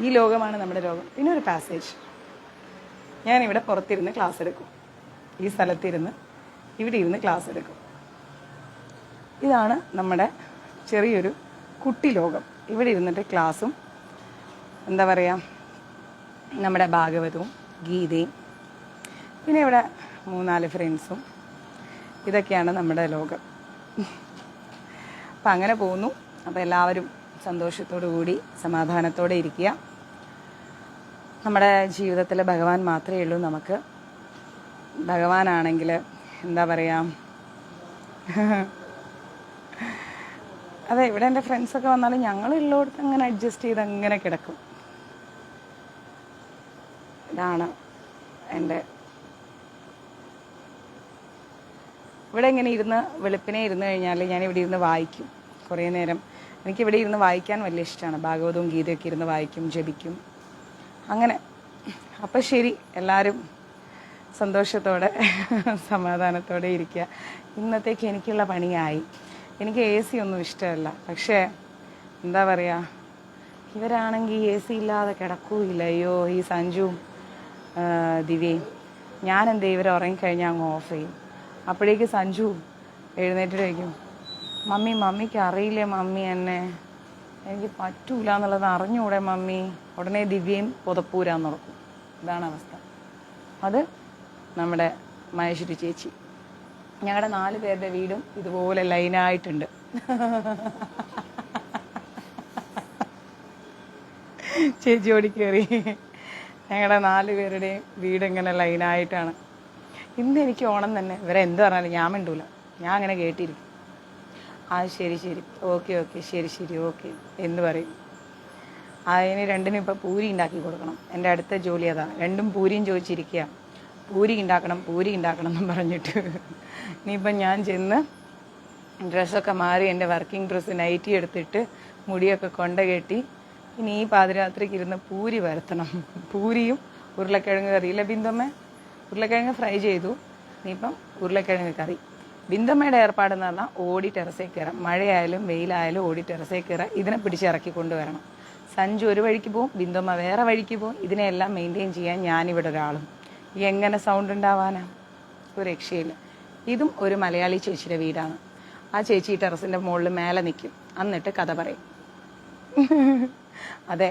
ഈ ലോകമാണ് നമ്മുടെ ലോകം. പിന്നെ ഒരു പാസേജ്. ഞാനിവിടെ പുറത്തിരുന്ന് ക്ലാസ് എടുക്കും. ഈ സ്ഥലത്തിരുന്ന് ഇവിടെ ഇരുന്ന് ക്ലാസ് എടുക്കും. ഇതാണ് നമ്മുടെ ചെറിയൊരു കുട്ടി ലോകം. ഇവിടെ ഇരുന്നിട്ട് ക്ലാസ്സും എന്താ പറയുക, നമ്മുടെ ഭാഗവതവും ഗീതയും, പിന്നെ ഇവിടെ 3-4 ഫ്രണ്ട്സും. ഇതൊക്കെയാണ് നമ്മുടെ ലോകം. അപ്പം അങ്ങനെ പോകുന്നു. അപ്പോൾ എല്ലാവരും സന്തോഷത്തോടു കൂടി സമാധാനത്തോടെ ഇരിക്കുക. നമ്മുടെ ജീവിതത്തിൽ ഭഗവാൻ മാത്രമേ ഉള്ളൂ നമുക്ക്. ഭഗവാനാണെങ്കിൽ എന്താ പറയുക, അതെ, ഇവിടെ എൻ്റെ ഫ്രണ്ട്സൊക്കെ വന്നാലും ഞങ്ങളുള്ളടത്ത് അങ്ങനെ അഡ്ജസ്റ്റ് ചെയ്ത് അങ്ങനെ കിടക്കും. ഇതാണ് എൻ്റെ ഇവിടെ ഇങ്ങനെ ഇരുന്ന് വെളുപ്പിനെ ഇരുന്ന് കഴിഞ്ഞാൽ ഞാനിവിടെ ഇരുന്ന് വായിക്കും കുറേ നേരം. എനിക്കിവിടെ ഇരുന്ന് വായിക്കാൻ വലിയ ഇഷ്ടമാണ്. ഭാഗവതവും ഗീതയൊക്കെ ഇരുന്ന് വായിക്കും, ജപിക്കും അങ്ങനെ. അപ്പം ശരി, എല്ലാവരും സന്തോഷത്തോടെ സമാധാനത്തോടെ ഇരിക്കുക. ഇന്നത്തേക്ക് എനിക്കുള്ള പണിയായി. എനിക്ക് AC ഒന്നും ഇഷ്ടമല്ല, പക്ഷേ എന്താ പറയുക, ഇവരാണെങ്കിൽ AC ഇല്ലാതെ കിടക്കൂല്ല. അയ്യോ, ഈ സഞ്ജുവും ദിവ്യയും. ഞാനെന്താ ഇവർ ഉറങ്ങിക്കഴിഞ്ഞാൽ അങ്ങ് ഓഫ് ചെയ്യും. അപ്പോഴേക്ക് സഞ്ജു എഴുന്നേറ്റിട്ട് വയ്ക്കും, മമ്മിക്ക് അറിയില്ലേ മമ്മി എന്നെ, എനിക്ക് പറ്റൂല എന്നുള്ളത് അറിഞ്ഞൂടെ മമ്മി. ഉടനെ ദിവ്യയും പുതപ്പൂരാൻ നടക്കും. ഇതാണ് അവസ്ഥ. അത് നമ്മുടെ മഹേശ്വരി ചേച്ചി. ഞങ്ങളുടെ 4 പേരുടെ വീടും ഇതുപോലെ ലൈനായിട്ടുണ്ട്. ചേച്ചി ഓടിക്കേറി. ഞങ്ങളുടെ 4 പേരുടെയും വീട് ഇങ്ങനെ ലൈനായിട്ടാണ്. ഇന്ന് എനിക്ക് ഓണം തന്നെ. ഇവരെ എന്ത് പറഞ്ഞാലും ഞാൻ മിണ്ടൂല, ഞാൻ അങ്ങനെ കേട്ടിരിക്കും. ശരി ഓക്കെ ശരി ഓക്കെ എന്ന് പറയും. അതിന് രണ്ടിനും ഇപ്പം പൂരി ഉണ്ടാക്കി കൊടുക്കണം. എൻ്റെ അടുത്ത ജോലി അതാണ്. രണ്ടും പൂരിയും ചോദിച്ചിരിക്കുക. പൂരി ഉണ്ടാക്കണം എന്നും പറഞ്ഞിട്ട്. ഇനിയിപ്പം ഞാൻ ചെന്ന് ഡ്രസ്സൊക്കെ മാറി എൻ്റെ വർക്കിംഗ് ഡ്രസ്സ് നൈറ്റി എടുത്തിട്ട് മുടിയൊക്കെ കൊണ്ട കെട്ടി ഇനി ഈ പാതിരാത്രിക്ക് ഇരുന്ന് പൂരി വരുത്തണം. പൂരിയും ഉരുളക്കിഴങ്ങ് കറിയില്ല ബിന്ദമ്മ, ഉരുളക്കിഴങ്ങ് ഫ്രൈ ചെയ്തു. ഇനിയിപ്പം ഉരുളക്കിഴങ്ങ് കറി. ബിന്ദമ്മയുടെ ഏർപ്പാടെന്ന് പറഞ്ഞാൽ ഓടി ടെറസേ കയറാം. മഴയായാലും വെയിലായാലും ഓടി ടെറസേ കയറാം. ഇതിനെ പിടിച്ചിറക്കി കൊണ്ടുവരണം. സഞ്ജു ഒരു വഴിക്ക് പോവും, ബിന്ദമ്മ വേറെ വഴിക്ക് പോവും. ഇതിനെല്ലാം മെയിൻറ്റെയിൻ ചെയ്യാൻ ഞാനിവിടെ ഒരാളും. എങ്ങനെ സൗണ്ട് ഉണ്ടാവാനാ? ഒരു രക്ഷയില്ല. ഇതും ഒരു മലയാളി ചേച്ചിയുടെ വീടാണ്. ആ ചേച്ചി ടെറസിൻ്റെ മുകളിൽ മേലെ നിൽക്കും, എന്നിട്ട് കഥ പറയും. അതെ,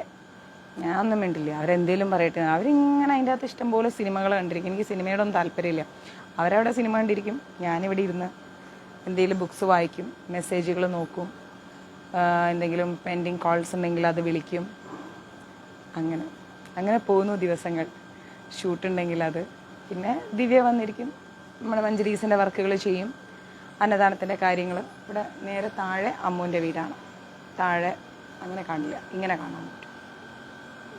ഞാനൊന്നും മിണ്ടില്ല. അവരെന്തേലും പറയട്ടെ. അവരിങ്ങനെ അതിൻ്റെ അകത്ത് ഇഷ്ടംപോലെ സിനിമകൾ കണ്ടിരിക്കും. എനിക്ക് സിനിമയോടൊന്നും താല്പര്യമില്ല. അവരവിടെ സിനിമ കണ്ടിരിക്കും, ഞാനിവിടെ ഇരുന്ന് എന്തെങ്കിലും ബുക്സ് വായിക്കും, മെസ്സേജുകൾ നോക്കും, എന്തെങ്കിലും പെൻഡിങ് കോൾസ് ഉണ്ടെങ്കിൽ അത് വിളിക്കും. അങ്ങനെ പോകുന്നു ദിവസങ്ങൾ. ഷൂട്ടുണ്ടെങ്കിൽ അത്. പിന്നെ ദിവ്യ വന്നിരിക്കും, നമ്മുടെ മഞ്ജരീസിൻ്റെ വർക്കുകൾ ചെയ്യും, അന്നദാനത്തിൻ്റെ കാര്യങ്ങൾ. ഇവിടെ നേരെ താഴെ അമ്മൂൻ്റെ വീടാണ്. താഴെ അങ്ങനെ കാണില്ല, ഇങ്ങനെ കാണാൻ പറ്റും.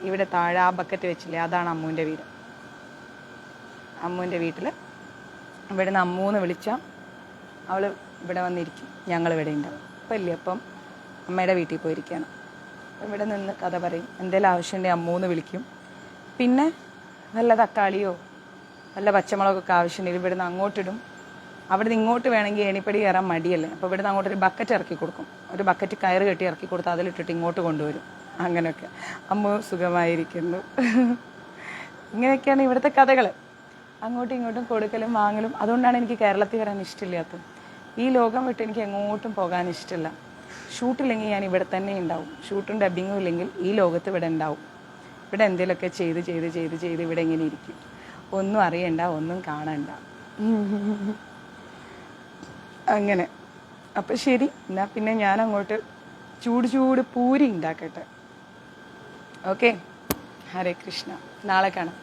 ഇവിടെ താഴെ ആ ബക്കറ്റ് വെച്ചില്ലേ, അതാണ് അമ്മൂൻ്റെ വീട്. അമ്മൂൻ്റെ വീട്ടിൽ ഇവിടുന്ന് അമ്മൂന്ന് വിളിച്ചാൽ അവൾ ഇവിടെ വന്നിരിക്കും, ഞങ്ങളിവിടെ ഉണ്ടാവും. അപ്പം ഇല്ലേ, അപ്പം അമ്മയുടെ വീട്ടിൽ പോയിരിക്കുകയാണ്. ഇവിടെ നിന്ന് കഥ പറയും. എന്തെങ്കിലും ആവശ്യമുണ്ടെങ്കിൽ അമ്മൂന്ന് വിളിക്കും. പിന്നെ വല്ല തക്കാളിയോ വല്ല പച്ചമുളകൊക്കെ ആവശ്യമുണ്ടെങ്കിൽ ഇവിടുന്ന് അങ്ങോട്ടിടും. അവിടുന്ന് ഇങ്ങോട്ട് വേണമെങ്കിൽ ഏണിപ്പടി കയറാൻ മടിയല്ലേ, അപ്പോൾ ഇവിടുന്ന് അങ്ങോട്ടൊരു ബക്കറ്റ് ഇറക്കി കൊടുക്കും. ഒരു ബക്കറ്റ് കയറ് കെട്ടി ഇറക്കി കൊടുത്ത് അതിലിട്ടിട്ട് ഇങ്ങോട്ട് കൊണ്ടുവരും. അങ്ങനെയൊക്കെ അമ്മ സുഖമായിരിക്കുന്നു. ഇങ്ങനെയൊക്കെയാണ് ഇവിടുത്തെ കഥകൾ. അങ്ങോട്ടും ഇങ്ങോട്ടും കൊടുക്കലും വാങ്ങലും. അതുകൊണ്ടാണ് എനിക്ക് കേരളത്തിൽ വരാൻ ഇഷ്ടമില്ലാത്തത്. ഈ ലോകം വിട്ട് എനിക്ക് എങ്ങോട്ടും പോകാൻ ഇഷ്ടമില്ല. ഷൂട്ടില്ലെങ്കിൽ ഞാൻ ഇവിടെ തന്നെ ഉണ്ടാവും. ഷൂട്ടും ഡബ്ബിങ്ങും ഇല്ലെങ്കിൽ ഈ ലോകത്ത് ഇവിടെ ഉണ്ടാവും. ഇവിടെ എന്തെങ്കിലുമൊക്കെ ചെയ്ത് ഇവിടെ ഇങ്ങനെ ഇരിക്കും. ഒന്നും അറിയണ്ട, ഒന്നും കാണണ്ട. അങ്ങനെ. അപ്പം ശരി, എന്നാൽ പിന്നെ ഞാൻ അങ്ങോട്ട് ചൂട് പൂരി ഉണ്ടാക്കട്ടെ. ഓക്കെ, ഹരേ കൃഷ്ണ. നാളെ കാണാം.